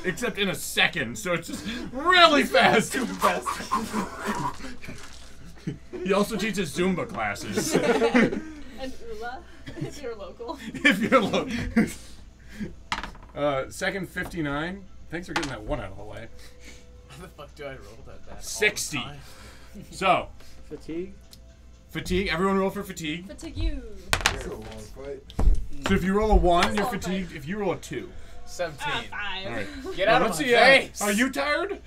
Except in a second, so it's just really fast. He also teaches Zumba classes. And Ula, if you're local. If you're low. Second 59. Thanks for getting that one out of the way. How the fuck do I roll that bad? all the 60. time? So, Fatigue. fatigue. Everyone roll for fatigue. Fatigue you. It's a long fight. So if you roll a 1, That's you're all fatigued. If you roll a 2. 17. 5. All right. Get out of let's my see. face! Are you tired?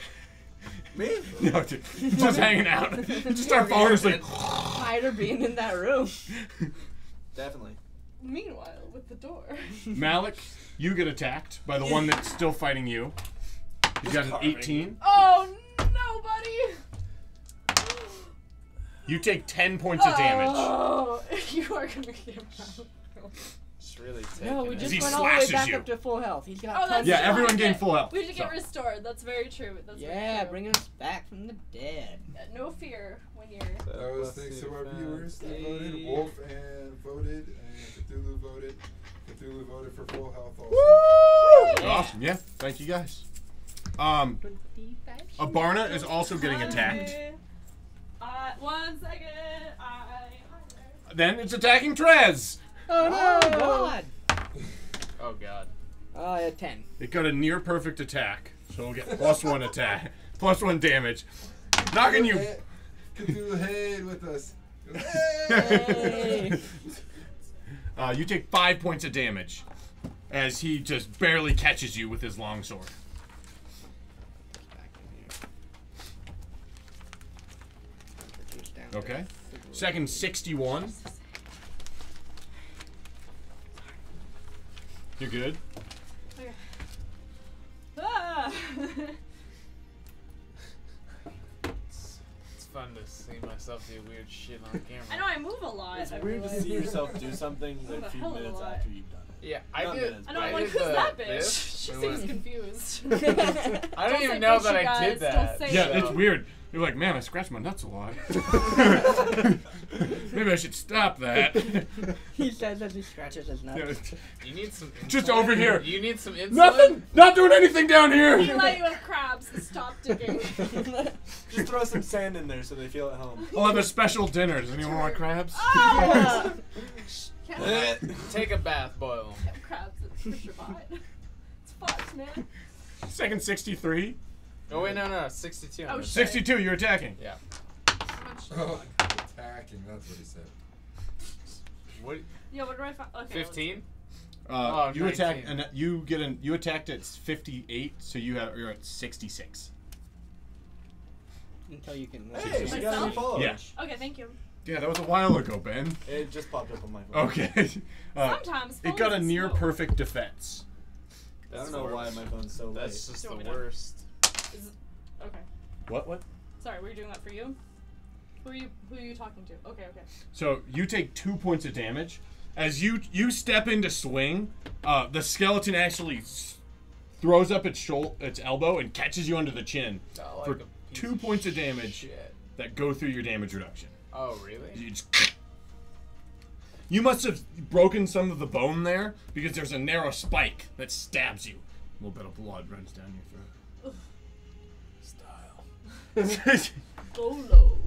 Me? No, dude, just hanging out. You just start falling asleep. Tired of being in that room. Definitely. Meanwhile, with the door. Malik, you get attacked by the one that's still fighting you. He's got an carving. 18. Oh, no, buddy! You take 10 points of damage. Oh, you are gonna get him out. Just really taking No, we it. just He went all the way slashes back you. up to full health. He's got Oh, that's tons Yeah, of true. everyone We gained get- full health. We should get So. restored. That's very true. That's very Yeah, true. bringing us back from the dead. No fear when you're. That was thanks to our viewers that voted. Wolf and voted, and Cthulhu voted. Cthulhu voted for full health also. Awesome. Yeah, thank you guys. Abarna is also getting attacked. 1 second. Then it's attacking Trez. Oh no! God. Oh god. A 10. It got a near perfect attack, so we'll get +1 attack, +1 damage, knocking you. Cthulhu Haid with us. Hey. You take 5 points of damage as he just barely catches you with his longsword. Okay. Second 61. You're good. Okay. Ah! It's fun to see myself do weird shit on camera. I know I move a lot. It's I weird to realize. see yourself do something Move a a few hell of a minutes lot. after you've done it. Yeah, I Not did. minutes, I know, I'm I like, did who's that bitch? this, She or seems what? confused. I don't Don't even say know bitch, that you I guys. did that. Don't say Yeah, it. it's weird. You're like, man, I scratched my nuts a lot. Maybe I should stop that. He says as he scratches his nuts. Yeah. You need some insulin? Just over here. You need some insulin? Nothing. Not doing anything down here. Eli, you have crabs. Stop digging. Just throw some sand in there so they feel at home. I'll have a special dinner. Does anyone want crabs? Oh! Can't Take a bath, boil them. have crabs. It's push your butt. It's fucked, man. Second 63. Oh wait, no, 62. Oh, shit. 62. You're attacking. Yeah. Oh, attacking. That's what he said. What? Yeah, what do I find? Okay. 15? You 19. attack and you attacked at 58, so you're at 66. Until you can. Hey, she got a new Myself? follower. Yeah. Okay, thank you. Yeah, that was a while ago, Ben. It just popped up on my phone. Okay. Sometimes It got a phones near slow. perfect defense. I don't know why my phone's so That's late. just Do the it now. worst. Is it, okay. What? Sorry, were you doing that for you? Who are you talking to? Okay. So you take 2 points of damage. As you step in to swing, the skeleton actually throws up its elbow and catches you under the chin Oh, like for a piece 2 of points of damage Shit. that go through your damage reduction. Oh, really? You just you must have broken some of the bone there because there's a narrow spike that stabs you. A little bit of blood runs down your throat. Style. Go low.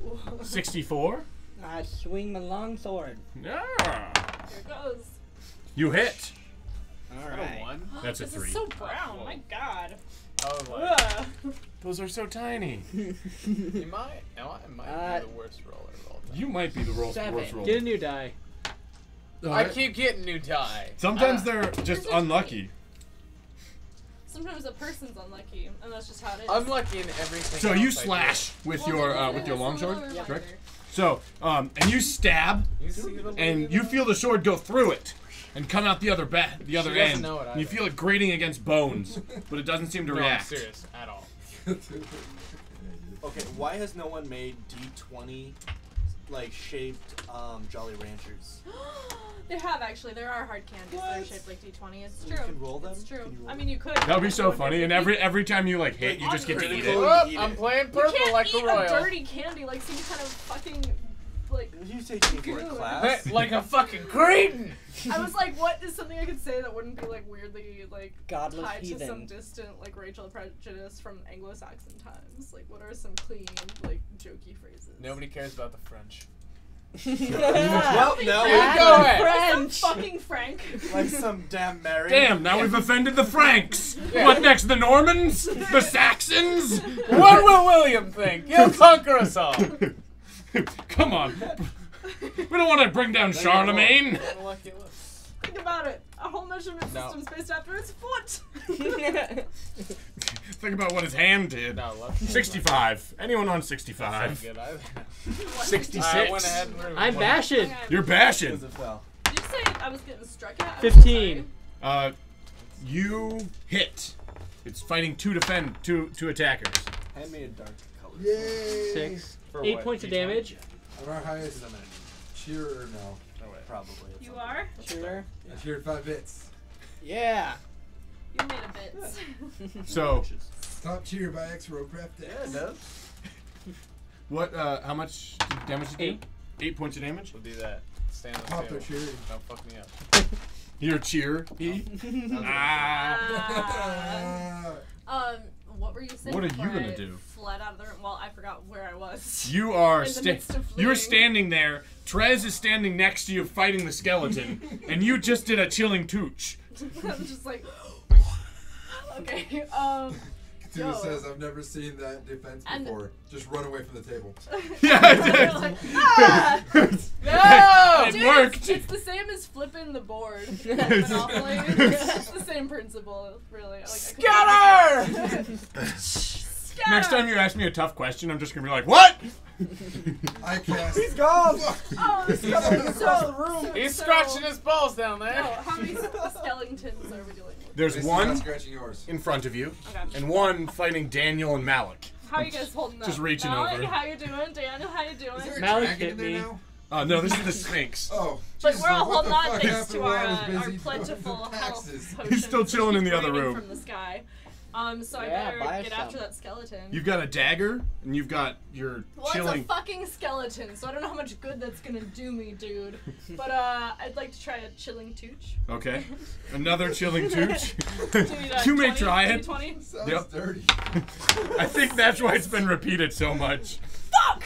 64? I swing my longsword. Yeah. Here it goes. You hit. All Is that a right. 1? That's a This 3. is so brown. My God. Oh, like, Ugh. Those are so tiny. am I be the worst roller of all time? You might be the worst 7. roller. Get a new die. I keep getting new die. Sometimes Ah. they're just unlucky. Sometimes a person's unlucky, and that's just how it is. Unlucky in everything. So you else I do. slash with Well, your then with your that's a longsword, little correct? reminder. So and you stab, You see the and lady you there? feel the sword go through it and come out the other She doesn't end. know it And you either. feel it grating against bones, but it doesn't seem to No, I'm react. serious at all. Okay, why has no one made D20 like shaped Jolly Ranchers? They have actually. There are hard candies that are What? shaped like D20. It's You true. can roll them? It's true. Can you roll I mean, you could. That would be but so it wouldn't funny, be- and every time you like hit, you just get to eat Critical. it. Oh, Eat I'm it. playing You purple can't like eat a royal. dirty candy like some kind of fucking like. You taking me for a Good. class? Like a fucking Creighton. I was like, what is something I could say that wouldn't be like weirdly like Godless tied to some heathen. distant like racial prejudice from Anglo-Saxon times? Like, what are some clean like jokey phrases? Nobody cares about the French. Well, no. Yeah. Go ahead. French. Fucking Frank. Like some damn Mary. Damn! Now we've offended the Franks. Yeah. What next? The Normans? The Saxons? What will William think? He'll conquer us all. Come on. We don't want to bring down Charlemagne. Think about it. Our whole measurement No. system's based after his foot. Think about what his hand did. No, left. 65. Anyone on Not 65? good either. 66. I went ahead and removed I'm one. bashing. Okay. You're bashing. Because it fell. Did you say I was getting struck at? I'm 15. sorry. You hit. It's fighting two attackers. Hand me a dark color. Yay! 6. For 8 what, points of D20? damage. I'm our highest cheer or no? Probably. You are? Sure. I cheered 5 bits. Yeah. You made a bit. So, Top cheer by X-Row Craft Yeah, Decks. it does. what? How much damage did you do? 8 points of damage. We'll do that. Stay on the Pop their table. cheering. Don't fuck me up. Your cheer. Ah. What were you saying? What are you before gonna I do? Fled out of the room. Well, I forgot where I was. You are In the midst of you're fleeing. standing there. Trez is standing next to you fighting the skeleton, and you just did a chilling tooch. I'm just like, okay. Tuna Yo. says, I've never seen that defense And- before. Just run away from the table. Yeah, They're like, ah! it Dude, worked. It's the same as flipping the board. in Monopoly. It's the same principle, really. Scatter! Scatter! Next time you ask me a tough question, I'm just gonna be like, "What?" I cast. He's gone! Oh, this is so, He's scratching his balls down there. No, how many skeletons are we dealing with? There's At least he's one not scratching yours. in front of you, Okay. and one fighting Daniel and Malik. How are you guys holding up? Just reaching Malik, over. how you doing? Daniel, how you doing? Is there a Malik dragon hit in there me. now? No, this is the Sphinx. Oh. But Jesus, we're all what the holding on fuck thanks happened to while I our was busy plentiful doing health taxes? potions. He's still chilling in the Keep other raining room. From the sky. So I Yeah, buy better us get after some. that skeleton. You've got a dagger, and you've got your Well, chilling. it's a fucking skeleton, so I don't know how much good that's gonna do me, dude. But I'd like to try a chilling tooch. Okay, another chilling tooch. Do you need a You may 20? try Do you it. need 20? Sounds Yep. dirty. I think that's why it's been repeated so much. Fuck!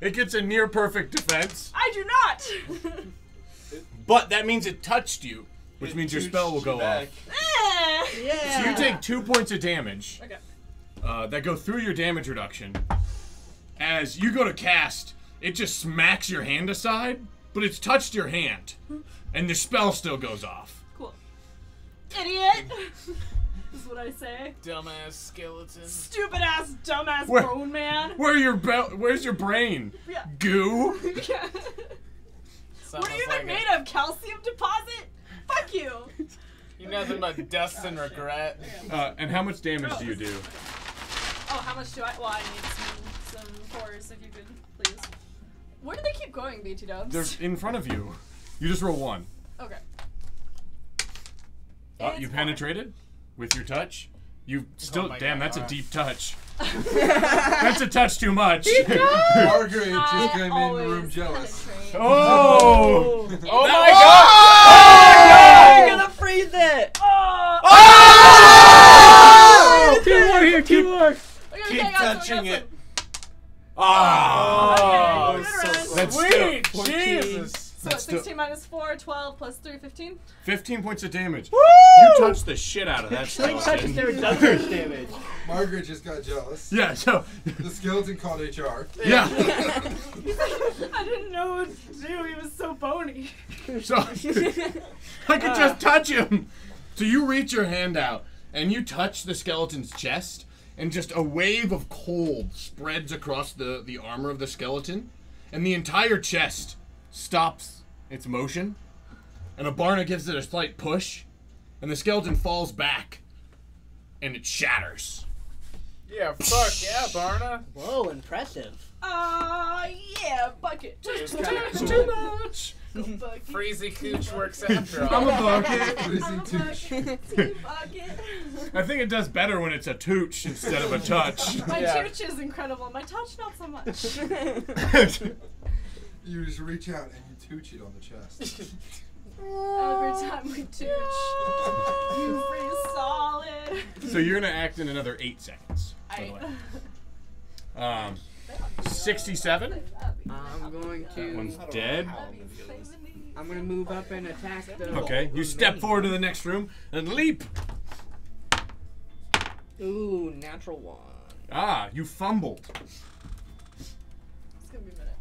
It gets a near perfect defense, I do not! but that means it touched you, which It means your tooched spell will you go back. off. Yeah. So you take 2 points of damage Okay. that go through your damage reduction. As you go to cast, it just smacks your hand aside, but it's touched your hand, and the spell still goes off. Cool. Idiot! Is what I say. Dumbass skeleton. Stupid ass, dumbass Where- bone man. Where's your brain? Yeah. Goo? Yeah. Sounds What are you like even made of? Calcium deposit? Fuck you. You nothing but dust and regret. And how much damage do you do? Oh, how much do I? Well, I need some fours if you could, please. Where do they keep going, BT Dubs? They're in front of you. You just roll 1. Okay. You It's penetrated with your touch. You still, Oh my damn, God. that's a deep touch. That's a touch too much. Margaret just came in the always room jealous. penetrate. Oh! Oh That- my god! You're gonna freeze it! Oh! Oh! Teamwork here, teamwork. Okay, Keep I got some, touching I got it. Ah! Okay, good run. That's Sweet 14. Jesus! So That's 16 minus 4, 12 plus 3, 15? 15 points of damage. You touched the shit out of that Touches skeleton. never does much damage. Margaret just got jealous. Yeah, so, The skeleton called HR. yeah. I didn't know what to do. He was so bony. So, I could just touch him. So you reach your hand out, and you touch the skeleton's chest, and just a wave of cold spreads across the armor of the skeleton, and the entire chest stops its motion, and Abarna gives it a slight push, and the skeleton falls back, and it shatters. Yeah, fuck yeah, Barna. Whoa, impressive. Yeah, bucket. It's kinda It's cool. too much. Bucket. Freezy Cooch works after I'm all. a bucket. Freezing tooch. Bucket. I think it does better when it's a tooch instead of a touch. My Yeah. chooch is incredible. My touch, not so much. You just reach out and you tooch it on the chest. Every time we tooch, you freeze solid. So you're gonna act in another 8 seconds. By the way. 67. I'm going That one's to. dead. I'm gonna move up and attack the. Okay, you step forward to the next room and leap. Ooh, natural 1. Ah, you fumbled. It's gonna be a minute.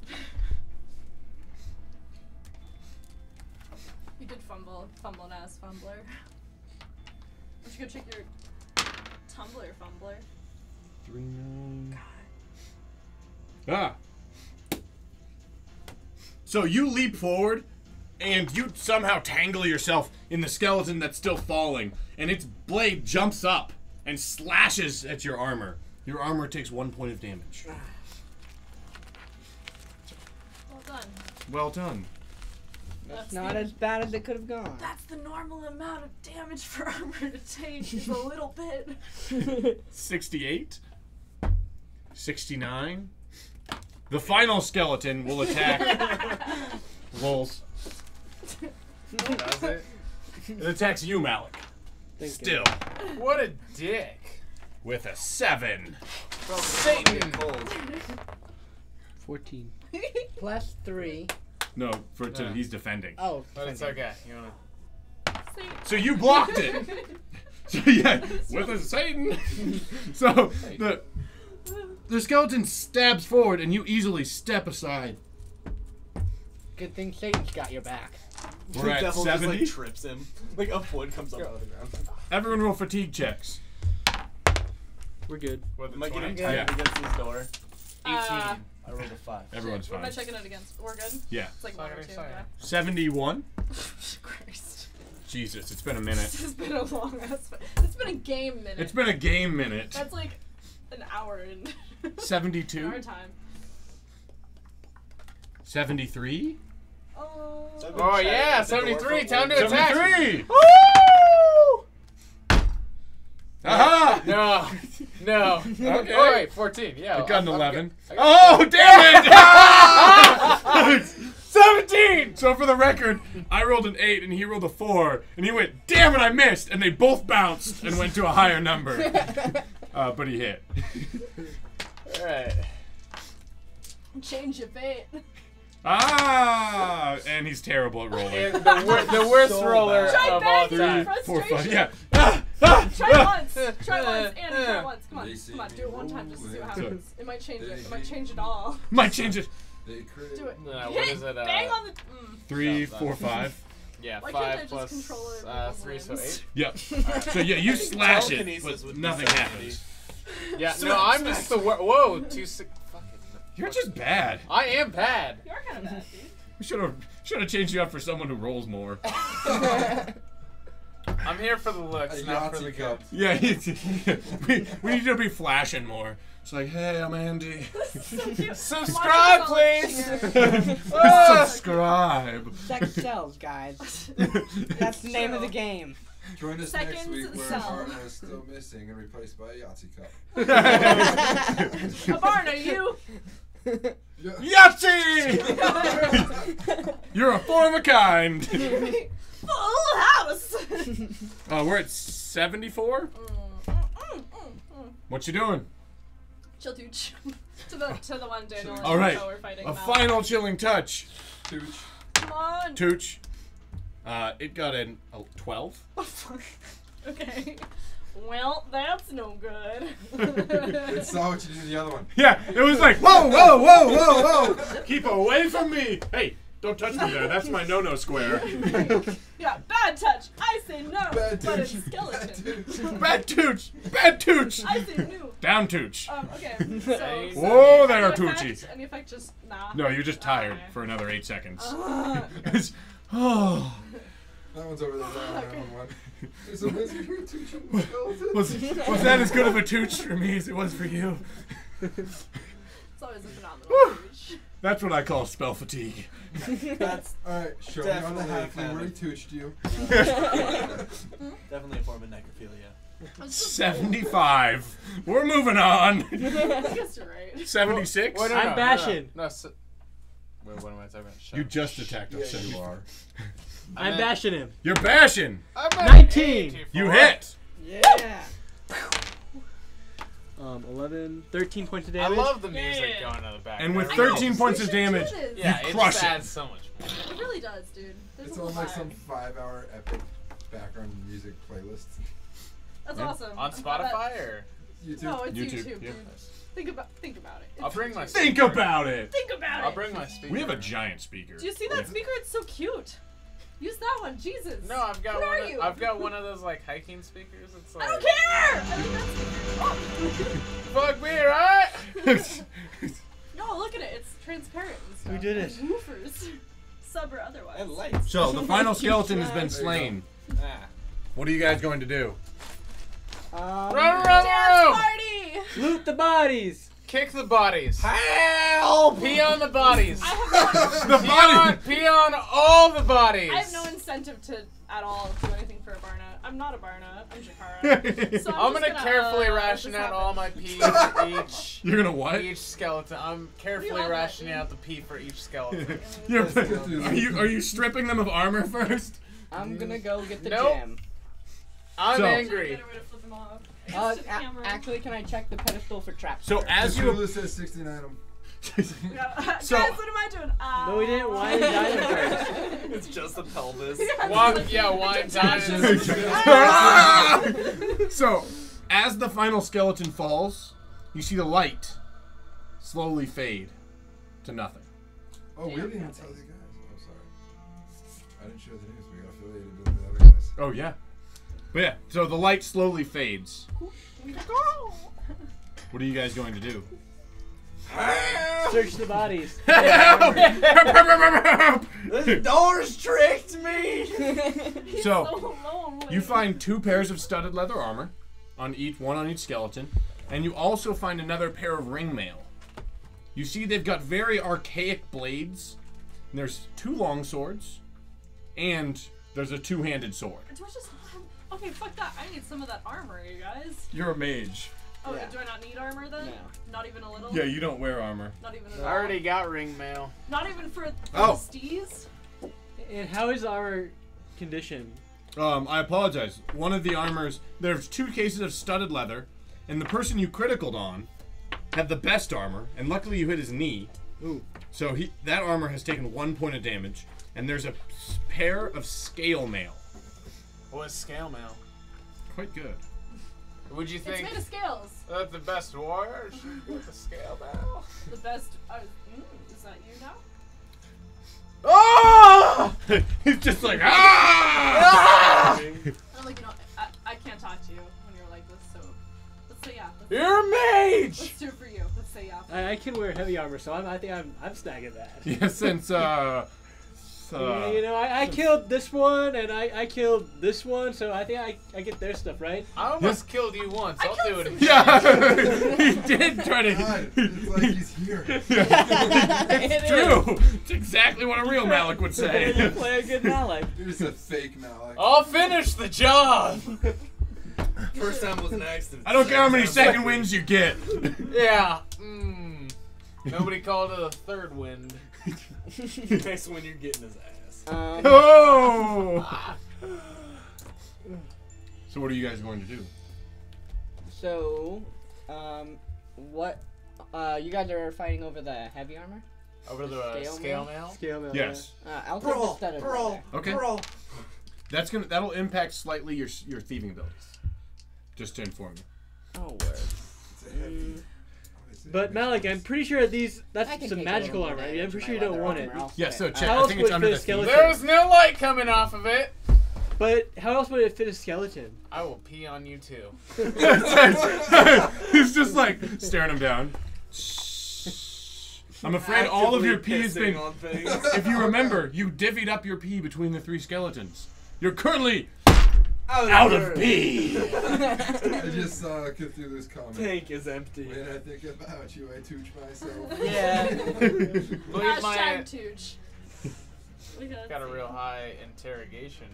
You did fumble. Fumbled ass fumbler. Why don't you go check your Tumblr, fumbler? 3, 9. Ah. So you leap forward, and you somehow tangle yourself in the skeleton that's still falling, and its blade jumps up and slashes at your armor. Your armor takes 1 point of damage. Well done. Well done. That's not as bad as it could have gone. That's the normal amount of damage for armor to take. Is a little bit. 68. 69. The final skeleton will attack. Lulz. Does it? It attacks you, Malik. Thank you. Still. What a dick. with a 7. Satan. Cold. 14. Plus 3. No, he's defending. Oh, But it's okay. You wanna? So you blocked it. So yeah, with a Satan. So the skeleton stabs forward, and you easily step aside. good thing Satan's got your back. We're The at devil 70. just like trips him. Like a foot comes up out of the ground. Everyone roll fatigue checks. We're good. With Am I getting 20? tired against this door? 18. I rolled a 5. Everyone's What am I fine. checking it against? We're good? Yeah. It's like 1 or 2. Sorry. Yeah. 71. Christ. Jesus, it's been a minute. This has been a long ass. It's been a game minute. It's been a game minute. That's like an hour in 72. our time. 73. Oh. Oh yeah, 73. Time to attack. 73. Woo! Aha! No. No. Okay. Oh, wait, 14. Yeah. I got an I'm 11. good. Oh, damn it! 17! So for the record, I rolled an 8 and he rolled a 4, and he went, damn it, I missed, and they both bounced and went to a higher number. But he hit. Alright. Change your fate. Ah! And he's terrible at rolling. And the worst So roller bad. of all Try time. begging. 4, 5, Frustration. yeah. Ah, ah, Try ah. once. Try once. And try once. Come on. They see Come on. Do it one time just to see what So- happens. It might change it. It might change it all. Might change it. They crit. Do it. No, Hit what it. is it? Bang on the. 3, Stop 4, that. 5. Yeah, Why can't I 5 just plus control it with 3, so limbs? 8. Yep. So yeah, you slash it, Telekinesis but would be nothing 70. happens. Yeah, no, I'm just the whoa, 2 6. Fucking. You're just bad. I am bad. You're kind of bad, dude. We should have changed you up for someone who rolls more. I'm here for the looks, A not for Yahtzee the cup. cups. Yeah, we need to be flashing more. It's like, hey, I'm Andy. So cute. Subscribe, I'm watching please. this all Subscribe. Sex sells, guys. That's the name of the game. Join us next Seconds week where sell. Barna is still missing and replaced by a Yahtzee cup. Abarna, you. Yahtzee! You're a four of a kind. Full house. We're at 74. What you doing? Chill, dude. to the one Daniel and All right. Nico are fighting. A now. final chilling touch. Tooch. Come on. Tooch. It got a 12. Okay. Well, that's no good. It saw what you did to the other one. Yeah, it was like, whoa, whoa, whoa, whoa, whoa. Keep away from me. Hey, don't touch me there. That's my no-no square. Yeah, bad touch. I say no, Bad but Tooch. it's skeleton. Bad Tooch. Bad Tooch. I say no. Down Tooch. Okay. So, Whoa there, any effect- Toochie. Any effect? Just nah. No, you're just tired Okay. for another 8 seconds. Okay. Oh. That one's over there. That one. There's a wizard here, Tooch and the skeleton. Was that as good of a Tooch for me as it was for you? It's always a phenomenal Woo. Tooch. That's what I call spell fatigue. That's Alright, show me on the Definitely lake. We have already it. tooched you. definitely a form of necrophilia. 75. We're moving on. I guess you're right. 76? Wait, I'm bashing. No, wait, what am I talking about? Shut You up. just attacked us. Yeah, you are. I'm bashing him. You're bashing. I'm at 19. 84. You hit. Yeah. 11, 13 points of I damage. love the music Yeah. going on the back. And with I know, 13 points we of should do damage, this. yeah, you it crush just it. adds so much more. It really does, dude. There's It's a on whole like some vibe. 5-hour epic background music playlist. That's Yeah. awesome. On I'm glad that- Spotify or? YouTube. No, it's YouTube, YouTube, yeah. dude. Think about it. I'll bring my. Think speaker. about it. Think about I'll it. bring my speaker. We have a giant speaker. Do you see that speaker? It's so cute. Use that one, Jesus. No, I've got Where one. are you? I've got one of those like hiking speakers. It's like. I don't care. I think that's Fuck me, right? No, look at it. It's transparent and stuff. We did And it. woofers, sub or otherwise. And lights. So, the final skeleton has been There you slain. Ah. What are you guys going to do? Run around the Dance room. party. Loot the bodies. Kick the bodies. Help! Pee on the bodies. I have The body! Pee on all the bodies. I have no incentive to at all do anything for a Barna. I'm not a Barna. I'm Jakara. So I'm just gonna carefully let ration this out happen. all my pee for each You're gonna what? each skeleton. I'm carefully love that, rationing dude. out the pee for each skeleton. Are you stripping them of armor first? I'm gonna go get the Nope. gem. I'm So- angry. Get rid of flip them off. It's the camera. Actually, can I check the pedestal for traps? So as you Cthulhu says 69 of them. Yeah. So- Guys, what am I doing? No, we didn't wine and dine him first. It's just the pelvis. Wine dine. So, as the final skeleton falls, you see the light slowly fade to nothing. Oh, we didn't even tell the guys. Oh, sorry. I didn't share the news. We got affiliated with the other guys. Oh yeah. But yeah, so the light slowly fades. What are you guys going to do? Search the bodies. This door's tricked me. So, you find 2 pairs of studded leather armor, one on each skeleton, and you also find another pair of ringmail. You see they've got very archaic blades. And there's 2 long swords, and there's a 2-handed sword. Do I just okay, fuck that. I need some of that armor, you guys. You're a mage. Oh, Yeah. do I not need armor then? No. Not even a little? Yeah, you don't wear armor. Not even at I all? already got ring mail. Not even for Oh. the steez? And how is our condition? I apologize. One of the armors, there's 2 cases of studded leather, and the person you criticaled on had the best armor, and luckily you hit his knee. Ooh. So that armor has taken 1 point of damage, and there's a pair of scale mail. What's scale mail? Quite good. Would you It's think made of scales. that the best warrior should get the scale mail? The best. Is that you now? Oh! He's just like, ah! I'm like, I can't talk to you when you're like this, so let's say yeah. You're a mage! Let's do it for you. Let's say yeah. I can wear heavy armor, so I think I'm snagging that. Yeah, since, Yeah, you know, I killed this one, and I killed this one, so I think I get their stuff, right? I almost killed you once. I'll do it again. Yeah, he did try to. God, it's like he's here. It's true. It's exactly what a real Malik would say. You play a good Malik. Here's a fake Malik. I'll finish the job! First time was an accident. I don't care how many second wins you get. Yeah. Nobody called it a third wind. Next one you're getting his ass. Oh! So what are you guys going to do? So, what? You guys are fighting over the heavy armor? Over the scale mail? Scale mail. Yes. I'll take the studded leather. Okay. That'll impact slightly your thieving abilities. Just to inform you. Oh, word. It's a heavy. But Malik, I'm pretty sure that's I can some take a magical little armor. more I'm damage pretty with sure you my don't leather want it. armor, I'll Yeah, say. so check. How I else think would it's it under fit the a skeleton? thieving. There's no light coming off of it! But how else would it fit a skeleton? I will pee on you too. He's just like staring him down. I'm afraid all of your pee has been. on things. If you remember, you divvied up your pee between the 3 skeletons. You're currently out of pee. I just saw Cthulhu's comment. Tank is empty. When I think about you, I tooch myself. Yeah. Believe my Hashtag Tooch. got a real high interrogation.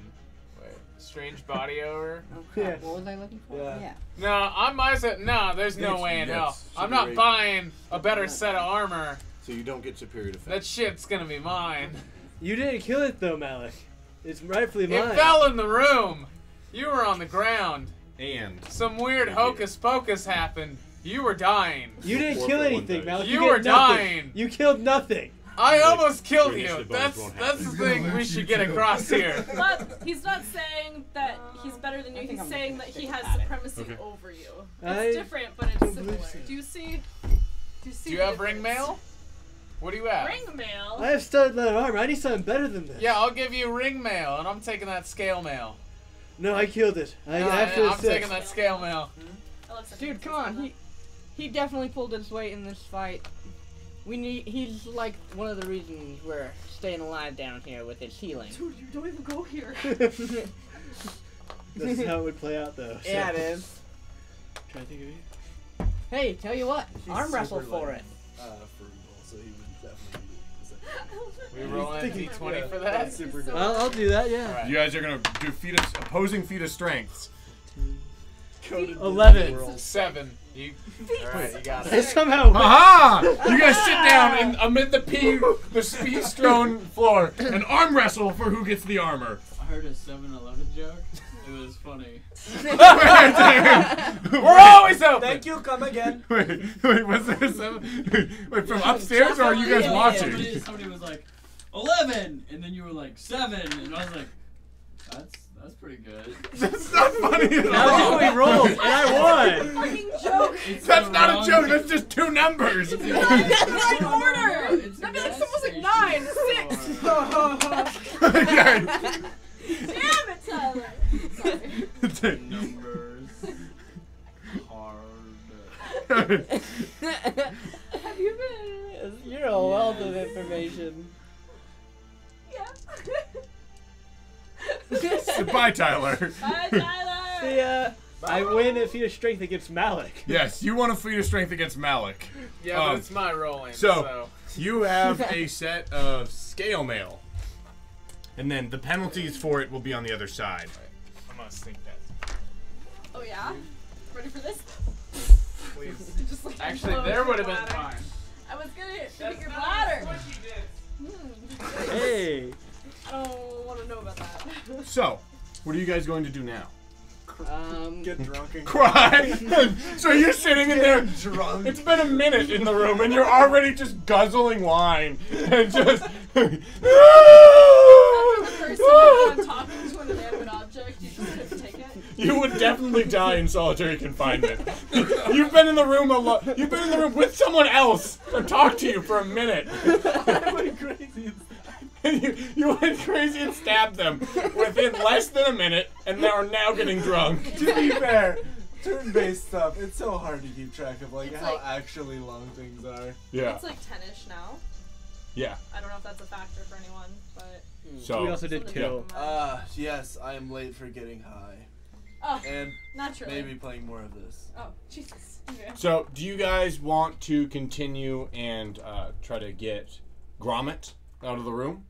Wait, strange body over. Oh, crap. What was I looking for? Yeah. No, I'm myself. No, there's no way in hell. I'm not superior. buying a better set of armor. So you don't get superior defense. That shit's gonna be mine. You didn't kill it though, Malik. It's rightfully mine. It fell in the room. You were on the ground. And Some weird hocus pocus happened. You were dying. You didn't Four kill for one anything, dice. Malik. You get were nothing. dying. You killed nothing. I almost killed Your you. initiative bonus That's won't that's the happen. He's gonna thing we lose should you get too. across here. But he's not saying that he's better than you. I think He's I'm saying just that he stick has at it. supremacy Okay. over you. I It's different, but it's don't similar. believe so. Do you see? Do you have ring mail? What do you have? Ring mail. I have studded leather armor. I need something better than this. Yeah, I'll give you ring mail, and I'm taking that scale mail. No, I killed it. I No, after I'm taking that scale mail. Dude, come on. He definitely pulled his weight in this fight. He's like one of the reasons we're staying alive down here with his healing. Dude, you don't even go here. That's how it would play out, though. So. Yeah, it is. Trying to think of it. Hey, tell you what, He's arm wrestle super for light. it. Frugal, so he would definitely We rolling a thinking- d20 for that? That's super good. I'll do that. Yeah. Alright. you guys are gonna do opposing feat of strengths. Coded 11. world. 7. You. Alright, you got I it. somehow. Aha! You guys sit down and amid the pee strewn floor and arm wrestle for who gets the armor. heard a 7-Eleven joke. It was funny. We're always open. Thank you. Come again. Wait, was there wait, from upstairs or are you guys watching? Somebody was like, 11, and then you were like 7, and I was like, that's pretty good. That's not funny at That was all. how we rolled, and I won. Fucking joke. It's That's the not a wrong joke. thing. That's just two numbers. It's like order. It's a That'd be like gas someone's like station. 9, 6. Okay. Damn it, Tyler. Sorry. Numbers. Hard. Have you been? You're a wealth of information. Yeah. Goodbye, Tyler. Bye, Tyler. See ya. I win at feat of strength against Malik. Yes, you want to feat of strength against Malik. Yeah, but it's my rolling. so you have a set of scale mail. And then the penalties for it will be on the other side. I'm gonna sneak that. Oh yeah. Ready for this? Please. Just like Actually, close there your would have been bladder. fine. I was gonna hit your bladder. What you did. Hey. I don't want to know about that. So, what are you guys going to do now? Get drunk and Cry. So you're sitting in there drunk. It's been a minute in the room and you're already just guzzling wine and just After the first time I'm talking to an inanimate object, you just couldn't take it. You would definitely die in solitary confinement. You've been in the room You've been in the room with someone else to talk to you for a minute. I went crazy. And you went crazy and stabbed them within less than a minute, and they are now getting drunk. To be fair, turn-based stuff, it's so hard to keep track of It's how like- actually long things are. Yeah. It's like 10ish now. Yeah. I don't know if that's a factor for anyone, but So We also did something to kill. keep in mind. Yes, I am late for getting high. Oh, And naturally. maybe playing more of this. Oh, Jesus. Okay. So, do you guys want to continue and try to get Gromit out of the room?